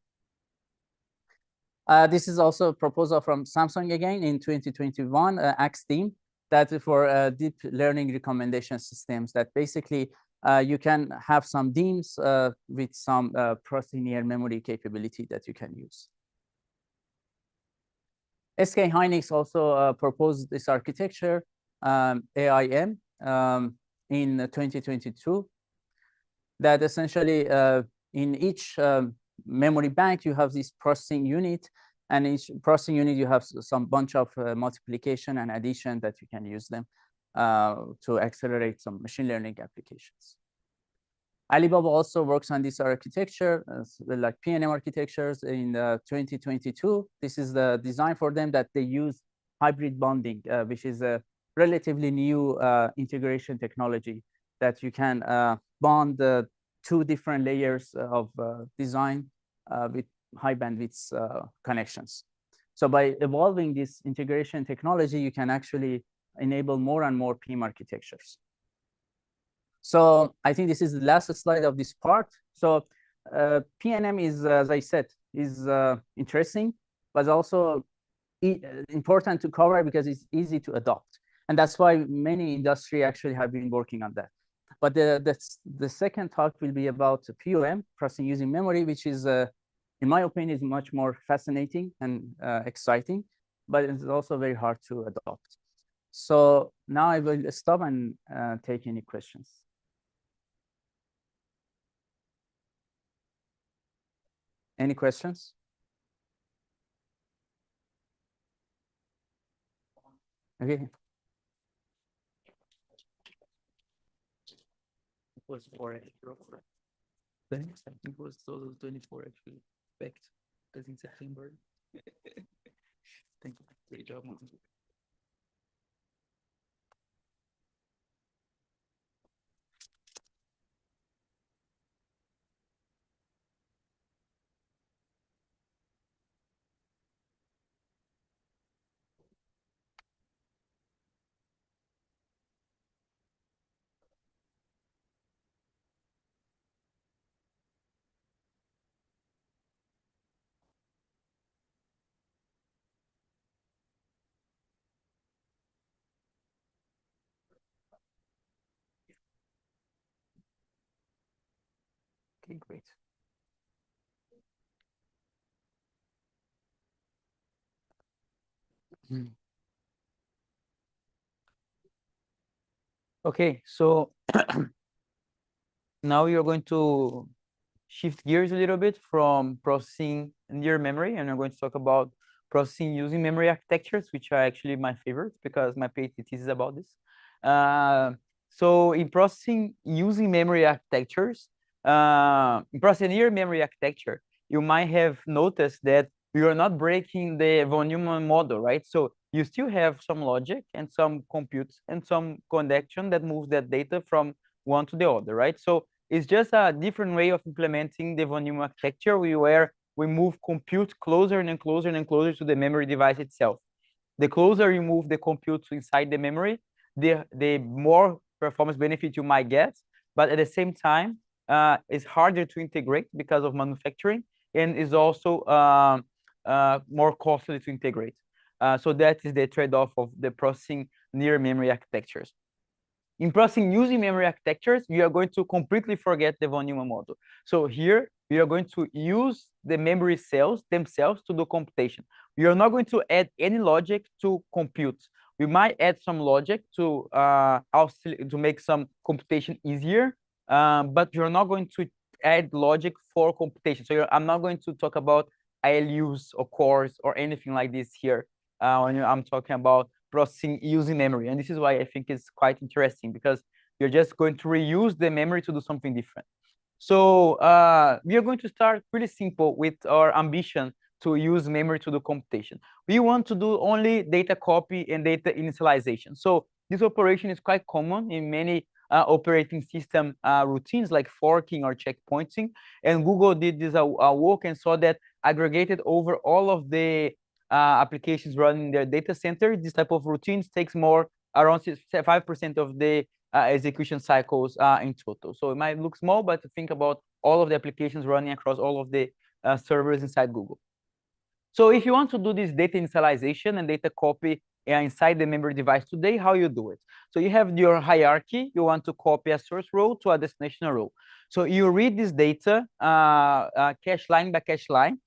This is also a proposal from Samsung again in 2021, AXDEAM, that is for deep learning recommendation systems that basically you can have some DEAMs with some processing near memory capability that you can use. SK Hynix also proposed this architecture, AIM, in 2022, that essentially in each memory bank, you have this processing unit, and each processing unit, you have some bunch of multiplication and addition that you can use them to accelerate some machine learning applications. Alibaba also works on this architecture, like PNM architectures in 2022. This is the design for them that they use hybrid bonding, which is a relatively new integration technology that you can bond the two different layers of design with high bandwidth connections. So by evolving this integration technology, you can actually enable more and more PIM architectures. So I think this is the last slide of this part. So PNM is, as I said, is interesting, but also important to cover because it's easy to adopt. And that's why many industry actually have been working on that. But the second talk will be about POM, processing using memory, which is, in my opinion, is much more fascinating and exciting, but it's also very hard to adopt. So now I will stop and take any questions. Any questions? Okay. Was 4 actually. Thanks. I think it was total 24 actually. Expect because in September. Thank you. Great job, Mohammad. Okay, great. Okay, so now you're going to shift gears a little bit from processing near memory, and I'm going to talk about processing using memory architectures, which are actually my favorite because my PhD thesis is about this. So in processing using memory architectures, in processing near memory architecture, you might have noticed that you are not breaking the von Neumann model, right? So you still have some logic and some compute and some connection that moves that data from one to the other, right? So it's just a different way of implementing the von Neumann architecture where we move compute closer and closer and closer to the memory device itself. The closer you move the compute inside the memory, the more performance benefit you might get. But at the same time, it's harder to integrate because of manufacturing, and is also more costly to integrate. So that is the trade-off of the processing near memory architectures. In processing using memory architectures, we are going to completely forget the von Neumann model. So here, we are going to use the memory cells themselves to do computation. We are not going to add any logic to compute. We might add some logic to make some computation easier, but you're not going to add logic for computation. So I'm not going to talk about ILUs or cores or anything like this here when I'm talking about processing using memory. And this is why I think it's quite interesting, because you're just going to reuse the memory to do something different. So we are going to start pretty simple with our ambition to use memory to do computation. We want to do only data copy and data initialization. So this operation is quite common in many operating system routines like forking or checkpointing. And Google did this work and saw that aggregated over all of the applications running in their data center, this type of routines takes more around 5% of the execution cycles in total. So it might look small, but think about all of the applications running across all of the servers inside Google. So if you want to do this data initialization and data copy inside the memory device today, how you do it? So you have your hierarchy. You want to copy a source row to a destination row. So you read this data cache line by cache line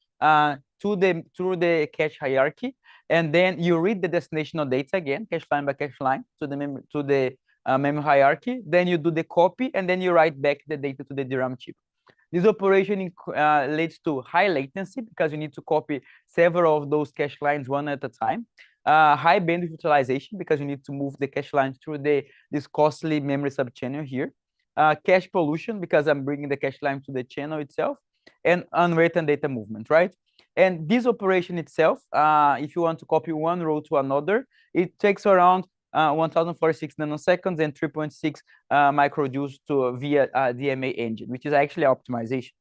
through the cache hierarchy, and then you read the destinational data again, cache line by cache line, to the memory hierarchy. Then you do the copy, and then you write back the data to the DRAM chip. This operation leads to high latency because you need to copy several of those cache lines one at a time. High bandwidth utilization because you need to move the cache lines through this costly memory subchannel here. Cache pollution because I'm bringing the cache line to the channel itself, and unwritten data movement, right? And this operation itself, if you want to copy one row to another, it takes around 1046 nanoseconds and 3.6 microjoules via DMA engine, which is actually optimization.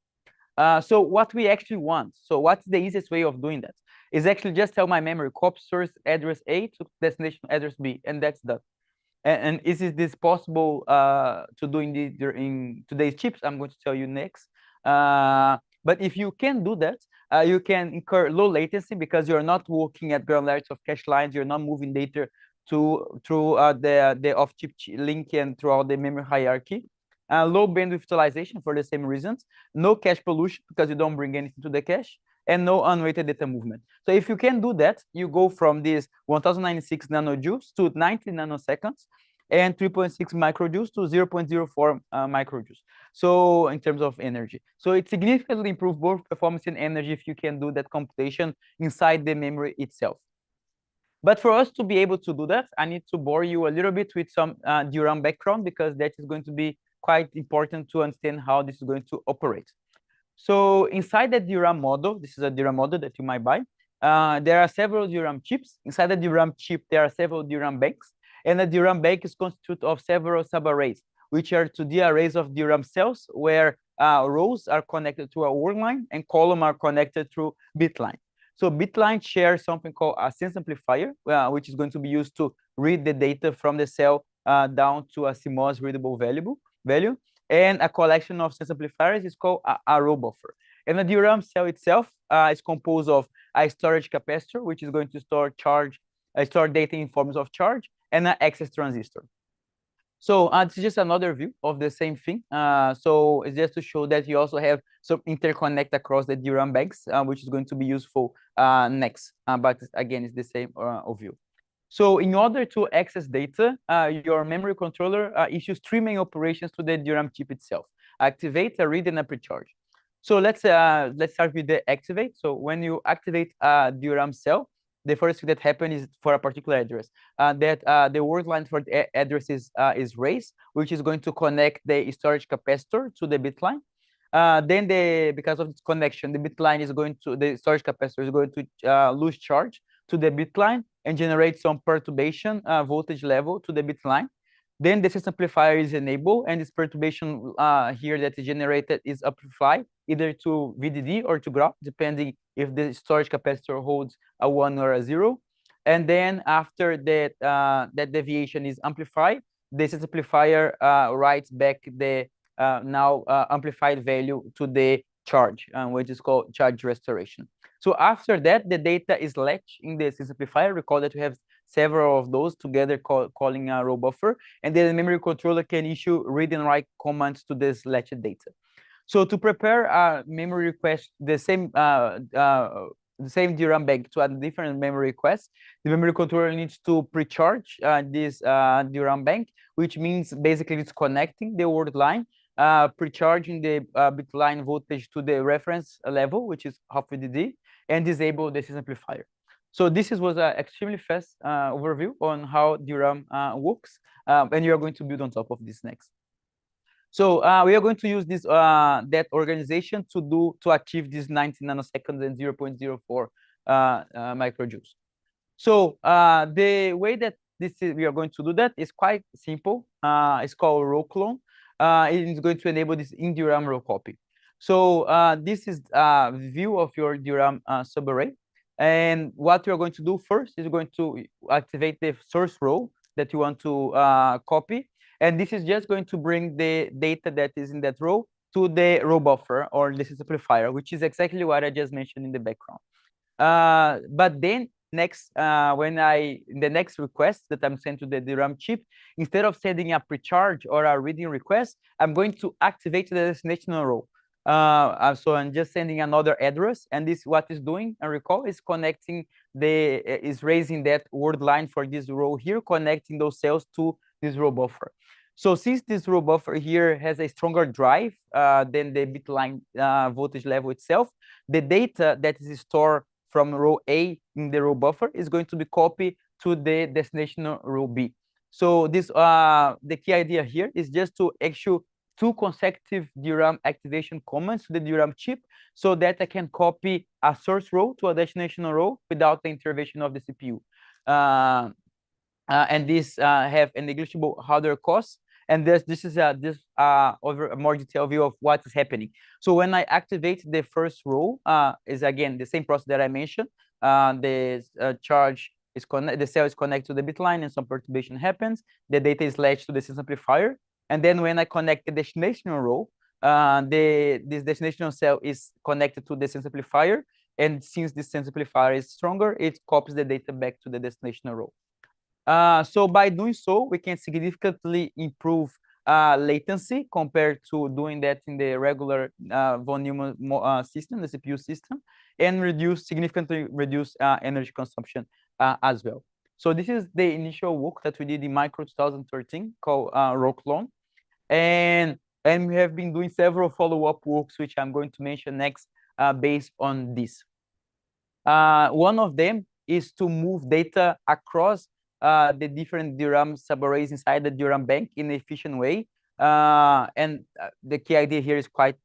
So what we actually want, so what's the easiest way of doing that? Is actually just tell my memory copy source address A to destination address B, and that's done. And is this possible to do in today's chips? I'm going to tell you next. But if you can do that, you can incur low latency because you're not working at granularity of cache lines. You're not moving data through the off-chip link and throughout the memory hierarchy. Low bandwidth utilization for the same reasons. No cache pollution because you don't bring anything to the cache, and no unweighted data movement. So if you can do that, you go from this 1096 nanojoules to 90 nanoseconds and 3.6 microjoules to 0.04 microjoules. So in terms of energy, so it significantly improves both performance and energy if you can do that computation inside the memory itself. But for us to be able to do that, I need to bore you a little bit with some DRAM background, because that is going to be quite important to understand how this is going to operate. So inside the DRAM model, this is a DRAM model that you might buy. There are several DRAM chips. Inside the DRAM chip, there are several DRAM banks. And the DRAM bank is constituted of several subarrays, which are 2D arrays of DRAM cells, where rows are connected through a word line and columns are connected through bit line. So bit line shares something called a sense amplifier, which is going to be used to read the data from the cell down to a CMOS readable value. And a collection of sense amplifiers is called a row buffer. And the DRAM cell itself is composed of a storage capacitor, which is going to store data in forms of charge, and an access transistor. So this is just another view of the same thing. So it's just to show that you also have some interconnect across the DRAM banks, which is going to be useful next. But again, it's the same view. So in order to access data, your memory controller issues three main operations to the DRAM chip itself: activate, a read, and a precharge. So let's start with the activate. So when you activate a DRAM cell, the first thing that happens is for a particular address, that the word line for the address is raised, which is going to connect the storage capacitor to the bit line. Then because of this connection, the bit line is going to, the storage capacitor is going to lose charge to the bit line and generate some perturbation voltage level to the bit line. Then the system amplifier is enabled, and this perturbation here that is generated is amplified either to VDD or to ground, depending if the storage capacitor holds a 1 or a 0. And then after that, that deviation is amplified, the system amplifier writes back the now amplified value to the charge, which is called charge restoration. So after that, the data is latched in the system amplifier. Recall that we have several of those together calling a row buffer, and then the memory controller can issue read and write commands to this latched data. So to prepare a memory request, the same DRAM bank to a different memory request, the memory controller needs to pre-charge this DRAM bank, which means basically it's connecting the word line, pre-charging the bit line voltage to the reference level, which is half VDD, and disable the system amplifier. So this was an extremely fast overview on how DRAM works, and you are going to build on top of this next. So we are going to use this that organization to achieve this 90 nanoseconds and 0.04 microjoules. So the way that we are going to do that is quite simple. It's called row clone. It is going to enable this in DRAM row copy. So this is a view of your DRAM subarray. And what you're going to do first is going to activate the source row that you want to copy. And this is just going to bring the data that is in that row to the row buffer or the system amplifier, which is exactly what I just mentioned in the background. But then next, in the next request that I'm sent to the DRAM chip, instead of sending a pre-charge or a reading request, I'm going to activate the destination row. So I'm just sending another address, and this what is doing, and recall, is connecting is raising that word line for this row here, connecting those cells to this row buffer. So since this row buffer here has a stronger drive than the bit line voltage level itself, the data that is stored from row A in the row buffer is going to be copied to the destination row B. So this the key idea here is just to issue 2 consecutive DRAM activation commands to the DRAM chip so that I can copy a source row to a destination row without the intervention of the CPU. And this have a negligible hardware cost. And this is over a more detailed view of what is happening. So when I activate the first row, is again the same process that I mentioned. The charge is the cell is connected to the bit line, and some perturbation happens. The data is latched to the system amplifier. And then when I connect the destination row, this destination cell is connected to the system amplifier. And since this system amplifier is stronger, it copies the data back to the destination row. So by doing so, we can significantly improve latency compared to doing that in the regular von Neumann system, the CPU system, and significantly reduce energy consumption as well. So this is the initial work that we did in Micro 2013 called row clone. And we have been doing several follow-up works, which I'm going to mention next based on this. One of them is to move data across the different DRAM subarrays inside the DRAM bank in an efficient way. And the key idea here is quite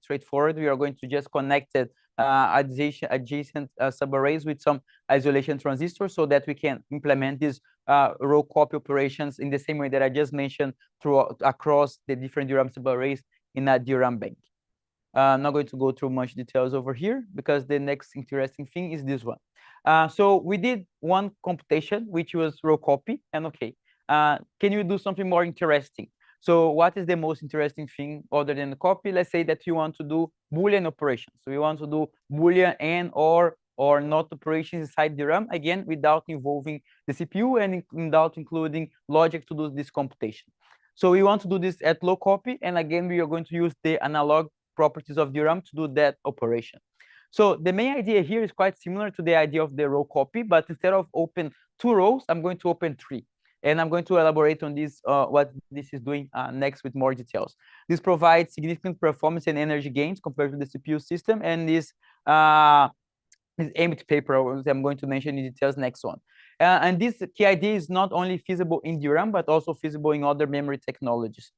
straightforward. We are going to just connect it adjacent subarrays with some isolation transistors so that we can implement these row copy operations in the same way that I just mentioned across the different DRAM subarrays in a DRAM bank. I'm not going to go through much details over here because the next interesting thing is this one. So we did one computation, which was row copy, and okay, can you do something more interesting? So what is the most interesting thing other than the copy? Let's say that you want to do Boolean operations. So we want to do Boolean and or not operations inside DRAM, again, without involving the CPU and without including logic to do this computation. So we want to do this at low copy, and again, we are going to use the analog properties of DRAM to do that operation. So the main idea here is quite similar to the idea of the row copy, but instead of open 2 rows, I'm going to open 3. And I'm going to elaborate on this, what this is doing next with more details. This provides significant performance and energy gains compared to the CPU system, and this this empty paper I'm going to mention in details next one. And this key idea is not only feasible in DRAM, but also feasible in other memory technologies.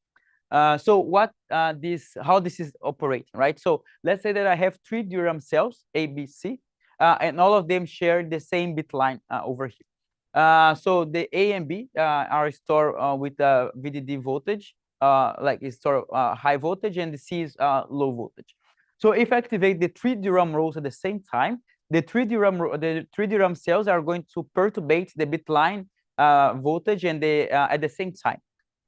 So how this is operating, right? So let's say that I have 3 DRAM cells, A, B, C, and all of them share the same bit line over here. So the A and B are stored with VDD voltage, like it's stored high voltage, and the C is low voltage. So if I activate the 3 DRAM rows at the same time, the 3 DRAM cells are going to perturbate the bit line voltage and at the same time.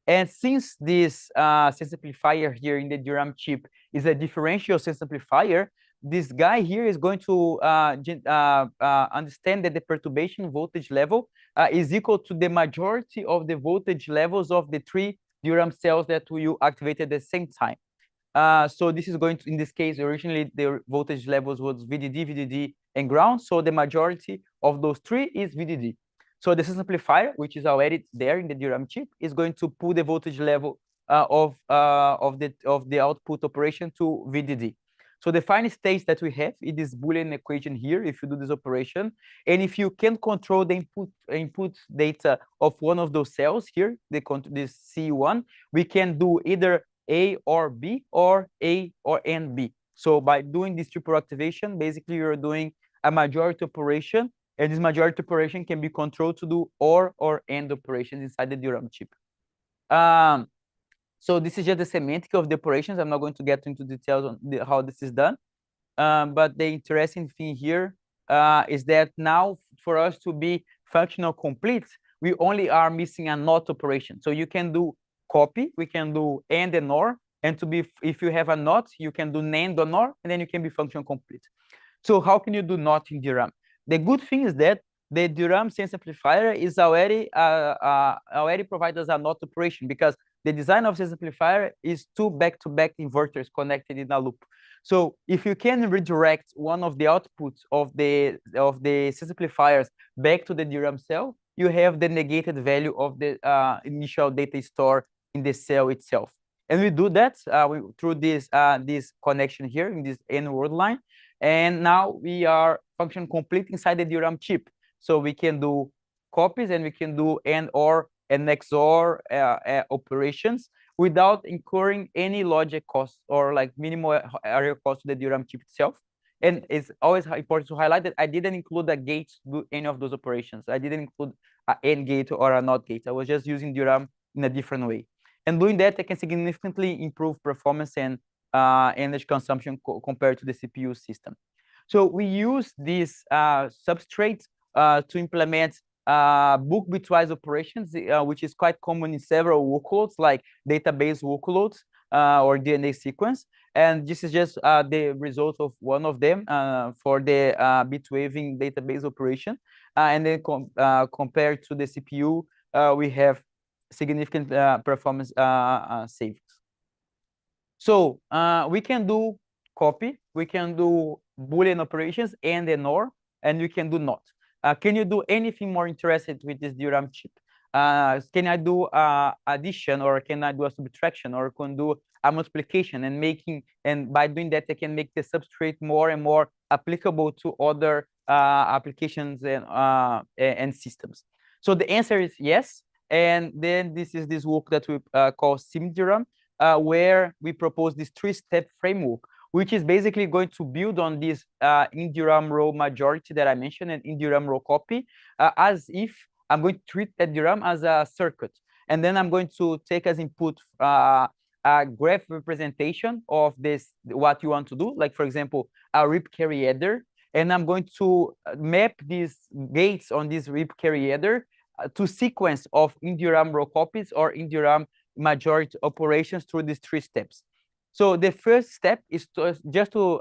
And since this sense amplifier here in the DRAM chip is a differential sense amplifier, this guy here is going to understand that the perturbation voltage level is equal to the majority of the voltage levels of the 3 DRAM cells that you activate at the same time. So this is going to, in this case, originally the voltage levels was VDD, VDD, and ground. So the majority of those 3 is VDD. So the sense amplifier, which is already there in the DRAM chip, is going to pull the voltage level of the output operation to VDD. So the final state that we have is this Boolean equation here. If you do this operation, and if you can control the input data of one of those cells here, this C1, we can do either A or B, or A or and B. So by doing this triple activation, basically you're doing a majority operation. And this majority operation can be controlled to do or and operations inside the DRAM chip. So this is just the semantic of the operations. I'm not going to get into details on how this is done. But the interesting thing here is that now for us to be functional complete, we only are missing a NOT operation. So you can do copy, we can do and OR, and if you have a NOT, you can do NAND or NOR, and then you can be functional complete. So how can you do NOT in DRAM? The good thing is that the DRAM sense amplifier is already provides us a NOT operation, because the design of sense amplifier is 2 back-to-back inverters connected in a loop. So if you can redirect one of the outputs of the sense amplifiers back to the DRAM cell, you have the negated value of the initial data store in the cell itself. And we do that through this connection here in this N word line. And now we are function complete inside the DRAM chip. So we can do copies, and we can do and OR and XOR operations without incurring any logic costs or like minimal area cost to the DRAM chip itself. And it's always important to highlight that I didn't include a gate to do any of those operations. I didn't include an AND gate or a NOT gate. I was just using DRAM in a different way. And doing that, I can significantly improve performance and energy consumption compared to the CPU system. So we use this substrate to implement book bitwise operations, which is quite common in several workloads, like database workloads or DNA sequence. And this is just the result of one of them for the bitwaving database operation. And then compared to the CPU, we have significant performance savings. So we can do copy, we can do Boolean operations and OR, and we can do NOT. Can you do anything more interesting with this DRAM chip? Can I do addition, or can I do a subtraction, or can do a multiplication, and by doing that, I can make the substrate more and more applicable to other applications and systems? So the answer is yes. And then this is this work that we call SIMDRAM, where we propose this 3-step framework, which is basically going to build on this in DRAM row majority that I mentioned and in DRAM row copy, as if I'm going to treat that DRAM as a circuit. And then I'm going to take as input a graph representation of this, what you want to do, like, for example, a RIP carry header. And I'm going to map these gates on this RIP carry header to sequence of in DRAM row copies or in DRAM majority operations through these 3 steps. So the first step is just to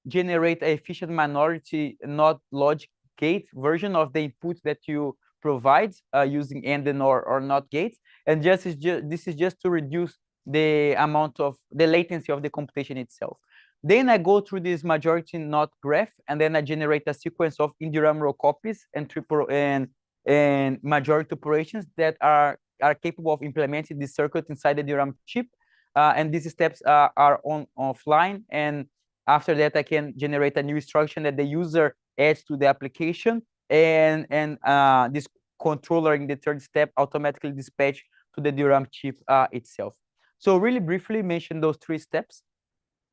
generate an efficient minority not logic gate version of the input that you provide using AND and or NOT gates. And this is just to reduce the amount of the latency of the computation itself. Then I go through this majority NOT graph, and then I generate a sequence of in DRAM row copies and triple and majority operations that are capable of implementing this circuit inside the DRAM chip. And these steps are offline. And after that, I can generate a new instruction that the user adds to the application, and this controller in the third step automatically dispatch to the DRAM chip itself. So really briefly mention those three steps.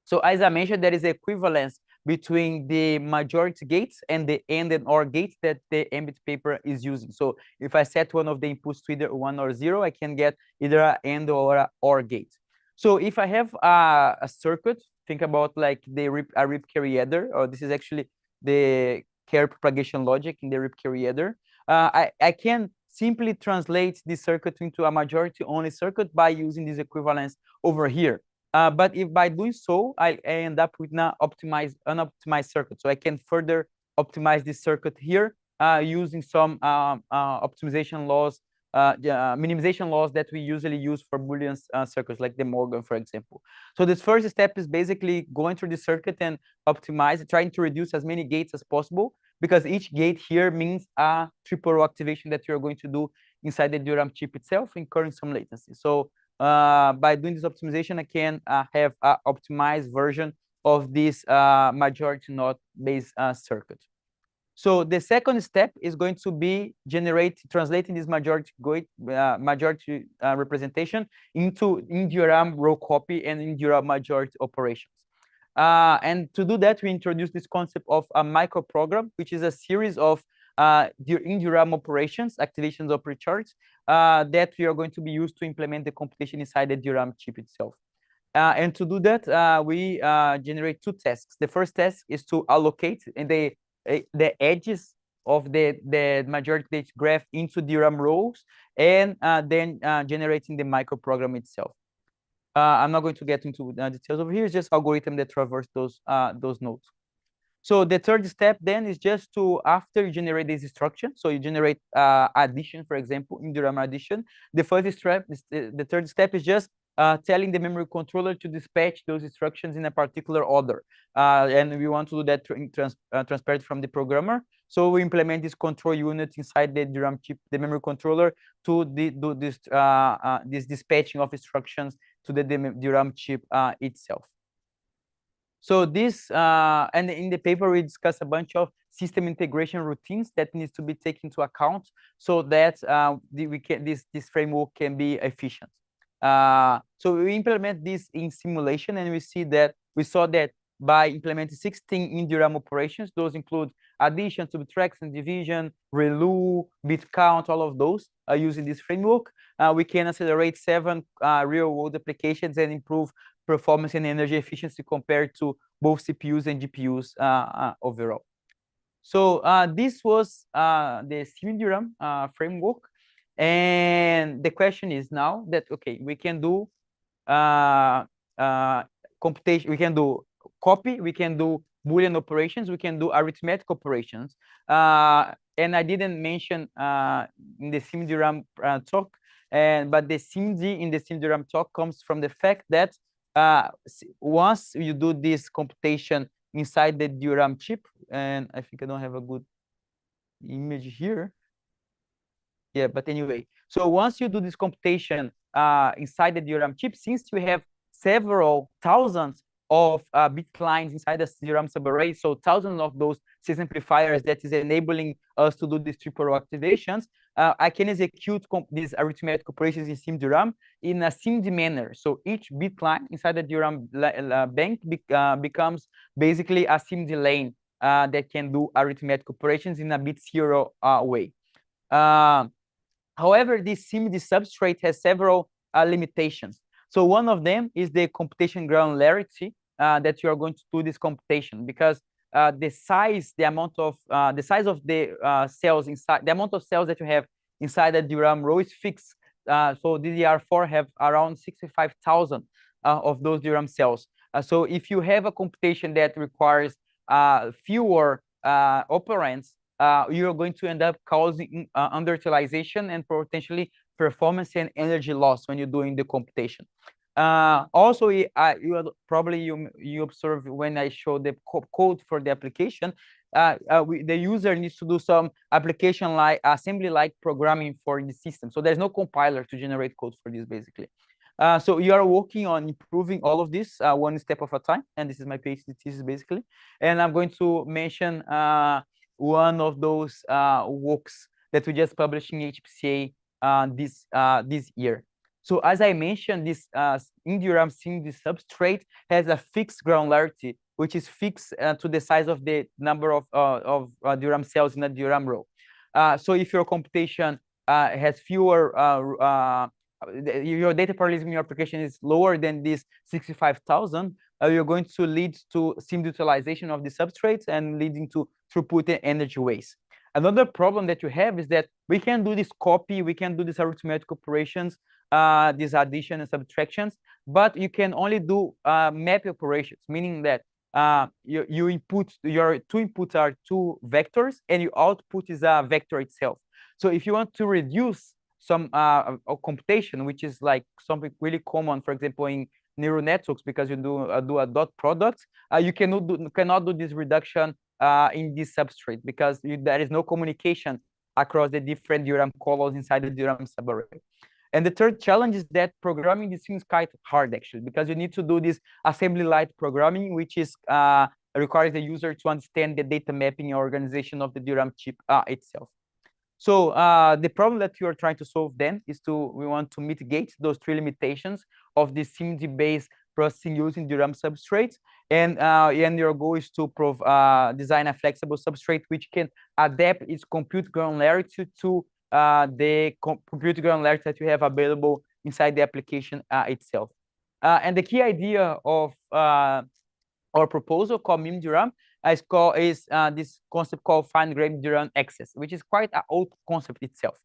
So as I mentioned, there is equivalence between the majority gates and the AND and OR gates that the ambit paper is using. So if I set one of the inputs to either 1 or 0, I can get either an AND or an OR gate. So if I have a circuit, think about like a RIP carry adder, or this is actually the carry propagation logic in the RIP carry adder. I can simply translate this circuit into a majority-only circuit by using this equivalence over here. But if by doing so, I end up with an unoptimized circuit. So I can further optimize this circuit here using some optimization laws, minimization laws that we usually use for Boolean circuits, like the Morgan, for example. So this first step is basically going through the circuit and optimize, trying to reduce as many gates as possible, because each gate here means a triple row activation that you're going to do inside the DRAM chip itself, incurring some latency. So by doing this optimization, I can have an optimized version of this majority node based circuit. So the second step is going to be translating this majority representation into in-DRAM row copy and in-DRAM majority operations. And to do that, we introduce this concept of a microprogram, which is a series of in-DRAM operations, activations of recharts, that we are going to be used to implement the computation inside the DRAM chip itself. And to do that, we generate two tasks. The first task is to allocate the edges of the majority gate graph into DRAM rows, and then generating the microprogram itself. I'm not going to get into details over here. It's just algorithm that traverse those nodes. So the third step then is just to, after you generate this instruction, so you generate addition, for example, in DRAM addition. The first step, the third step is just telling the memory controller to dispatch those instructions in a particular order. And we want to do that transparent from the programmer. So we implement this control unit inside the DRAM chip, the memory controller, to do this dispatching of instructions to the DRAM chip itself. So this, and in the paper, we discuss a bunch of system integration routines that needs to be taken into account so that this framework can be efficient. So we implement this in simulation, and we saw that by implementing 16 in-DRAM operations, those include addition, subtraction, division, ReLU, bit count, all of those using this framework. We can accelerate 7 real-world applications and improve performance and energy efficiency compared to both CPUs and GPUs overall. So this was the SIMDRAM framework. And the question is now that, okay, we can do computation, we can do copy, we can do Boolean operations, we can do arithmetic operations. And I didn't mention in the SIMDRAM talk, but the SIMD in the SIMDRAM talk comes from the fact that once you do this computation inside the DRAM chip, and I think I don't have a good image here. Yeah, but anyway, so once you do this computation inside the DRAM chip, since you have several thousands of bit lines inside the DRAM subarray, so thousands of those system amplifiers that is enabling us to do these triple row activations, I can execute these arithmetic operations in SIMDRAM in a SIMD manner. So each bit line inside the DRAM bank becomes basically a SIMD lane that can do arithmetic operations in a bit zero way. However, this SIMD substrate has several limitations. So one of them is the computation granularity that you are going to do this computation, because the size of the cells inside, the amount of cells that you have inside the DRAM row is fixed. So DDR4 have around 65,000 of those DRAM cells. So if you have a computation that requires fewer operands, you're going to end up causing underutilization and potentially performance and energy loss when you're doing the computation. Also, you observe when I show the code for the application, the user needs to do some application like assembly-like programming for the system. So there's no compiler to generate code for this, basically. So you are working on improving all of this one step at a time, and this is my PhD thesis basically. And I'm going to mention one of those works that we just published in HPCA this year. So as I mentioned, this in DRAM SIMD substrate has a fixed granularity, which is fixed to the size of the number of DRAM cells in a DRAM row. So if your computation has fewer, your data parallelism in your application is lower than this 65,000, you're going to lead to SIMD utilization of the substrates and leading to throughput and energy waste. Another problem that you have is that we can do this copy, we can do these arithmetic operations, these addition and subtractions, but you can only do map operations, meaning that you input, your two inputs are two vectors and your output is a vector itself. So if you want to reduce some computation, which is like something really common, for example, in neural networks, because you do a dot product, you cannot do this reduction in this substrate because there is no communication across the different DRAM colors inside the DRAM subarray. And the third challenge is that programming these things quite hard, actually, because you need to do this assembly-like programming, which is requires the user to understand the data mapping and organization of the DRAM chip itself. So the problem that you are trying to solve then is we want to mitigate those three limitations of the SIMD-based processing using DRAM substrates, and your goal is to design a flexible substrate which can adapt its compute granularity to the compute granularity that you have available inside the application itself. And the key idea of our proposal called MIMDRAM is this concept called fine-grained DRAM access, which is quite an old concept itself.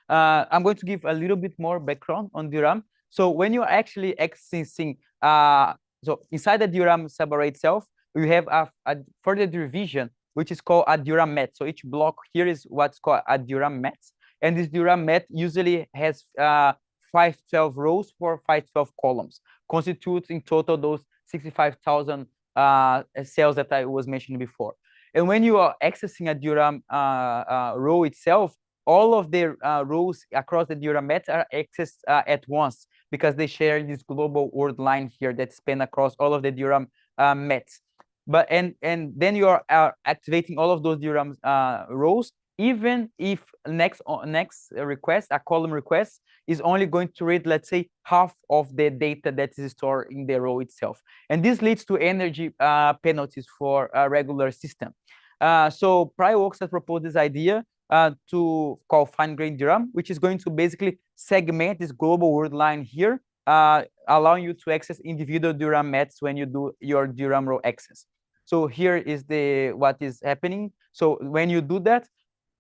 I'm going to give a little bit more background on DRAM. So when you're actually accessing, so inside the DRAM subarray itself, you have a further division, which is called a DRAM mat. So each block here is what's called a DRAM mat. And this DRAM mat usually has 512 rows for 512 columns, constitutes in total those 65,000 cells that I was mentioning before. And when you are accessing a DRAM row itself, all of the rows across the DRAM mat are accessed at once because they share this global word line here that span across all of the DRAM mats. But and then you are activating all of those DRAM rows, even if next request, a column request, is only going to read, let's say, half of the data that is stored in the row itself. And this leads to energy penalties for a regular system. So prior works have proposed this idea to call fine-grained DRAM, which is going to basically segment this global word line here, allowing you to access individual DRAM mats when you do your DRAM row access. So here is what is happening. So when you do that,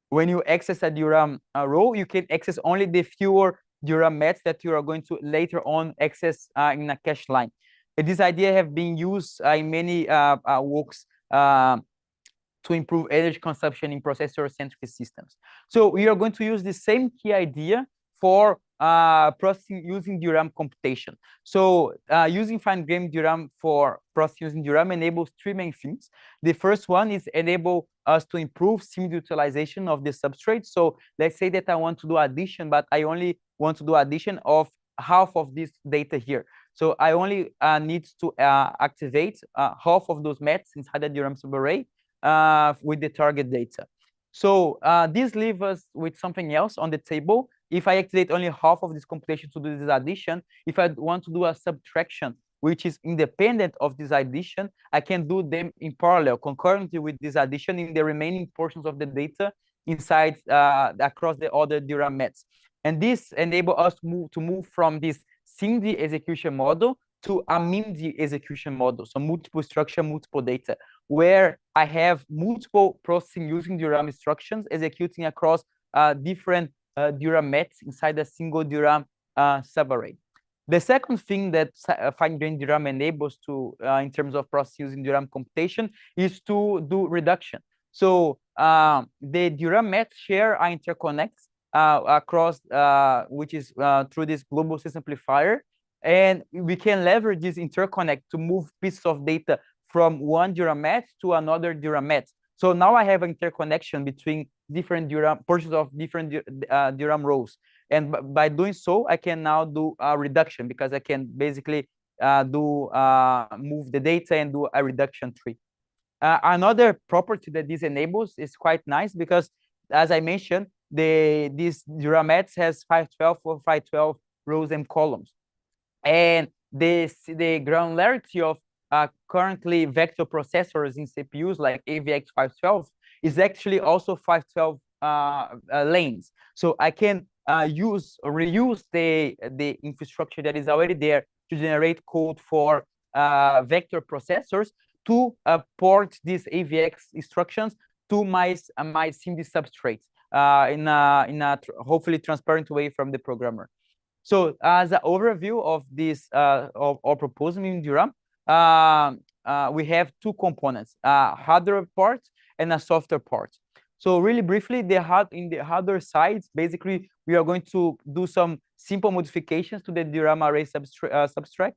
when you access a DRAM row, you can access only the fewer DRAM mats that you are going to later on access in a cache line. And this idea have been used in many works to improve energy consumption in processor-centric systems. So we are going to use the same key idea for processing using DRAM computation. So using fine-grained DRAM for processing using DRAM enables three main things. The first one is enable us to improve SIMD utilization of the substrate. So let's say that I want to do addition, but I only want to do addition of half of this data here. So I only need to activate half of those mats inside the DRAM subarray with the target data. So this leaves us with something else on the table. If I activate only half of this computation to do this addition, if I want to do a subtraction, which is independent of this addition, I can do them in parallel, concurrently with this addition in the remaining portions of the data inside across the other DRAM mats. And this enables us to move from this SIMD execution model to a MIMD execution model, so multiple structure, multiple data, where I have multiple processing using DRAM instructions executing across different DRAM mats inside a single DRAM subarray. The second thing that fine-grained DRAM enables to, in terms of processing using DRAM computation, is to do reduction. So the DRAM mats share interconnects across, which is through this global system amplifier. And we can leverage this interconnect to move pieces of data from one DRAM mat to another DRAM mat. So now I have an interconnection between different DRAM portions of different DRAM rows. And by doing so, I can now do a reduction because I can basically move the data and do a reduction tree. Another property that this enables is quite nice because, as I mentioned, this DRAM has 512 or 512 rows and columns, and the granularity of currently vector processors in CPUs like AVX 512 is actually also 512 lanes. So I can use or reuse the infrastructure that is already there to generate code for vector processors to port these AVX instructions to my SIMD substrates in a hopefully transparent way from the programmer. So as an overview of this of our proposal in DRAM, we have two components: hardware part and a software part. So really briefly, in the hardware side, basically we are going to do some simple modifications to the DRAM array substract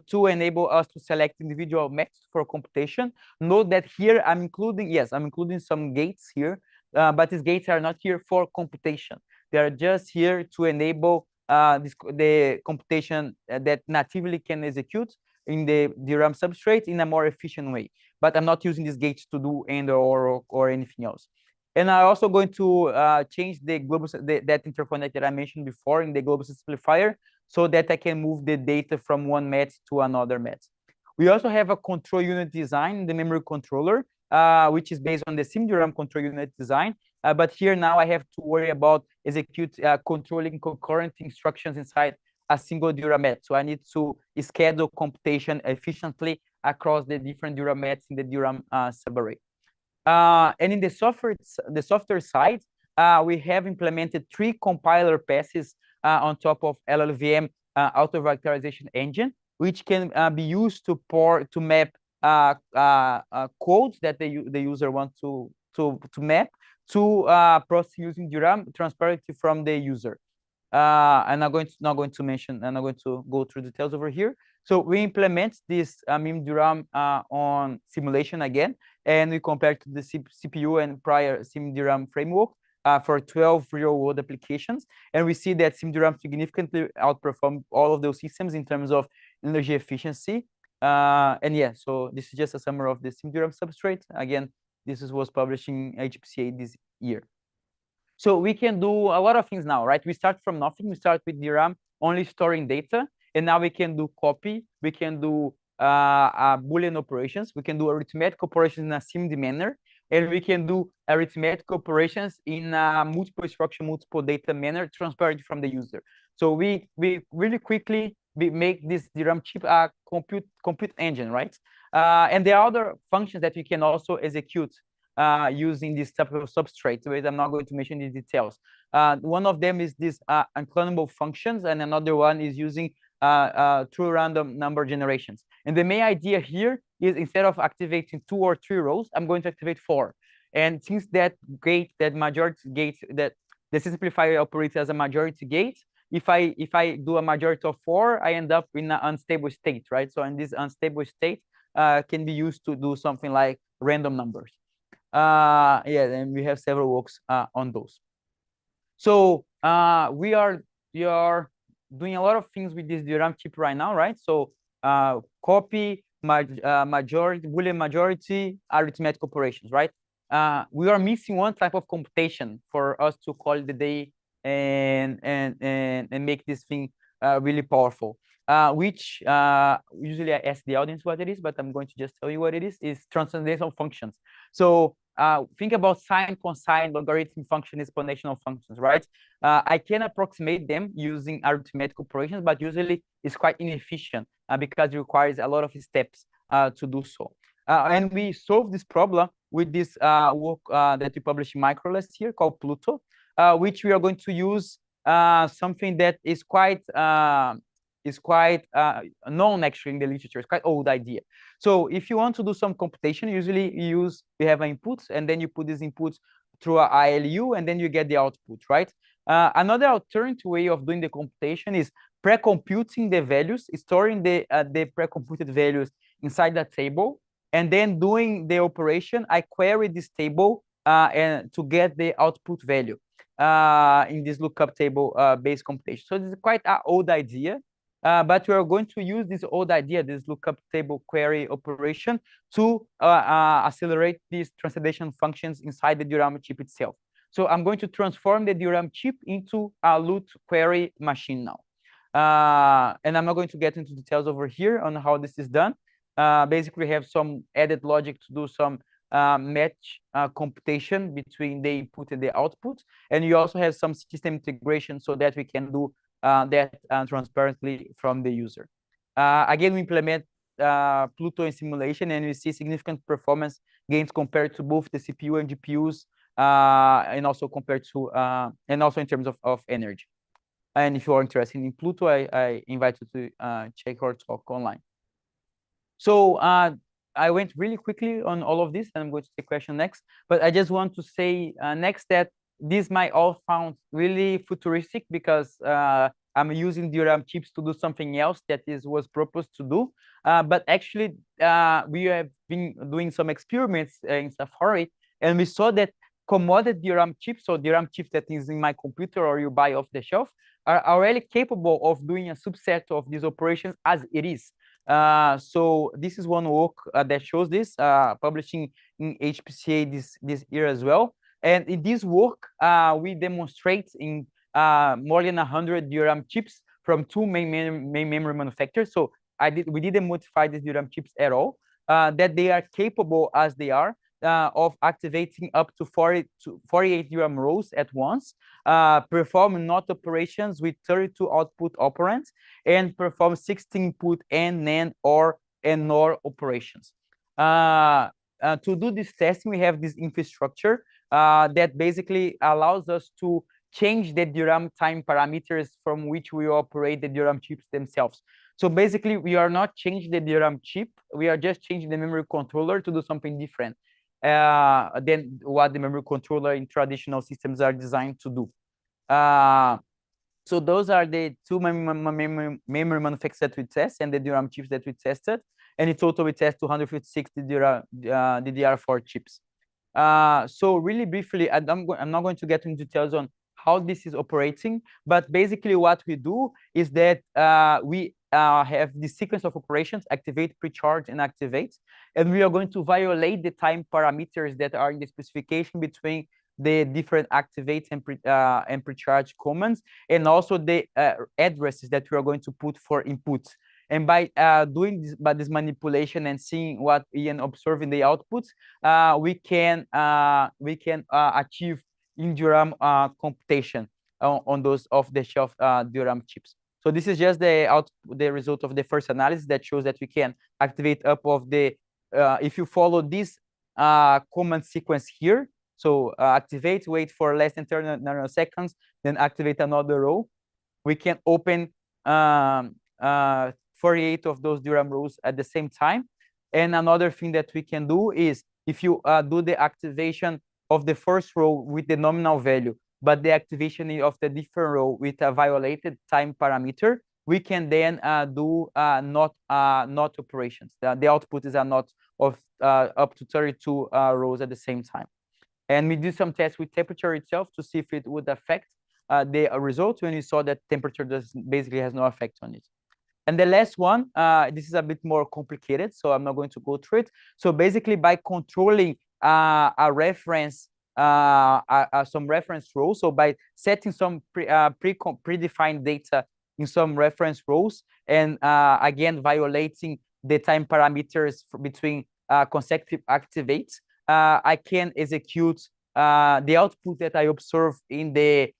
to enable us to select individual maps for computation. Note that here I'm including some gates here, but these gates are not here for computation. They are just here to enable the computation that natively can execute in the DRAM substrate in a more efficient way. But I'm not using these gates to do AND or anything else. And I'm also going to change the global that interconnect that I mentioned before in the global simplifier, so that I can move the data from one MET to another MET. We also have a control unit design in the memory controller, which is based on the SIMDRAM control unit design. But here now I have to worry about controlling concurrent instructions inside a single DRAM MET. So I need to schedule computation efficiently across the different DRAM METs in the DRAM subarray. And in the software side, we have implemented 3 compiler passes on top of LLVM auto-vectorization engine, which can be used to map codes that the user wants to map to process using DRAM transparency from the user. And I'm not going to mention, and I'm going to go through details over here. So we implement this MIMDRAM on simulation again, and we compare to the CPU and prior SIMDRAM framework for 12 real-world applications. And we see that SIMDRAM significantly outperformed all of those systems in terms of energy efficiency. And yeah, so this is just a summary of the SIMDRAM substrate. Again, this was published in HPCA this year. So we can do a lot of things now, right? We start from nothing. We start with DRAM only storing data, and now we can do copy. We can do Boolean operations. We can do arithmetic operations in a SIMD manner, and we can do arithmetic operations in a multiple instruction, multiple data manner, transparent from the user. So we really quickly make this DRAM chip a compute engine, right? And there are other functions that we can also execute using this type of substrate, which I'm not going to mention the details. One of them is this unclonable functions, and another one is using true random number generations. And the main idea here is instead of activating 2 or 3 rows, I'm going to activate 4. And since that majority gate, that the simplifier operates as a majority gate, if I do a majority of 4, I end up in an unstable state, right? So in this unstable state can be used to do something like random numbers. Yeah, and we have several works on those. So we are doing a lot of things with this DRAM chip right now, right? So copy, majority, Boolean majority, arithmetic operations, right? We are missing one type of computation for us to call the day and make this thing really powerful. Which usually I ask the audience what it is, but I'm going to just tell you what it is transcendental functions. So think about sine, cosine, logarithm function, exponential functions, right? I can approximate them using arithmetic operations, but usually it's quite inefficient because it requires a lot of steps to do so. And we solve this problem with this work that we published in Micro last year called Pluto, which we are going to use something that is quite known actually in the literature. It's quite old idea. So if you want to do some computation, usually you have an input, and then you put this input through a ILU, and then you get the output, right? Another alternative way of doing the computation is pre-computing the values, storing the pre-computed values inside that table, and then doing the operation. I query this table and to get the output value in this lookup table based computation. So this is quite an old idea. But we are going to use this old idea, this lookup table query operation, to accelerate these translation functions inside the DRAM chip itself. So I'm going to transform the DRAM chip into a LUT query machine now. And I'm not going to get into details over here on how this is done. Basically, we have some added logic to do some match computation between the input and the output. And you also have some system integration so that we can do that transparently from the user. Again, we implement Pluto in simulation, and we see significant performance gains compared to both the CPU and GPUs, and also compared to and also in terms of energy. And if you are interested in Pluto, I invite you to check our talk online. So I went really quickly on all of this, and I'm going to take question next. But I just want to say next that this might all sound really futuristic because I'm using DRAM chips to do something else that was proposed to do. But actually, we have been doing some experiments in Safari, and we saw that commodity DRAM chips, so DRAM chips that is in my computer or you buy off the shelf, are already capable of doing a subset of these operations as it is. So this is one work that shows this, publishing in HPCA this year as well. And in this work, we demonstrate in more than 100 DRAM chips from two main memory manufacturers. So we didn't modify these DRAM chips at all, that they are capable as they are of activating up to 48 DRAM rows at once, perform NOT operations with 32 output operands, and perform 16 input and NAND or and NOR operations. To do this testing, we have this infrastructure that basically allows us to change the DRAM time parameters from which we operate the DRAM chips themselves. So basically, we are not changing the DRAM chip. We are just changing the memory controller to do something different than what the memory controller in traditional systems are designed to do. So those are the two memory manufacturers that we test and the DRAM chips that we tested. And in total, we test 256 DDR4 chips. So really briefly, I'm not going to get into details on how this is operating, but basically what we do is that we have the sequence of operations: activate, pre-charge, and activate. And we are going to violate the time parameters that are in the specification between the different activate and pre-charge commands, and also the addresses that we are going to put for inputs. And by doing this manipulation and seeing what Ian observed in the outputs, we can achieve in DRAM computation on those off-the-shelf DRAM chips. So this is just the result of the first analysis that shows that we can activate up of the if you follow this command sequence here. So activate, wait for less than 10 nanoseconds, then activate another row. We can open 48 of those DRAM rows at the same time. And another thing that we can do is if you do the activation of the first row with the nominal value, but the activation of the different row with a violated time parameter, we can then do not operations. The output is a not of up to 32 rows at the same time. And we do some tests with temperature itself to see if it would affect the results, when we saw that temperature basically has no effect on it. And the last one, this is a bit more complicated, so I'm not going to go through it. So basically, by controlling a reference, some reference rows, so by setting some predefined data in some reference rows, and again violating the time parameters between consecutive activates, I can execute the output that I observe in the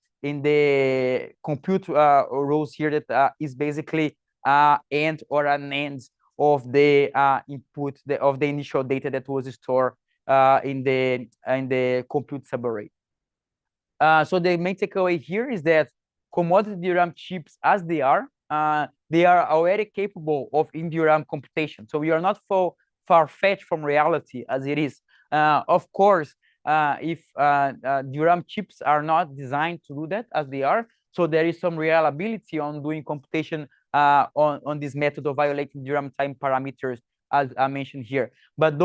compute rows here, that is basically AND or an AND of the input of the initial data that was stored in the compute subarray. So the main takeaway here is that commodity DRAM chips, as they are already capable of in-DRAM computation. So we are not far-fetched from reality as it is. Of course, if DRAM chips are not designed to do that as they are, so there is some reliability on doing computation on this method of violating DRAM time parameters, as I mentioned here. But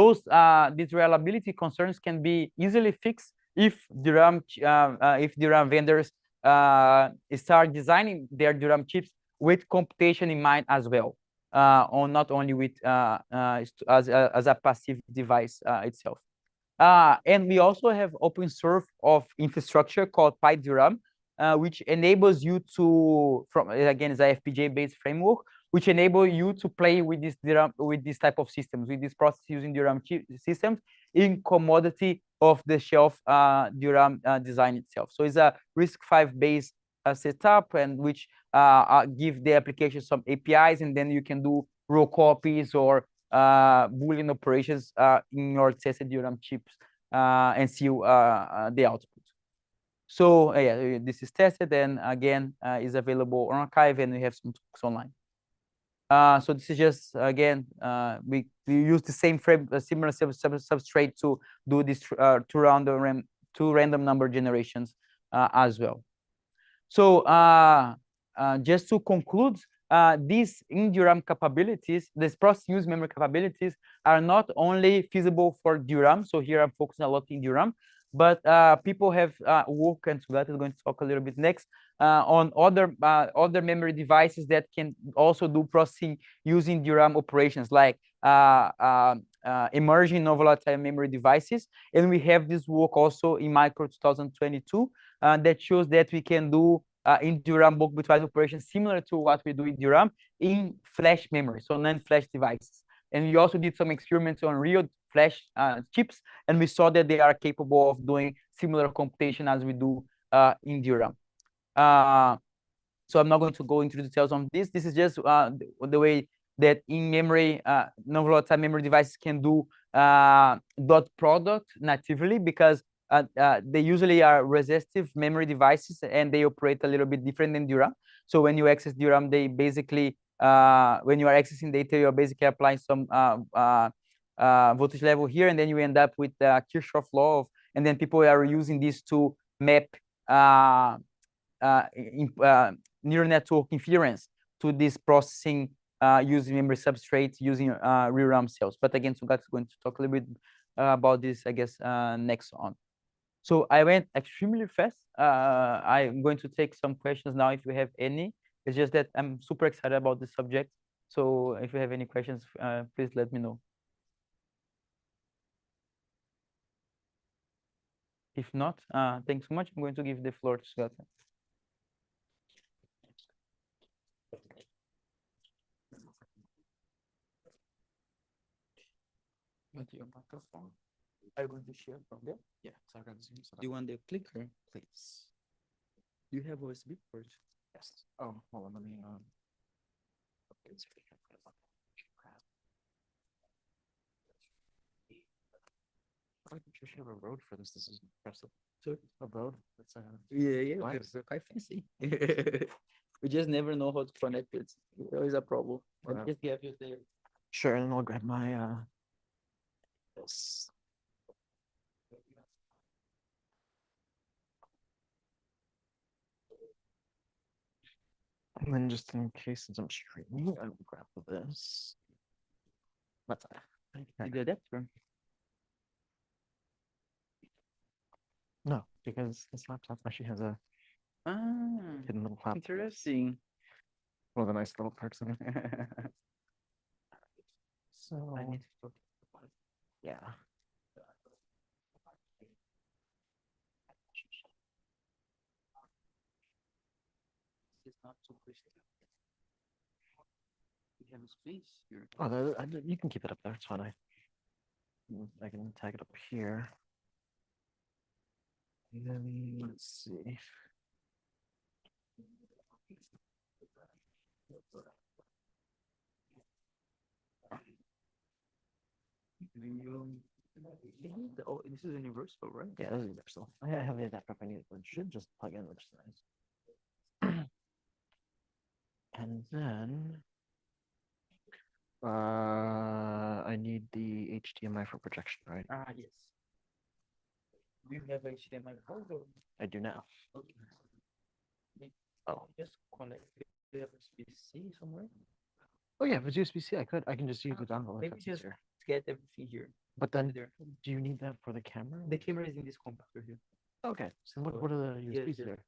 these reliability concerns can be easily fixed if DRAM vendors start designing their DRAM chips with computation in mind as well, on not only with as a passive device itself. And we also have open source of infrastructure called PyDRAM, which enables you to, from again, is a FPGA-based framework, which enable you to play with this DRAM, with this type of systems, with this process using DRAM chip systems in commodity of the shelf DRAM design itself. So it's a RISC-V based setup, and which give the application some APIs, and then you can do raw copies or Boolean operations in your tested DRAM chips and see the output. So yeah, this is tested, and again is available on archive, and we have some talks online. So this is just again we use the same frame, similar substrate to do this two random number generations as well. So just to conclude, these in DRAM capabilities, these process use memory capabilities are not only feasible for DRAM. So here I'm focusing a lot in DRAM, but people have worked, and Sugata is going to talk a little bit next, on other memory devices that can also do processing using DRAM operations, like emerging non-volatile memory devices. And we have this work also in Micro 2022 that shows that we can do in DRAM bulk bitwise operations similar to what we do in DRAM in flash memory, so non-flash devices. And we also did some experiments on real flash chips, and we saw that they are capable of doing similar computation as we do in DRAM. So I'm not going to go into details on this. This is just the way that in memory, non-volatile memory devices can do dot product natively, because they usually are resistive memory devices, and they operate a little bit different than DRAM. So when you access DRAM, they basically, when you are accessing data, you're basically applying some voltage level here, and then you end up with the Kirchhoff law of, and then people are using this to map neural network inference to this processing using memory substrates, using ReRAM cells. But again, Sugata is going to talk a little bit about this, I guess, next on. So I went extremely fast. I'm going to take some questions now if you have any. It's just that I'm super excited about this subject. So if you have any questions, please let me know. If not, thanks so much. I'm going to give the floor to Sugata. Your microphone. Are you going to share from there? Yeah, so I've got Zoom set up. Do you want the clicker? Please. Do you have USB port? Yes. Oh, hold on, let me I think you should have a road for this. This is impressive. So a road. That's yeah, Why? we're quite fancy. We just never know how to connect it. It's always a problem. Wow. I'll just give you there. Sure, and then I'll grab my this. And then just in case since I'm streaming, I will grab this. That's The adapter. no, because this laptop actually has a hidden little flap. Interesting. One of the nice little perks of it. So I need to talk. yeah. It's not too crystal. We have a space here. Oh, you can keep it up there. It's fine. I can tag it up here. And then let's see. This is universal, right? Yeah, this is universal. I have the adapter if I need it, but it should just plug in, which is nice. And then I need the HDMI for projection, right? Yes. Do you have HDMI port? I do now. Okay. Oh. Just connect the USB-C somewhere. Oh yeah, if it's USB-C, I can just use the dongle. Maybe just get everything here. But then, There. do you need that for the camera? The camera is in this computer here. Okay. So what are the USBs there?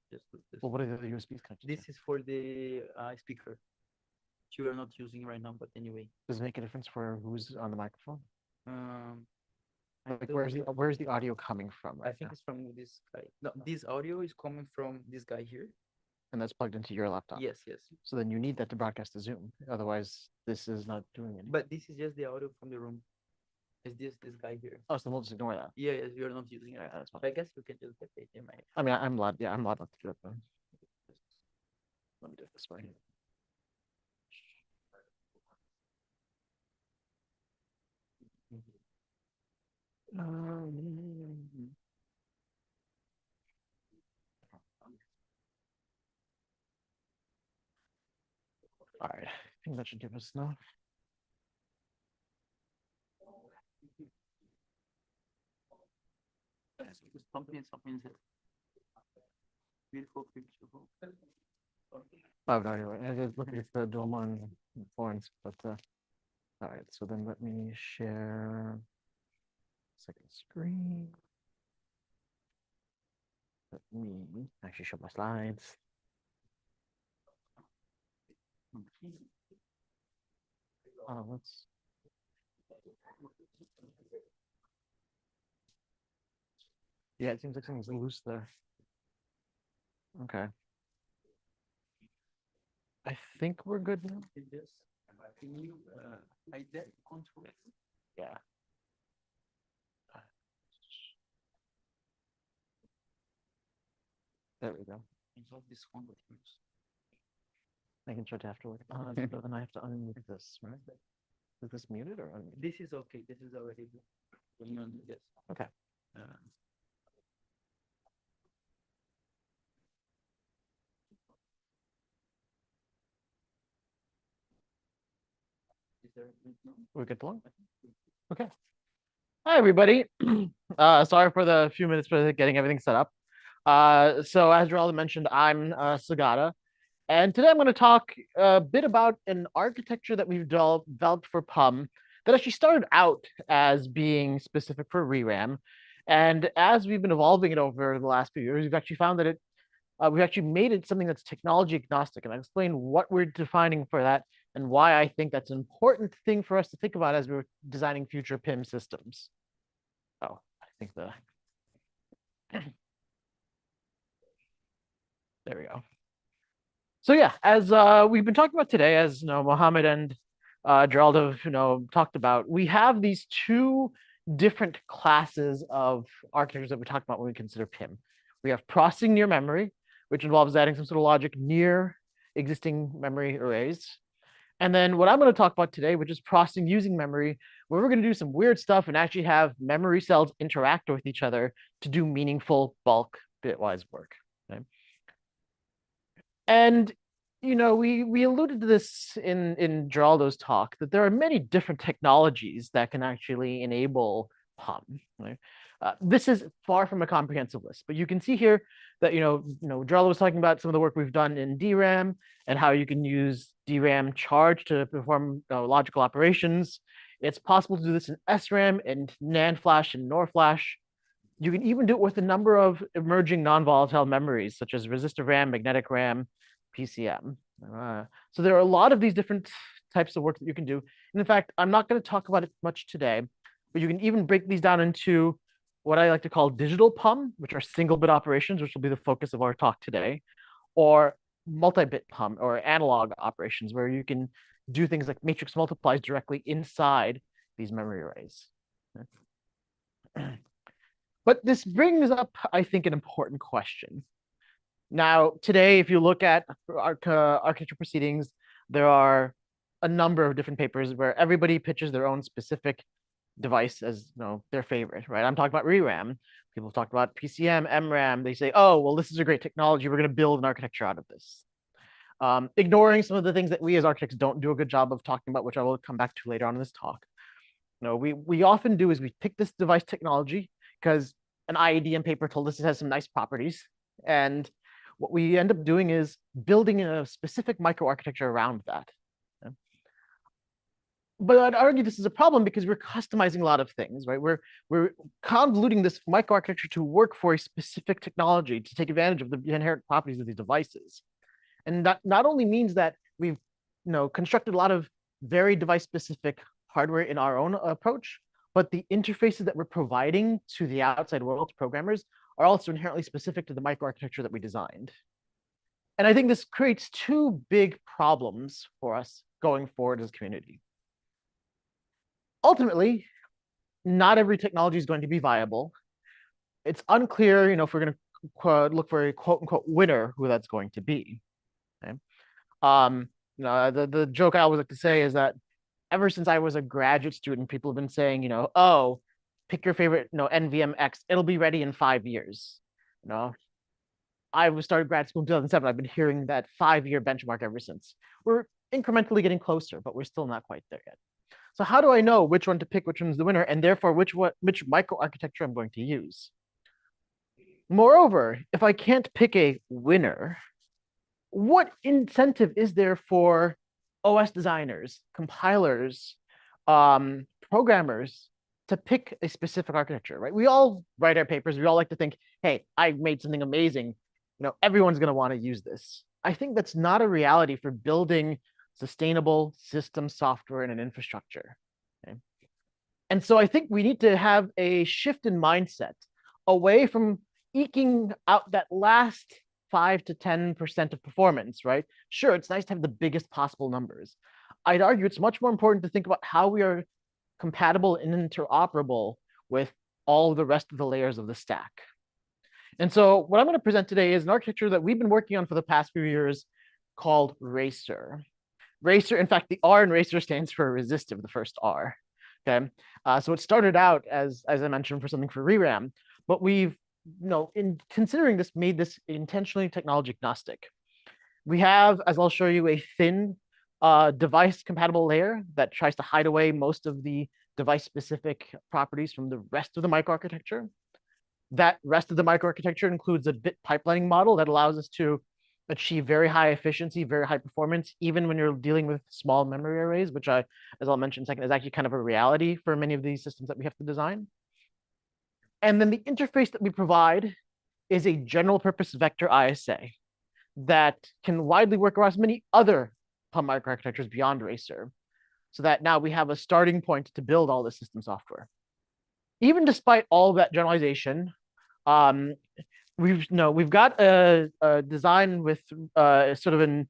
Well, what are the USBs connected This is for the speaker. Which you are not using right now, but anyway. Does it make a difference for who's on the microphone? Like don't- where's the audio coming from I right think now? it's from this guy. No, this audio is coming from this guy here. And that's plugged into your laptop. Yes, yes. So then you need that to broadcast to Zoom. Otherwise, this is not doing anything. But this is just the audio from the room. It's this guy here. Oh, so we'll just ignore that. Yeah, yes, you're not using it. Yeah, that's fine. I guess we can just get it in my. I mean, I'm allowed. Yeah, I'm allowed not to do it though. Let me do it this way. All right, I think that should give us enough. Something. Beautiful picture. I have no idea. I was looking at the Doma and Florence, but all right. So then let me share second screen. Let me actually show my slides. Let's. Yeah, it seems like something's loose there. Okay. I think we're good now. Can you hide that control? Yeah. There we go. This one with yours. I can try to afterward. But then I have to unmute this, right? Is this muted or unmuted? This is okay. This is already good. Yes. Okay. We're good to go? Okay. Hi, everybody. Sorry for the few minutes for getting everything set up. So as Geraldo mentioned, I'm Sagata. And today I'm going to talk a bit about an architecture that we've developed for PUM that actually started out as being specific for ReRAM. And as we've been evolving it over the last few years, we've actually found that we've actually made it something that's technology agnostic. And I'll explain what we're defining for that and why I think that's an important thing for us to think about as we're designing future PIM systems. Oh, I think there we go. So yeah, as we've been talking about today, as Mohammad and Geraldo talked about, we have these two different classes of architectures that we talk about when we consider PIM. We have processing near memory, which involves adding some sort of logic near existing memory arrays. And then what I'm going to talk about today, which is processing using memory, where we're going to do some weird stuff and actually have memory cells interact with each other to do meaningful bulk bitwise work. Okay? And we alluded to this in Geraldo's talk, that there are many different technologies that can actually enable PUM. Right? This is far from a comprehensive list, but you can see here that Geraldo was talking about some of the work we've done in DRAM and how you can use DRAM charge to perform logical operations. It's possible to do this in SRAM and NAND flash and NOR flash. You can even do it with a number of emerging non-volatile memories, such as resistive RAM, magnetic RAM, PCM. So there are a lot of these different types of work that you can do. And in fact, I'm not going to talk about it much today, but you can even break these down into what I like to call digital PUM, which are single bit operations, which will be the focus of our talk today, or multi-bit PUM, or analog operations, where you can do things like matrix multiplies directly inside these memory arrays. But this brings up, I think, an important question. Now, today, if you look at architecture proceedings, there are a number of different papers where everybody pitches their own specific device as their favorite, right? I'm talking about ReRAM. People talk about PCM, MRAM. They say, oh, well, this is a great technology. We're going to build an architecture out of this. Ignoring some of the things that we as architects don't do a good job of talking about, which I will come back to later on in this talk. We often do is we pick this device technology because an IADM paper told us it has some nice properties. And what we end up doing is building a specific microarchitecture around that. But I'd argue this is a problem because we're customizing a lot of things, right? We're convoluting this microarchitecture to work for a specific technology to take advantage of the inherent properties of these devices. And that not only means that we've constructed a lot of very device-specific hardware in our own approach, but the interfaces that we're providing to the outside world programmers are also inherently specific to the microarchitecture that we designed. And I think this creates two big problems for us going forward as a community. Ultimately, not every technology is going to be viable. It's unclear, if we're going to look for a quote unquote winner, who that's going to be. Okay? The joke I always like to say is that ever since I was a graduate student, people have been saying, oh, pick your favorite, NVMe, it'll be ready in 5 years. I started grad school in 2007. I've been hearing that 5-year benchmark ever since. We're incrementally getting closer, but we're still not quite there yet. So how do I know which one to pick, which one's the winner, and therefore which microarchitecture I'm going to use? Moreover, if I can't pick a winner, what incentive is there for OS designers, compilers, programmers to pick a specific architecture, right? We all write our papers. We all like to think, hey, I made something amazing. Everyone's going to want to use this. I think that's not a reality for building sustainable system software and an infrastructure. Okay? And so I think we need to have a shift in mindset away from eking out that last 5 to 10% of performance, right? Sure, it's nice to have the biggest possible numbers. I'd argue it's much more important to think about how we are compatible and interoperable with all the rest of the layers of the stack. And so what I'm going to present today is an architecture that we've been working on for the past few years called Racer. Racer, in fact, the R in Racer stands for resistive, the first R. Okay, so it started out as I mentioned for something for ReRAM, but we've in considering this, made this intentionally technology agnostic. We have, as I'll show you, a thin device compatible layer that tries to hide away most of the device specific properties from the rest of the microarchitecture. That rest of the microarchitecture includes a bit pipelining model that allows us to achieve very high efficiency, very high performance, even when you're dealing with small memory arrays, which as I'll mention in a second, is actually kind of a reality for many of these systems that we have to design. And then the interface that we provide is a general purpose vector ISA that can widely work across many other PUM microarchitectures beyond Racer, so that now we have a starting point to build all this system software. Even despite all that generalization, we've got a design with sort of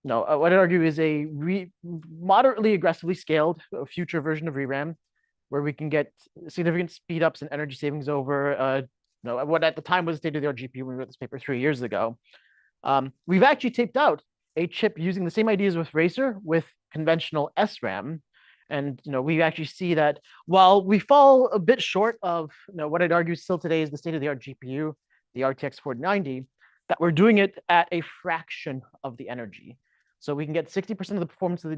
what I'd argue is a moderately aggressively scaled future version of ReRAM, where we can get significant speed ups and energy savings over what at the time was state-of-the-art GPU when we wrote this paper 3 years ago. We've actually taped out a chip using the same ideas with Racer with conventional SRAM. And we actually see that while we fall a bit short of what I'd argue still today is the state-of-the-art GPU, the RTX 4090, that we're doing it at a fraction of the energy. So we can get 60% of the performance of the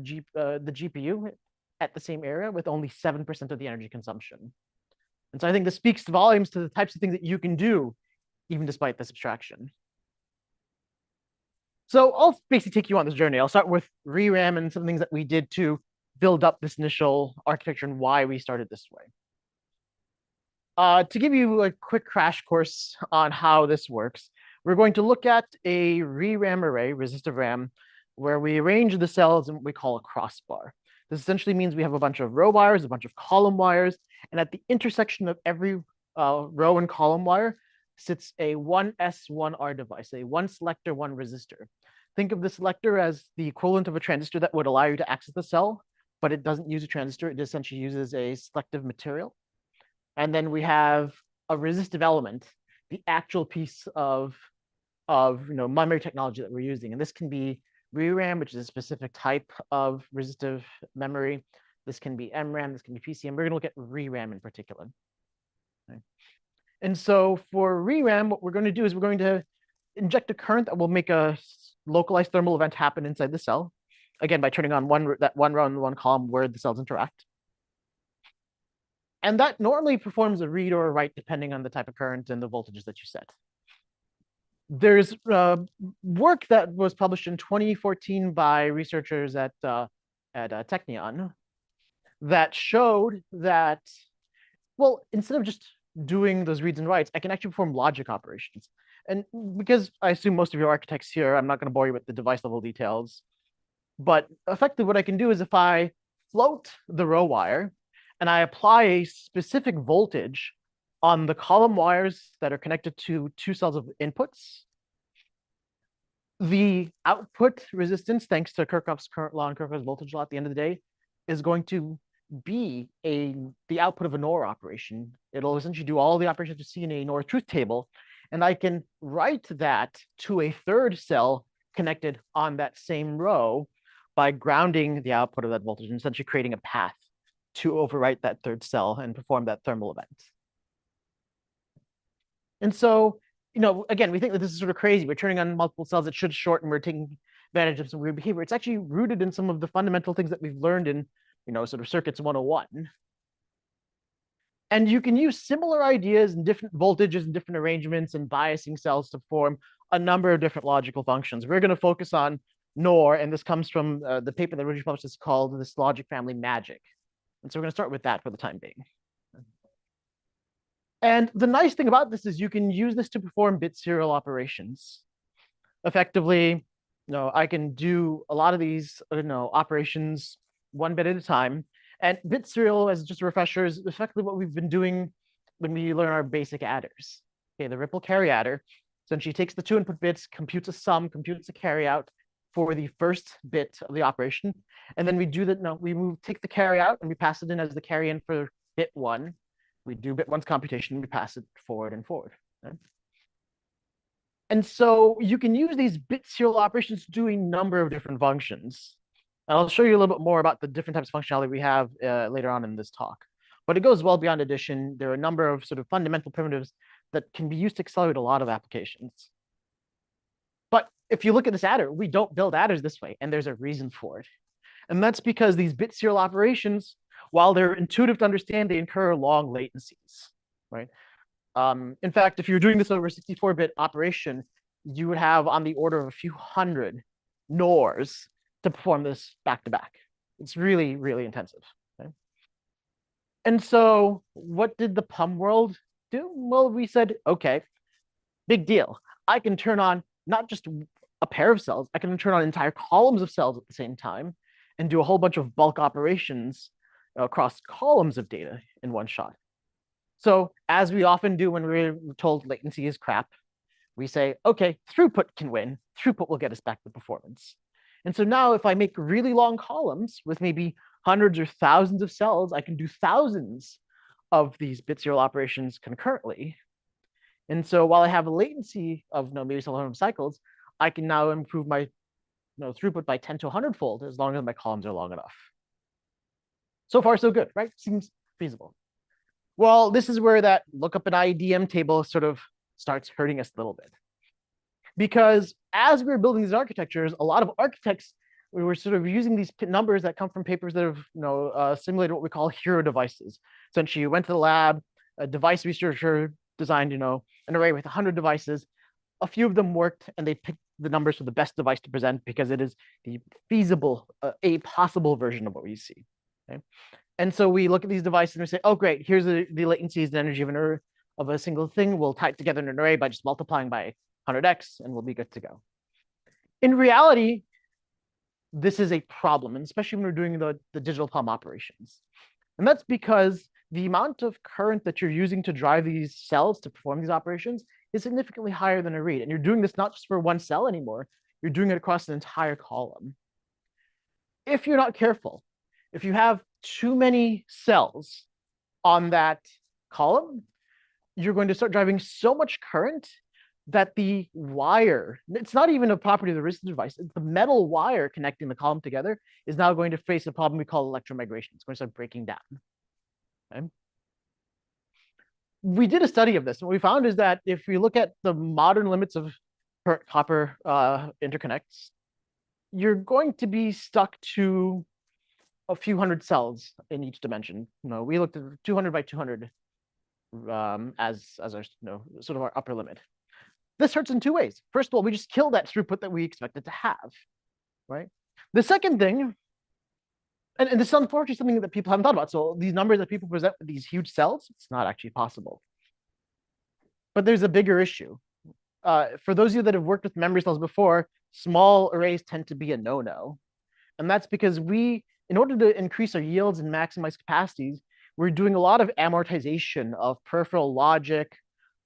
GPU at the same area with only 7% of the energy consumption. And so I think this speaks volumes to the types of things that you can do, even despite this abstraction. So I'll basically take you on this journey. I'll start with ReRAM and some things that we did to build up this initial architecture and why we started this way. To give you a quick crash course on how this works, we're going to look at a ReRAM array, resistive RAM, where we arrange the cells in what we call a crossbar. This essentially means we have a bunch of row wires, a bunch of column wires, and at the intersection of every row and column wire sits a 1S, 1R device, a one selector, one resistor. Think of the selector as the equivalent of a transistor that would allow you to access the cell, but it doesn't use a transistor. It essentially uses a selective material. And then we have a resistive element, the actual piece of memory technology that we're using. And this can be ReRAM, which is a specific type of resistive memory. This can be MRAM, this can be PCM. We're going to look at ReRAM in particular. Okay. And so for ReRAM, what we're going to do is we're going to inject a current that will make a localized thermal event happen inside the cell. Again, by turning on that one row and one column where the cells interact. And that normally performs a read or a write depending on the type of current and the voltages that you set. There's work that was published in 2014 by researchers at Technion that showed that, well, instead of just doing those reads and writes, I can actually perform logic operations. And because I assume most of you are architects here, I'm not going to bore you with the device level details. But effectively, what I can do is if I float the row wire and I apply a specific voltage on the column wires that are connected to two cells of inputs, the output resistance, thanks to Kirchhoff's current law and Kirchhoff's voltage law at the end of the day, is going to be the output of a NOR operation. It'll essentially do all the operations you see in a NOR truth table, and I can write that to a third cell connected on that same row by grounding the output of that voltage and essentially creating a path to overwrite that third cell and perform that thermal event. And so, again, we think that this is sort of crazy. We're turning on multiple cells that should short, and we're taking advantage of some weird behavior. It's actually rooted in some of the fundamental things that we've learned in, sort of circuits 101. And you can use similar ideas and different voltages and different arrangements and biasing cells to form a number of different logical functions. We're going to focus on NOR, and this comes from the paper that originally published is called This Logic Family Magic. And so we're going to start with that for the time being. And the nice thing about this is you can use this to perform bit serial operations. Effectively, I can do a lot of these operations one bit at a time. And bit serial, as just a refresher, is effectively what we've been doing when we learn our basic adders. Okay, the ripple carry adder essentially takes the two input bits, computes a sum, computes a carry out for the first bit of the operation. And then we do that. We take the carry out and we pass it in as the carry in for bit one. We do bit one's computation, we pass it forward and forward. Right? And so you can use these bit serial operations to do a number of different functions. And I'll show you a little bit more about the different types of functionality we have later on in this talk. But it goes well beyond addition. There are a number of sort of fundamental primitives that can be used to accelerate a lot of applications. But if you look at this adder, we don't build adders this way, and there's a reason for it. And that's because these bit serial operations, while they're intuitive to understand, they incur long latencies, right? In fact, if you're doing this over a 64-bit operation, you would have on the order of a few hundred NORs to perform this back to back. It's really, really intensive. Okay? And so what did the PUM world do? Well, we said, okay, big deal. I can turn on not just a pair of cells, I can turn on entire columns of cells at the same time and do a whole bunch of bulk operations across columns of data in one shot. So as we often do when we're told latency is crap, we say, okay, throughput can win. Throughput will get us back to performance. And so now if I make really long columns with maybe hundreds or thousands of cells, I can do thousands of these bit serial operations concurrently. And so while I have a latency of maybe several hundred cycles, I can now improve my throughput by 10 to 100-fold as long as my columns are long enough. So far, so good, right? Seems feasible. Well, this is where that lookup an IEDM table sort of starts hurting us a little bit. Because as we were building these architectures, a lot of architects, we were sort of using these numbers that come from papers that have simulated what we call hero devices. Essentially, you went to the lab, a device researcher designed an array with 100 devices. A few of them worked, and they picked the numbers for the best device to present because it is the feasible, a possible version of what we see. Okay? And so we look at these devices and we say, oh, great, here's the latencies and energy of a single thing. We'll tie it together in an array by just multiplying by 100x, and we'll be good to go. In reality, this is a problem, and especially when we're doing the digital PUM operations. And that's because the amount of current that you're using to drive these cells to perform these operations is significantly higher than a read. And you're doing this not just for one cell anymore, you're doing it across an entire column. If you're not careful, if you have too many cells on that column, you're going to start driving so much current that the wire, it's not even a property of the resistor device, it's the metal wire connecting the column together is now going to face a problem we call electromigration. It's going to start breaking down. Okay? We did a study of this. What we found is that if we look at the modern limits of copper interconnects, you're going to be stuck to a few hundred cells in each dimension. We looked at 200 by 200 as our sort of our upper limit. This hurts in two ways. First of all, we just kill that throughput that we expected to have, right? The second thing And this is unfortunately something that people haven't thought about. So these numbers that people present with these huge cells, it's not actually possible. But there's a bigger issue. For those of you that have worked with memory cells before, small arrays tend to be a no-no. And that's because in order to increase our yields and maximize capacities, we're doing a lot of amortization of peripheral logic,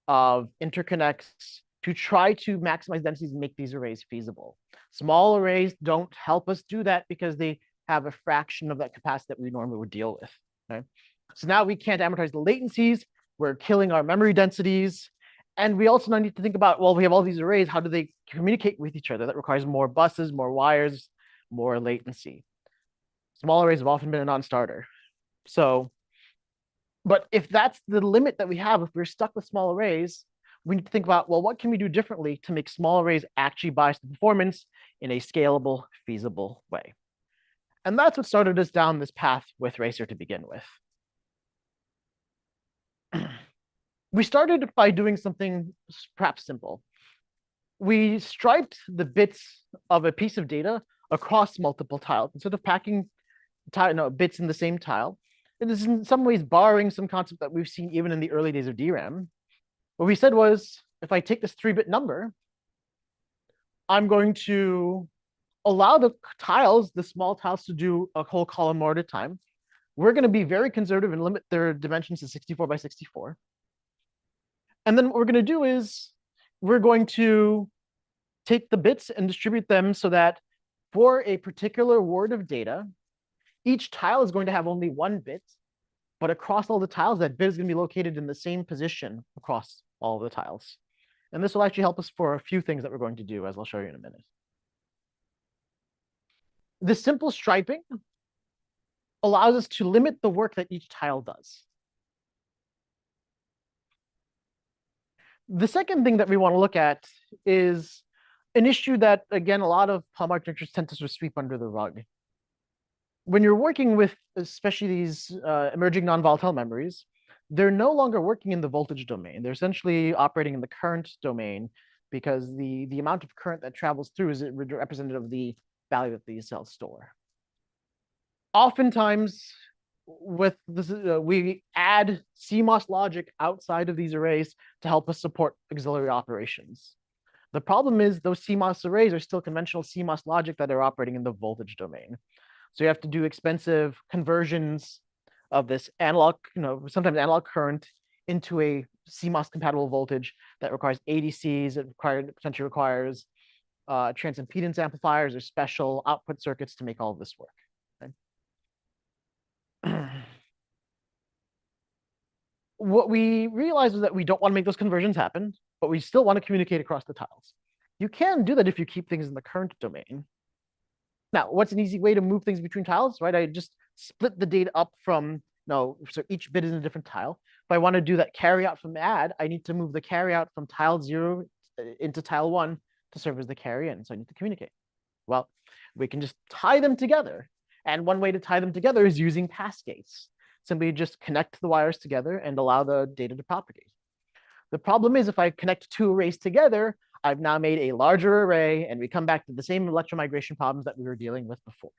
of interconnects, to try to maximize densities and make these arrays feasible. Small arrays don't help us do that because they have a fraction of that capacity that we normally would deal with. Okay? So now we can't amortize the latencies, we're killing our memory densities, and we also now need to think about, well, we have all these arrays, how do they communicate with each other? That requires more buses, more wires, more latency. Small arrays have often been a non-starter. So, but if that's the limit that we have, if we're stuck with small arrays, we need to think about, well, what can we do differently to make small arrays actually bias the performance in a scalable, feasible way? And that's what started us down this path with Racer to begin with. We started by doing something perhaps simple. We striped the bits of a piece of data across multiple tiles instead of packing bits in the same tile. And this is in some ways borrowing some concept that we've seen even in the early days of DRAM. What we said was, if I take this 3-bit number, I'm going to allow the tiles, the small tiles, to do a whole column more at a time. We're going to be very conservative and limit their dimensions to 64 by 64. And then what we're going to do is we're going to take the bits and distribute them so that for a particular word of data, each tile is going to have only 1 bit, but across all the tiles, that bit is going to be located in the same position across all of the tiles. And this will actually help us for a few things that we're going to do, as I'll show you in a minute. This simple striping allows us to limit the work that each tile does. The second thing that we want to look at is an issue that, again, a lot of palm architectures tend to sort of sweep under the rug. When you're working with especially these emerging non-volatile memories, they're no longer working in the voltage domain. They're essentially operating in the current domain because the amount of current that travels through is representative of the value that these cells store. Oftentimes, with this, we add CMOS logic outside of these arrays to help us support auxiliary operations. The problem is those CMOS arrays are still conventional CMOS logic that are operating in the voltage domain. So you have to do expensive conversions of this analog, sometimes analog current into a CMOS compatible voltage that requires ADCs, it potentially requires transimpedance amplifiers or special output circuits to make all of this work. What we realized was that we don't want to make those conversions happen, but we still want to communicate across the tiles. You can do that if you keep things in the current domain. Now, what's an easy way to move things between tiles, right? I just split the data up from, so each bit is in a different tile. If I want to do that carry out from add, I need to move the carry out from tile 0 into tile 1 to serve as the carry in. So I need to communicate. Well, we can just tie them together. And one way to tie them together is using pass gates. Simply just connect the wires together and allow the data to propagate. The problem is if I connect 2 arrays together, I've now made a larger array, and we come back to the same electromigration problems that we were dealing with before.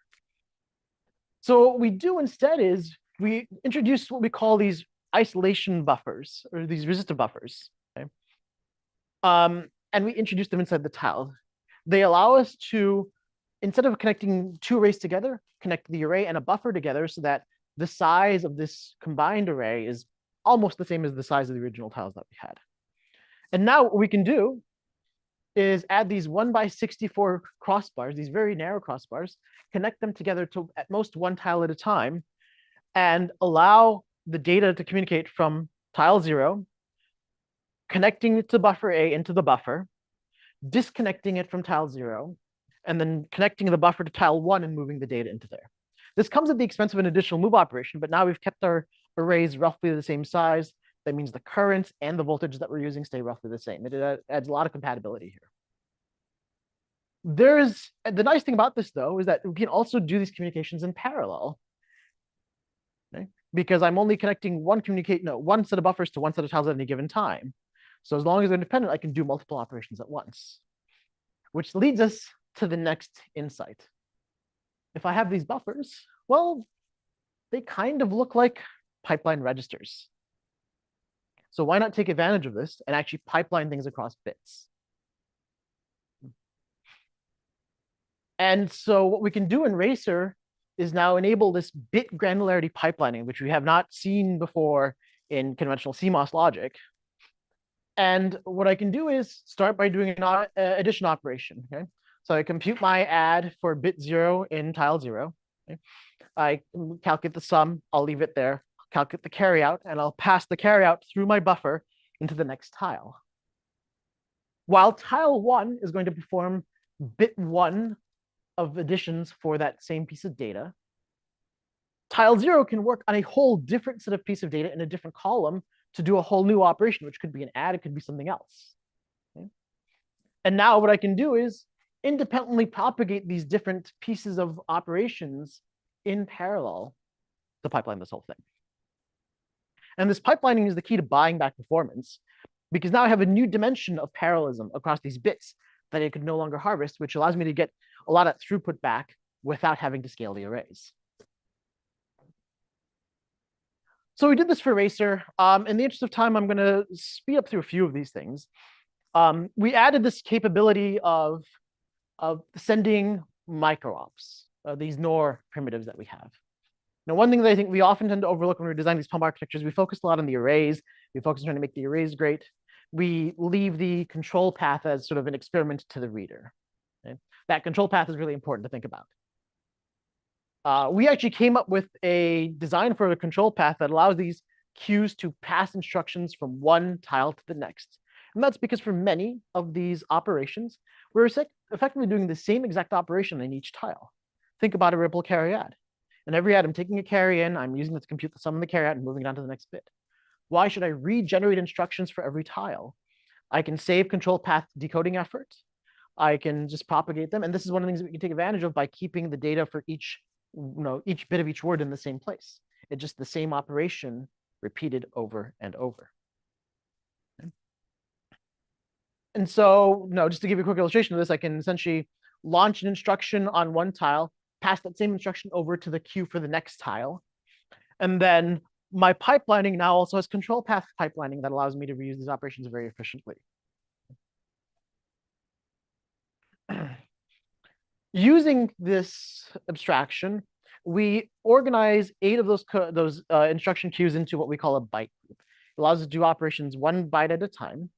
So what we do instead is we introduce what we call these isolation buffers, or these resistive buffers. Okay? And we introduce them inside the tile. They allow us to, instead of connecting 2 arrays together, connect the array and a buffer together so that the size of this combined array is almost the same as the size of the original tiles that we had. And now what we can do is add these 1x64 crossbars, these very narrow crossbars, connect them together to at most 1 tile at a time, and allow the data to communicate from tile 0, connecting it to buffer A into the buffer, disconnecting it from tile 0, and then connecting the buffer to tile 1 and moving the data into there. This comes at the expense of an additional move operation, but now we've kept our arrays roughly the same size. That means the currents and the voltages that we're using stay roughly the same. It adds a lot of compatibility here. The nice thing about this, though, is that we can also do these communications in parallel. Okay? Because I'm only connecting one set of buffers to one set of tiles at any given time. So as long as they're independent, I can do multiple operations at once. Which leads us to the next insight. If I have these buffers, Well, they kind of look like pipeline registers. So why not take advantage of this and actually pipeline things across bits? And so what we can do in Racer is now enable this bit granularity pipelining, which we have not seen before in conventional CMOS logic. And what I can do is start by doing an addition operation. Okay? So I compute my add for bit 0 in tile 0. Okay? I calculate the sum, I'll leave it there, calculate the carryout, and I'll pass the carryout through my buffer into the next tile. While tile 1 is going to perform bit 1 of additions for that same piece of data, tile 0 can work on a whole different set of piece of data in a different column to do a whole new operation, which could be an add, it could be something else. Okay? And now what I can do is independently propagate these different pieces of operations in parallel to pipeline this whole thing. And this pipelining is the key to buying back performance, because now I have a new dimension of parallelism across these bits that I could no longer harvest, which allows me to get a lot of throughput back without having to scale the arrays. So we did this for Racer. In the interest of time, I'm going to speed up through a few of these things. We added this capability of sending micro-ops, these NOR primitives that we have. Now, one thing that I think we often tend to overlook when we design these pump architectures, we focus a lot on the arrays. We focus on trying to make the arrays great. We leave the control path as sort of an experiment to the reader. Okay? That control path is really important to think about. We actually came up with a design for a control path that allows these queues to pass instructions from one tile to the next. And that's because for many of these operations, we're effectively doing the same exact operation in each tile. Think about a ripple carry add. In every add, I'm taking a carry in, I'm using it to compute the sum of the carry out and moving it on to the next bit. Why should I regenerate instructions for every tile? I can save control path decoding effort. I can just propagate them. And this is one of the things that we can take advantage of by keeping the data for each bit of each word in the same place. It's just the same operation repeated over and over. Okay. And so, just to give you a quick illustration of this, I can essentially launch an instruction on one tile, pass that same instruction over to the queue for the next tile. And then my pipelining now also has control path pipelining that allows me to reuse these operations very efficiently. Using this abstraction, we organize 8 of those instruction queues into what we call a byte group. It allows us to do operations 1 byte at a time.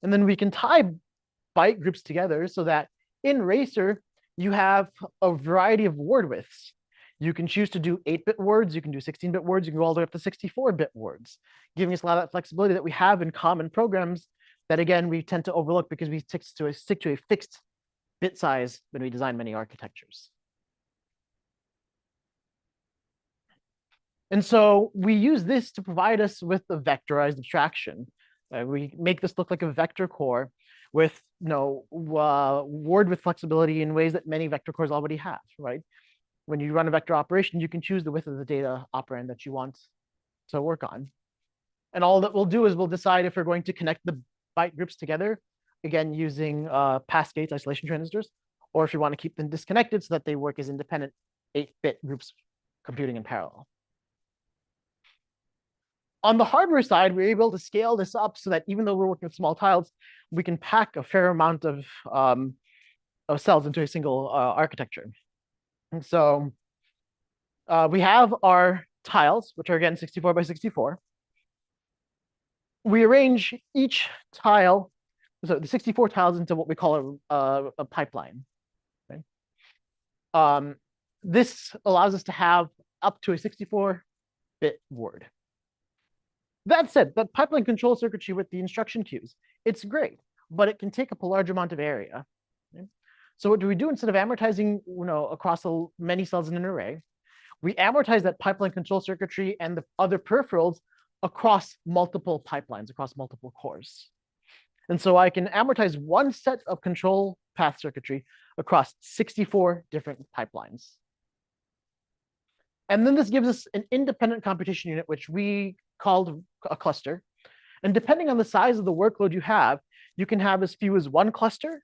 And then we can tie byte groups together so that in Racer, you have a variety of word widths. You can choose to do 8-bit words, you can do 16-bit words, you can go all the way up to 64-bit words, giving us a lot of that flexibility that we have in common programs that, again, we tend to overlook because we stick to a fixed bit size when we design many architectures. And so we use this to provide us with a vectorized abstraction. We make this look like a vector core with word width flexibility in ways that many vector cores already have, right? When you run a vector operation, you can choose the width of the data operand that you want to work on. And all that we'll do is we'll decide if we're going to connect the byte groups together, again, using pass gates, isolation transistors, or if you want to keep them disconnected so that they work as independent 8-bit groups computing in parallel. On the hardware side, we're able to scale this up so that even though we're working with small tiles, we can pack a fair amount of cells into a single architecture. And so we have our tiles, which are again 64 by 64. We arrange each tile, so the 64 tiles, into what we call a pipeline. Okay? This allows us to have up to a 64-bit word. That said, that pipeline control circuitry with the instruction queues, it's great, but it can take up a large amount of area. Okay? So what do we do instead of amortizing across many cells in an array? We amortize that pipeline control circuitry and the other peripherals across multiple pipelines, across multiple cores. And so I can amortize one set of control path circuitry across 64 different pipelines. And then this gives us an independent computation unit, which we called a cluster. And depending on the size of the workload you can have as few as 1 cluster,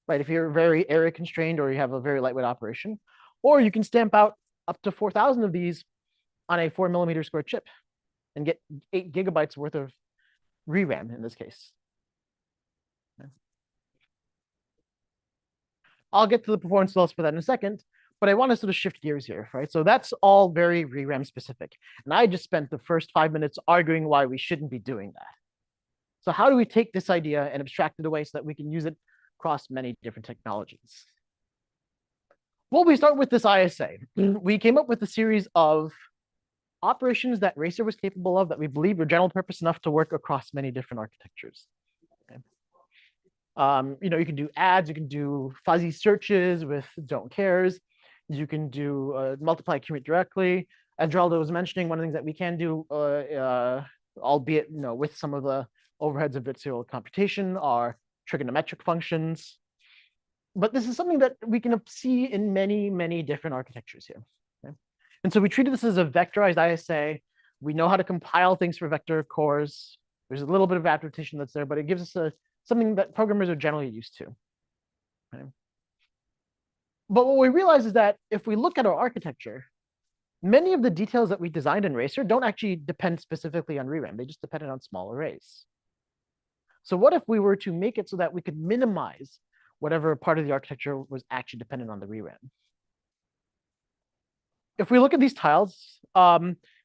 right? If you're very area constrained or you have a very lightweight operation, or you can stamp out up to 4,000 of these on a 4 mm² chip and get 8 GB worth of ReRAM in this case. I'll get to the performance results for that in a second, but I want to sort of shift gears here, right? So that's all very ReRAM specific. And I just spent the first 5 minutes arguing why we shouldn't be doing that. So how do we take this idea and abstract it away so that we can use it across many different technologies? Well, we start with this ISA. We came up with a series of operations that Racer was capable of that we believe were general purpose enough to work across many different architectures. Okay. You can do adds, you can do fuzzy searches with don't cares, you can do multiply accumulate directly. As Geraldo was mentioning, one of the things that we can do, albeit with some of the overheads of virtual computation, are trigonometric functions. But this is something that we can see in many, many different architectures here. Okay? And so we treated this as a vectorized ISA. We know how to compile things for vector cores. There's a little bit of adaptation that's there, but it gives us something that programmers are generally used to. Okay? But what we realize is that if we look at our architecture, many of the details that we designed in Racer don't actually depend specifically on ReRAM. They just depended on small arrays. So what if we were to make it so that we could minimize whatever part of the architecture was actually dependent on the ReRAM? If we look at these tiles,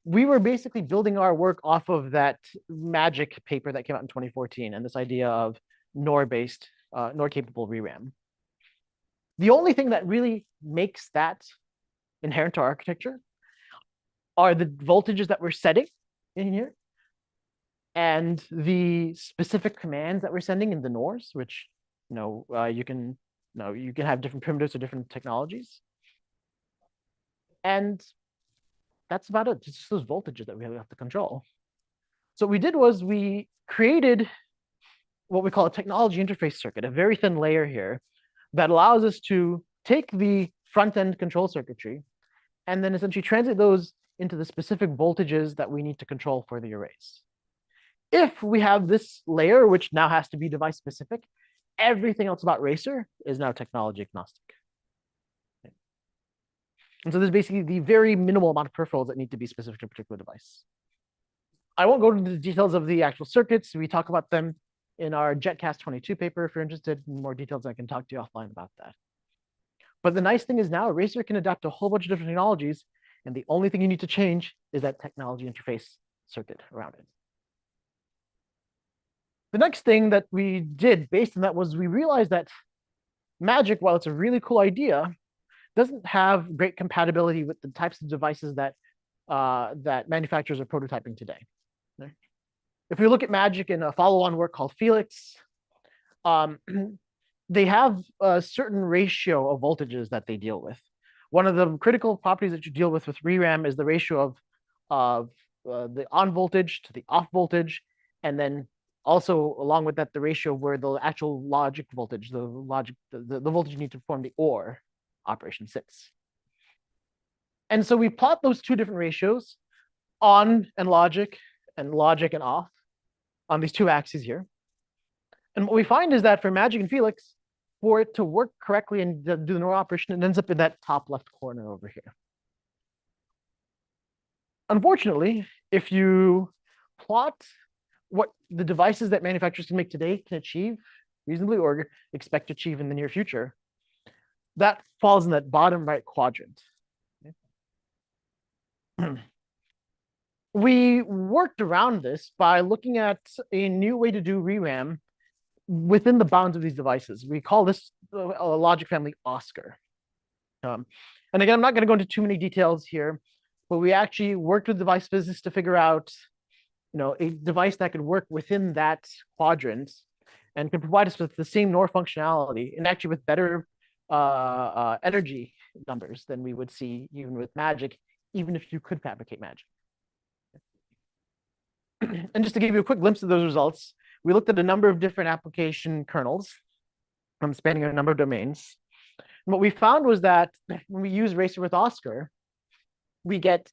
we were basically building our work off of that Magic paper that came out in 2014 and this idea of NOR-based, NOR-capable ReRAM. The only thing that really makes that inherent to our architecture are the voltages that we're setting in here and the specific commands that we're sending in the NORs, which you can have different primitives or different technologies. And that's about it. It's just those voltages that we have to control. So what we did was we created what we call a technology interface circuit, a very thin layer here that allows us to take the front-end control circuitry and then essentially translate those into the specific voltages that we need to control for the arrays. If we have this layer, which now has to be device specific, everything else about Racer is now technology agnostic. Okay. And so there's basically the very minimal amount of peripherals that need to be specific to a particular device. I won't go into the details of the actual circuits. We talk about them in our JetCast 22 paper. If you're interested in more details, I can talk to you offline about that. But the nice thing is now Racer can adapt to a whole bunch of different technologies, and the only thing you need to change is that technology interface circuit around it. The next thing that we did based on that was we realized that Magic, while it's a really cool idea, doesn't have great compatibility with the types of devices that that manufacturers are prototyping today. Okay? If we look at Magic in a follow-on work called Felix, they have a certain ratio of voltages that they deal with. One of the critical properties that you deal with ReRAM is the ratio of the on voltage to the off voltage, and then also along with that the ratio where the actual logic voltage, the voltage you need to perform the OR operation sits. And so we plot those two different ratios, on and logic and off, on these two axes here. And what we find is that for Magic and Felix, for it to work correctly and do the NOR operation, it ends up in that top left corner over here. Unfortunately, if you plot what the devices that manufacturers can make today can achieve reasonably or expect to achieve in the near future, that falls in that bottom right quadrant. Okay. We worked around this by looking at a new way to do ReRAM within the bounds of these devices. We call this a logic family Oscar. And again, I'm not going to go into too many details here, but we actually worked with device physicists to figure out a device that could work within that quadrant and can provide us with the same NOR functionality and actually with better energy numbers than we would see even with Magic, even if you could fabricate Magic. And just to give you a quick glimpse of those results, we looked at a number of different application kernels spanning a number of domains. And what we found was that when we use Racer with Oscar, we get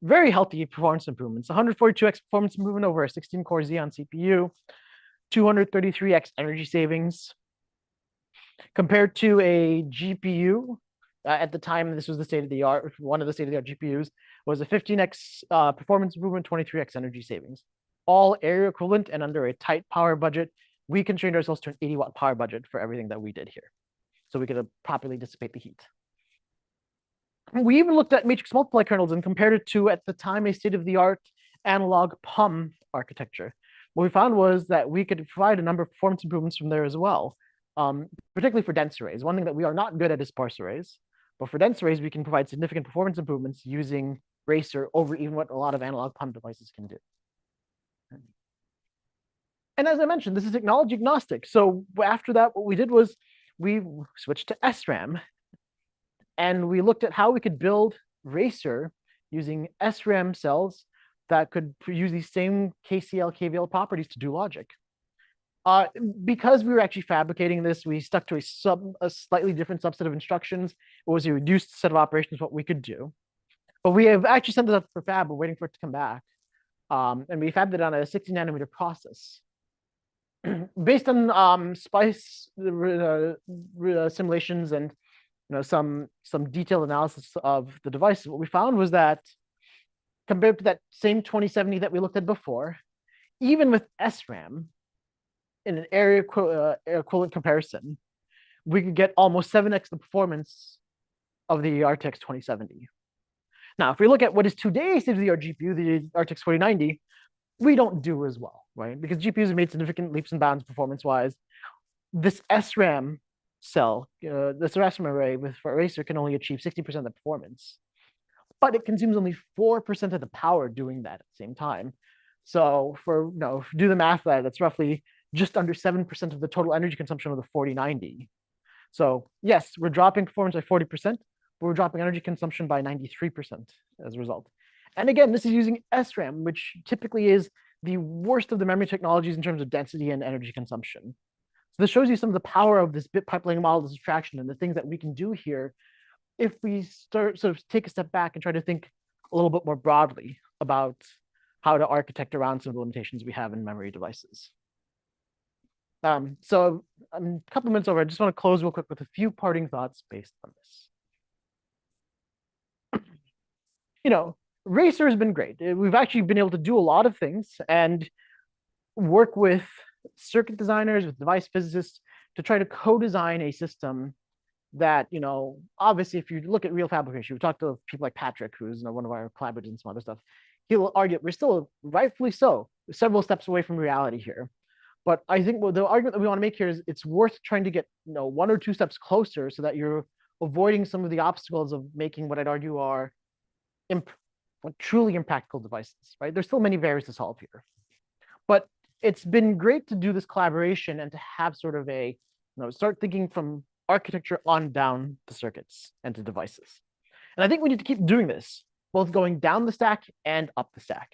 very healthy performance improvements. 142x performance improvement over a 16-core Xeon CPU, 233x energy savings. Compared to a GPU, At the time, this was the state of the art. One of the state of the art GPUs was a 15x performance improvement, 23x energy savings, all area equivalent and under a tight power budget. We constrained ourselves to an 80-watt power budget for everything that we did here, so we could properly dissipate the heat. We even looked at matrix multiply kernels and compared it to, at the time, a state-of-the-art analog PUM architecture. What we found was that we could provide a number of performance improvements from there as well, particularly for dense arrays. One thing that we are not good at is sparse arrays, but for dense arrays, we can provide significant performance improvements using Racer over even what a lot of analog PUM devices can do. And as I mentioned, this is technology agnostic. So after that, what we did was we switched to SRAM, and we looked at how we could build Racer using SRAM cells that could use these same KCL, KVL properties to do logic. Because we were actually fabricating this, we stuck to a slightly different subset of instructions. It was a reduced set of operations, what we could do. But we have actually sent it up for fab. We're waiting for it to come back. And we fabbed it on a 60 nanometer process. Based on SPICE simulations and some detailed analysis of the device, what we found was that compared to that same 2070 that we looked at before, even with SRAM, in an area equivalent comparison, we could get almost 7x the performance of the RTX 2070. Now, if we look at what is today's state-of-the-art GPU, the RTX 4090, we don't do as well, right? Because GPUs have made significant leaps and bounds performance-wise. This SRAM cell, this SRAM array for Racer can only achieve 60% of the performance, but it consumes only 4% of the power doing that at the same time. So if you do the math, that's roughly just under 7% of the total energy consumption of the 4090. So yes, we're dropping performance by 40%, but we're dropping energy consumption by 93% as a result. And again, this is using SRAM, which typically is the worst of the memory technologies in terms of density and energy consumption. So this shows you some of the power of this bit pipelining model of abstraction and the things that we can do here if we start sort of take a step back and try to think a little bit more broadly about how to architect around some of the limitations we have in memory devices. So I'm a couple minutes over. I just want to close real quick with a few parting thoughts based on this. Racer has been great. We've actually been able to do a lot of things and work with circuit designers, with device physicists to try to co-design a system that, obviously, if you look at real fabrication, we talked to people like Patrick, who's one of our collaborators and some other stuff. He'll argue we're still, rightfully so, several steps away from reality here. But I think the argument that we want to make here is it's worth trying to get 1 or 2 steps closer so that you're avoiding some of the obstacles of making what I'd argue are truly impractical devices, right? There's still many barriers to solve here. But it's been great to do this collaboration and to have sort of start thinking from architecture on down to circuits and to devices. And I think we need to keep doing this, both going down the stack and up the stack.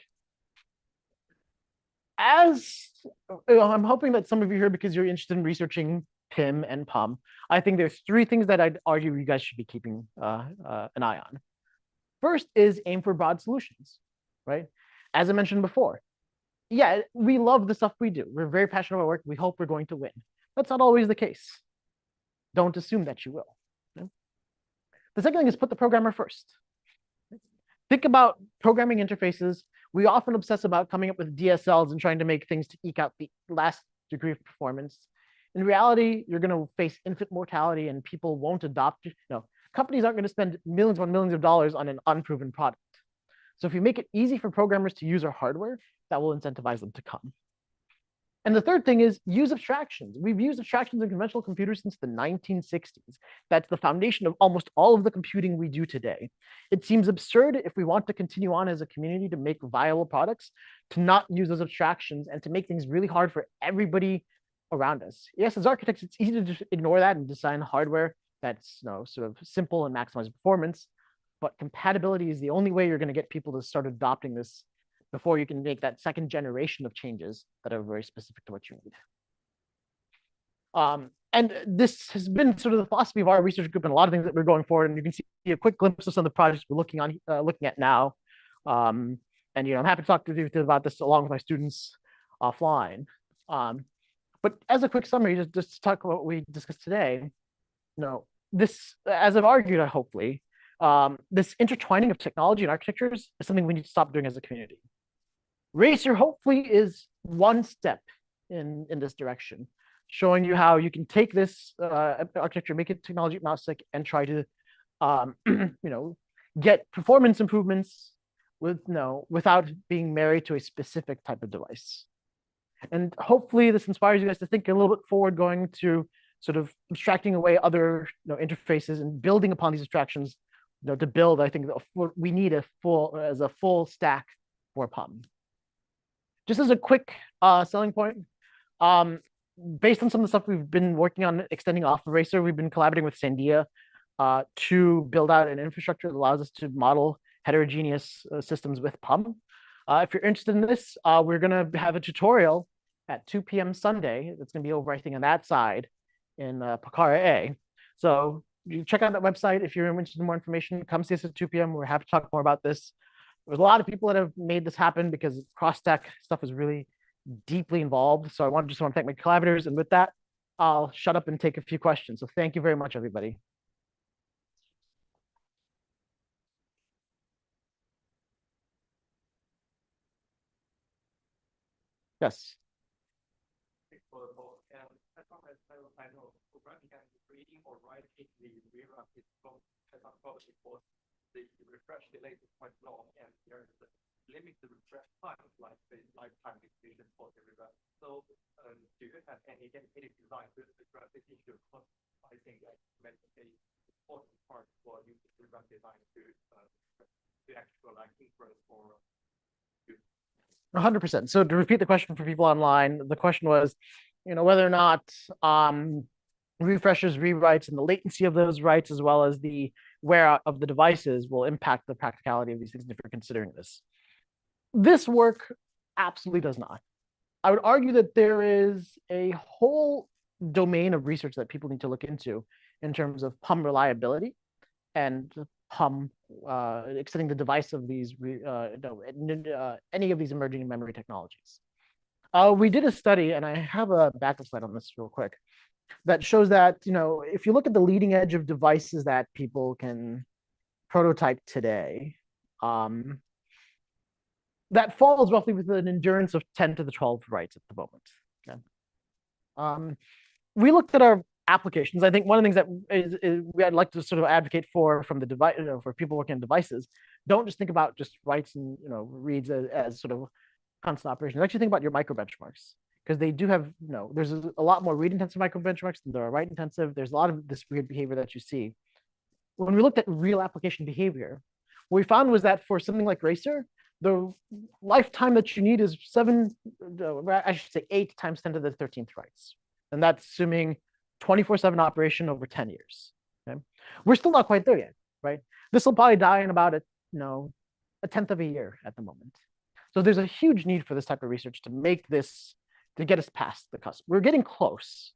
I'm hoping that some of you here, because you're interested in researching PIM and PUM, I think there's 3 things that I'd argue you guys should be keeping an eye on. First is aim for broad solutions, right? As I mentioned before, yeah, we love the stuff we do. We're very passionate about work. We hope we're going to win. That's not always the case. Don't assume that you will. The second thing is put the programmer first. Think about programming interfaces. We often obsess about coming up with DSLs and trying to make things to eke out the last degree of performance. In reality, you're going to face infant mortality and people won't adopt. Companies aren't going to spend millions on millions of dollars on an unproven product. So if you make it easy for programmers to use our hardware, that will incentivize them to come. And the third thing is use abstractions. We've used abstractions in conventional computers since the 1960s. That's the foundation of almost all of the computing we do today. It seems absurd if we want to continue on as a community to make viable products, to not use those abstractions and to make things really hard for everybody around us. Yes, as architects, it's easy to just ignore that and design hardware that's sort of simple and maximize performance. But compatibility is the only way you're going to get people to start adopting this before you can make that second generation of changes that are very specific to what you need. And this has been sort of the philosophy of our research group and a lot of things that we're going forward. And you can see a quick glimpse of some of the projects we're looking at now. And I'm happy to talk to you about this along with my students offline. But as a quick summary, just to talk about what we discussed today, this, as I've argued, hopefully, this intertwining of technology and architectures is something we need to stop doing as a community. Racer hopefully is one step in this direction, showing you how you can take this architecture, make it technology agnostic, and try to get performance improvements without being married to a specific type of device. And hopefully this inspires you guys to think a little bit forward, going to sort of abstracting away other interfaces and building upon these abstractions to build, I think we need a full stack for PUM. Just as a quick selling point, based on some of the stuff we've been working on extending off of Racer, we've been collaborating with Sandia to build out an infrastructure that allows us to model heterogeneous systems with PUM. If you're interested in this, we're going to have a tutorial at 2 p.m. Sunday. It's going to be over, I think, on that side in Pakara A. So you check out that website. If you're interested in more information, come see us at 2 p.m. We're happy to talk more about this. There's a lot of people that have made this happen because cross-stack stuff is really deeply involved. So I just want to thank my collaborators. And with that, I'll shut up and take a few questions. So thank you very much, everybody. Yes. The refresh delay is quite long, and there is a limited refresh time, like the lifetime extension for the refresh. So, do you have any dedicated design to address this issue? Because I think that makes an important part for you to run design to actual inference for you. 100%. So to repeat the question for people online, the question was, whether or not refreshes, rewrites, and the latency of those writes, as well as the wear of the devices, will impact the practicality of these things if you're considering this. This work absolutely does not. I would argue that there is a whole domain of research that people need to look into in terms of PUM reliability and PUM extending the device of these any of these emerging memory technologies. We did a study, and I have a backup slide on this real quick, that shows that, if you look at the leading edge of devices that people can prototype today, that falls roughly with an endurance of 10 to the 12 writes at the moment. Okay. We looked at our applications. I think one of the things that I'd like to sort of advocate for from the device, for people working on devices, don't just think about just writes and reads as sort of constant operations. Actually think about your micro benchmarks, because they do have, there's a lot more read-intensive micro benchmarks than there are write-intensive. There's a lot of this weird behavior that you see. When we looked at real application behavior, what we found was that for something like Racer, the lifetime that you need is 8 times 10 to the 13th writes. And that's assuming 24/7 operation over 10 years. Okay? We're still not quite there yet, right? This will probably die in about a 1/10 of a year at the moment. So there's a huge need for this type of research to make this, to get us past the cusp. We're getting close,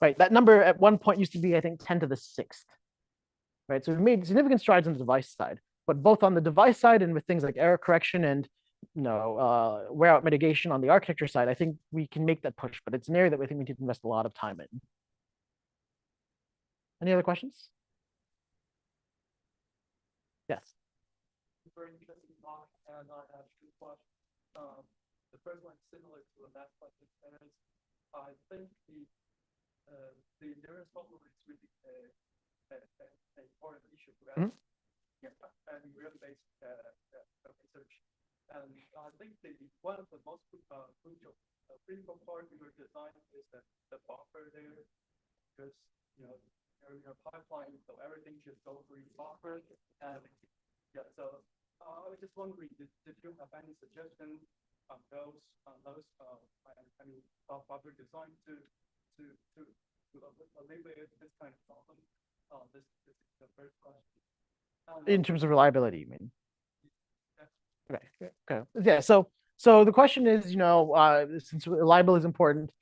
right? That number at one point used to be, I think, 10 to the 6th, right? So we've made significant strides on the device side, but both on the device side and with things like error correction and wear out mitigation on the architecture side, I think we can make that push, but it's an area that we think we need to invest a lot of time in. Any other questions? Yes. Very interesting talk, and I have 2 questions. The first one is similar to the last question. I think the endurance problem is really an important issue for us. And real-based research. And I think one of the most crucial critical part of your design is the buffer there, because your pipeline, so everything should go through the buffer. And so I was just wondering, did you have any suggestions on those buffer design to alleviate this kind of problem? This is the first question. In terms of reliability, you mean? Okay. Yeah. So the question is, since reliability is important,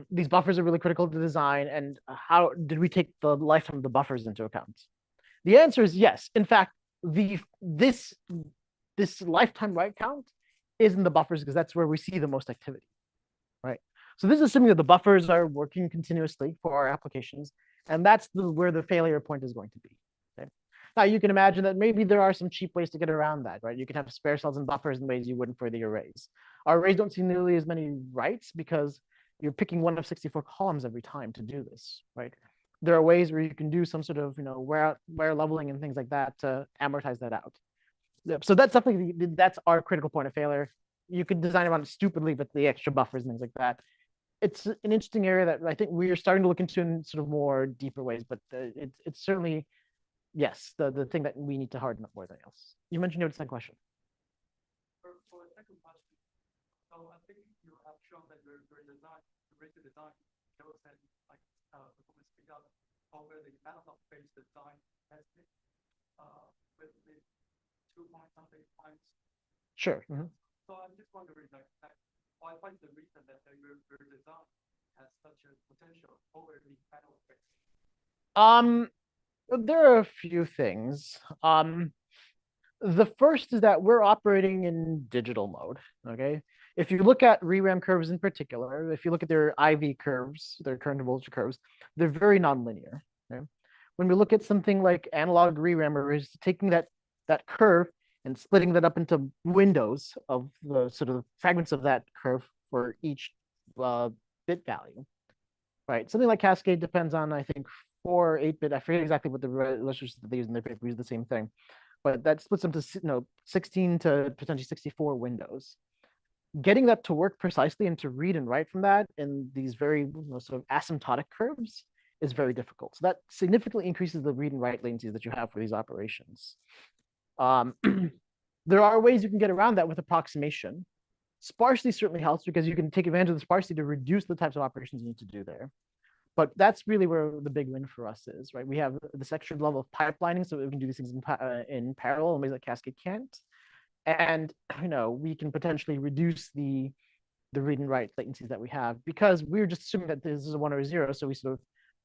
these buffers are really critical to design, and how did we take the lifetime of the buffers into account? The answer is yes. In fact, this lifetime write count is in the buffers because that's where we see the most activity, right? So this is assuming that the buffers are working continuously for our applications, And that's where the failure point is going to be. Okay? Now you can imagine that maybe there are some cheap ways to get around that, right? You can have spare cells and buffers in ways you wouldn't for the arrays. Our arrays don't see nearly as many writes because you're picking one of 64 columns every time to do this, right? There are ways where you can do some sort of, wear leveling and things like that to amortize that out. So that's definitely that's our critical point of failure. You could design around it stupidly with the extra buffers and things like that. It's an interesting area that I think we are starting to look into in sort of more deeper ways, but it's certainly, yes, the thing that we need to harden up more than else. You mentioned your second question. For the second question, so I think you have shown that your design, the rated design, shows that like performance pick up over the analog-based design testing with the 2-point-something points. Sure. Mm-hmm. So I'm just wondering, like, why is the reason that your design has such a potential over the analog-based? There are a few things. The first is that we're operating in digital mode, okay? If you look at ReRAM curves in particular, if you look at their IV curves, their current and voltage curves, they're very nonlinear. Okay? When we look at something like analog ReRAM arrays, taking that curve and splitting that up into windows of the sort of fragments of that curve for each bit value, right? Something like Cascade depends on, I think, 4 or 8-bit. I forget exactly what the registers that they use in their paper use the same thing, but that splits them to 16 to potentially 64 windows. Getting that to work precisely and to read and write from that in these very sort of asymptotic curves is very difficult. So that significantly increases the read and write latencies that you have for these operations. There are ways you can get around that with approximation. Sparsity certainly helps because you can take advantage of the sparsity to reduce the types of operations you need to do there. But that's really where the big win for us is, right? We have this extra level of pipelining, so we can do these things in parallel in ways that Cascade can't. And we can potentially reduce the read and write latencies that we have because we're just assuming that this is a 1 or a 0, so we sort of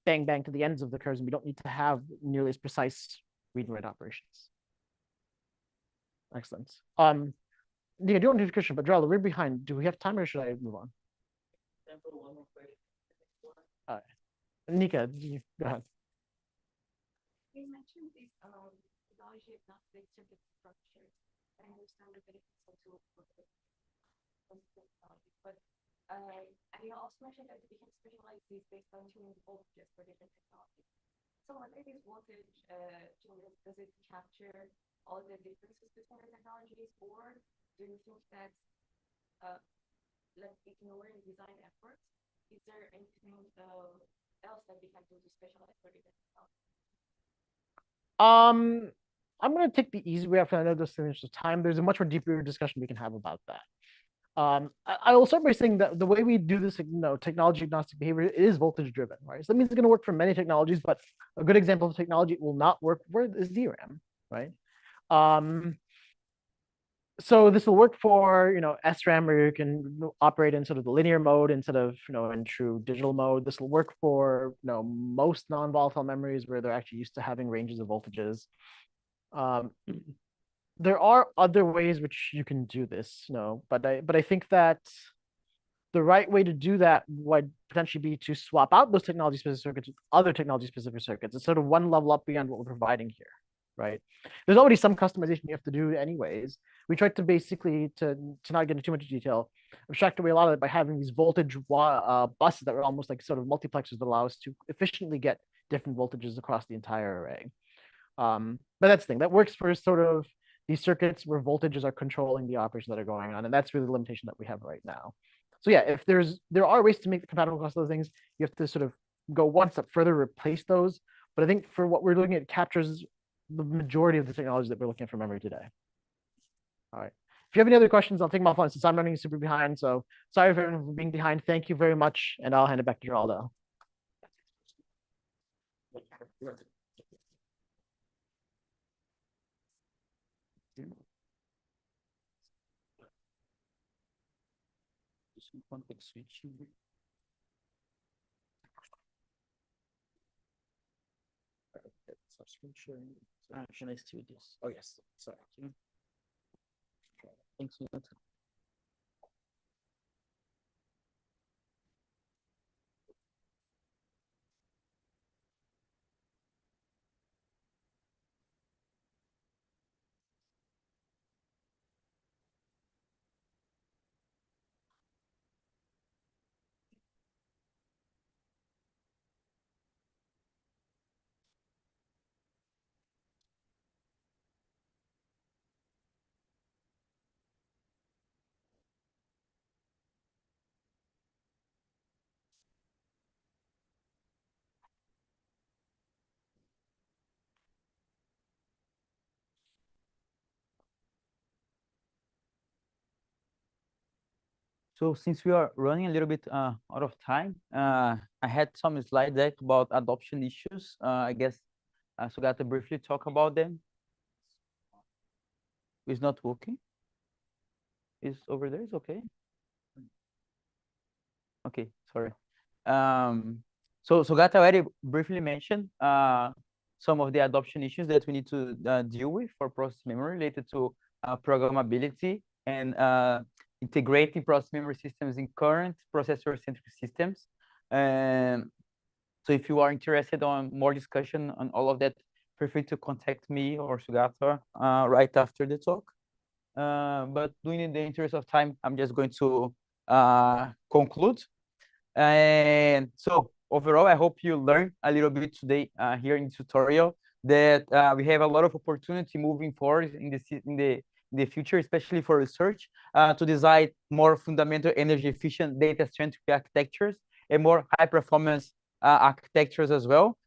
bang to the ends of the curves, and we don't need to have nearly as precise read and write operations. Excellent. Nika, do you want to do a question? But Geraldo, we're behind. Do we have time, or should I move on? Time for one more question. All right. Nika, go ahead. You mentioned these technology-agnostic circuit structures. I understand the benefits of technology, but you also mentioned that we can specialize these based on tuning voltages for different technologies. So what are these voltage changes? Does it capture all the differences between the technologies, or do you think that like ignoring design efforts, is there anything else that we can do to specialize for different technologies? I'm going to take the easy way after I know this finish of time. There's a much more deeper discussion we can have about that. I will start by saying that the way we do this, technology agnostic behavior is voltage driven, right? So that means it's going to work for many technologies, but a good example of technology it will not work for is DRAM, right? So this will work for SRAM, where you can operate in sort of the linear mode instead of in true digital mode. This will work for most non-volatile memories where they're actually used to having ranges of voltages. There are other ways which you can do this, but I think that the right way to do that would potentially be to swap out those technology-specific circuits with other technology-specific circuits. It's sort of one level up beyond what we're providing here, right? There's already some customization you have to do anyways. We tried to basically, to not get into too much detail, abstract away a lot of it by having these voltage buses that are almost like sort of multiplexers that allow us to efficiently get different voltages across the entire array. But that's the thing. That works for sort of these circuits where voltages are controlling the operations that are going on. And that's really the limitation that we have right now. So yeah, if there are ways to make the compatible across those things, you have to sort of go one step further, replace those. But I think for what we're looking at, it captures the majority of the technology that we're looking at for memory today. All right. If you have any other questions, I'll take them offline since I'm running super behind. So sorry for everyone for being behind. Thank you very much. And I'll hand it back to Geraldo. Context switching. Can I still do this? Oh yes, sorry. Thanks a lot. So since we are running a little bit out of time, I had some slide deck about adoption issues. I guess Sugata briefly talk about them. It's not working. Is over there? Is okay. Okay, sorry. So Sugata already briefly mentioned some of the adoption issues that we need to deal with for process memory related to programmability and integrating process memory systems in current processor-centric systems. So if you are interested on more discussion on all of that, feel free to contact me or Sugata right after the talk. But in the interest of time, I'm just going to conclude. And so overall, I hope you learned a little bit today here in the tutorial that we have a lot of opportunity moving forward in the future, especially for research, to design more fundamental energy efficient data-centric architectures and more high performance architectures as well,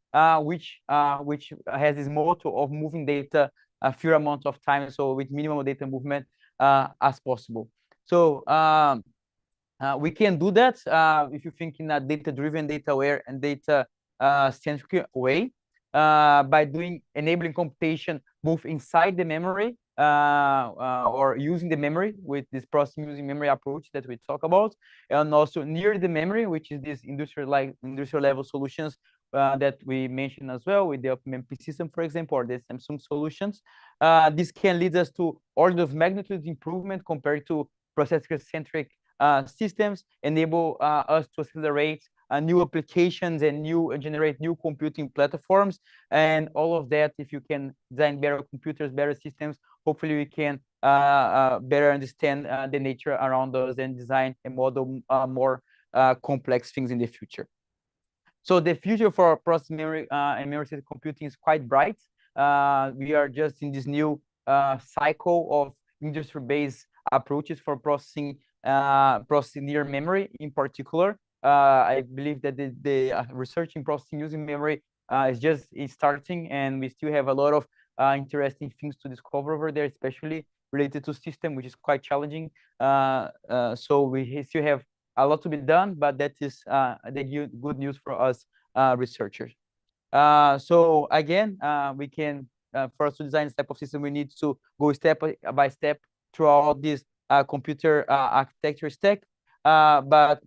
which has this motto of moving data a few amount of time, so with minimal data movement as possible. So we can do that if you think in a data-driven, data-aware, and data-centric way by enabling computation both inside the memory or using the memory with this process using memory approach that we talk about, and also near the memory, which is this industrial level solutions that we mentioned as well with the OpenMP system, for example, or the Samsung solutions. This can lead us to order of magnitude improvement compared to processor-centric systems, enable us to accelerate new applications and generate new computing platforms, and all of that. If you can design better computers, better systems, hopefully we can better understand the nature around us and design and model more complex things in the future. So the future for process memory and memory-centric computing is quite bright. We are just in this new cycle of industry-based approaches for processing near memory in particular. I believe that the research in processing using memory is starting, and we still have a lot of interesting things to discover over there, especially related to system, which is quite challenging. So we still have a lot to be done, but that is the good news for us researchers. So again, we can for us to design this type of system, we need to go step by step through all this computer architecture stack, but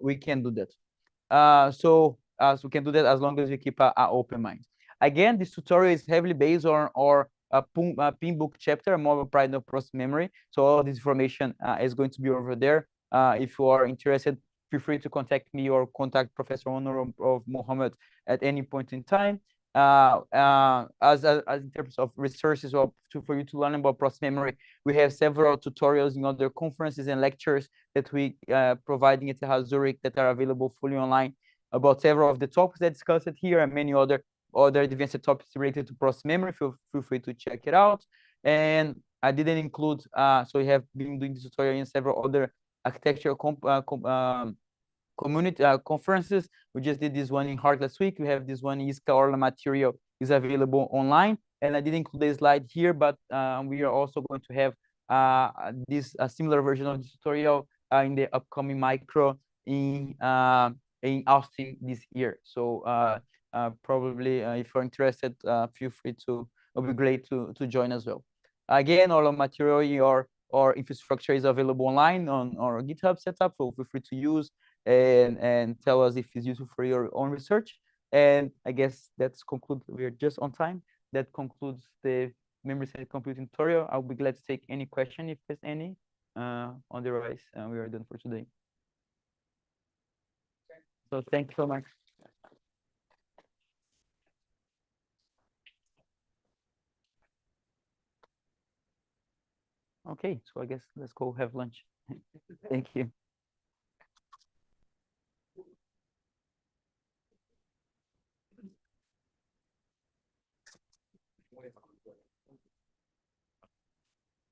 we can do that. So we can do that as long as we keep an open mind. Again, this tutorial is heavily based on our PIN book chapter, Mobile Pride of Process Memory. So all this information is going to be over there. If you are interested, feel free to contact me or contact Professor Onur or Mohammad at any point in time. As in terms of resources for you to learn about process memory, we have several tutorials in other conferences and lectures that we providing at ETH Zurich that are available fully online about several of the topics that discussed here and many other advanced topics related to process memory. Feel free to check it out. And I didn't include, so we have been doing this tutorial in several other architecture community conferences. We just did this one in Heart last week. We have this one in ISCA. All the material is available online. And I didn't include the slide here, but we are also going to have a similar version of this tutorial in the upcoming micro in Austin this year. So probably if you're interested, feel free to. It'll be great to join as well. Again, all the material or infrastructure is available online on our GitHub setup, so feel free to use and tell us if it's useful for your own research. And I guess that's conclude. We're just on time. That concludes the memory-centric computing tutorial. I'll be glad to take any question if there's any. Otherwise, we are done for today. So thank you so much. Okay, so I guess let's go have lunch. Thank you.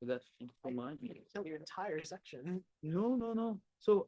That's so much. Kill your entire section. No. So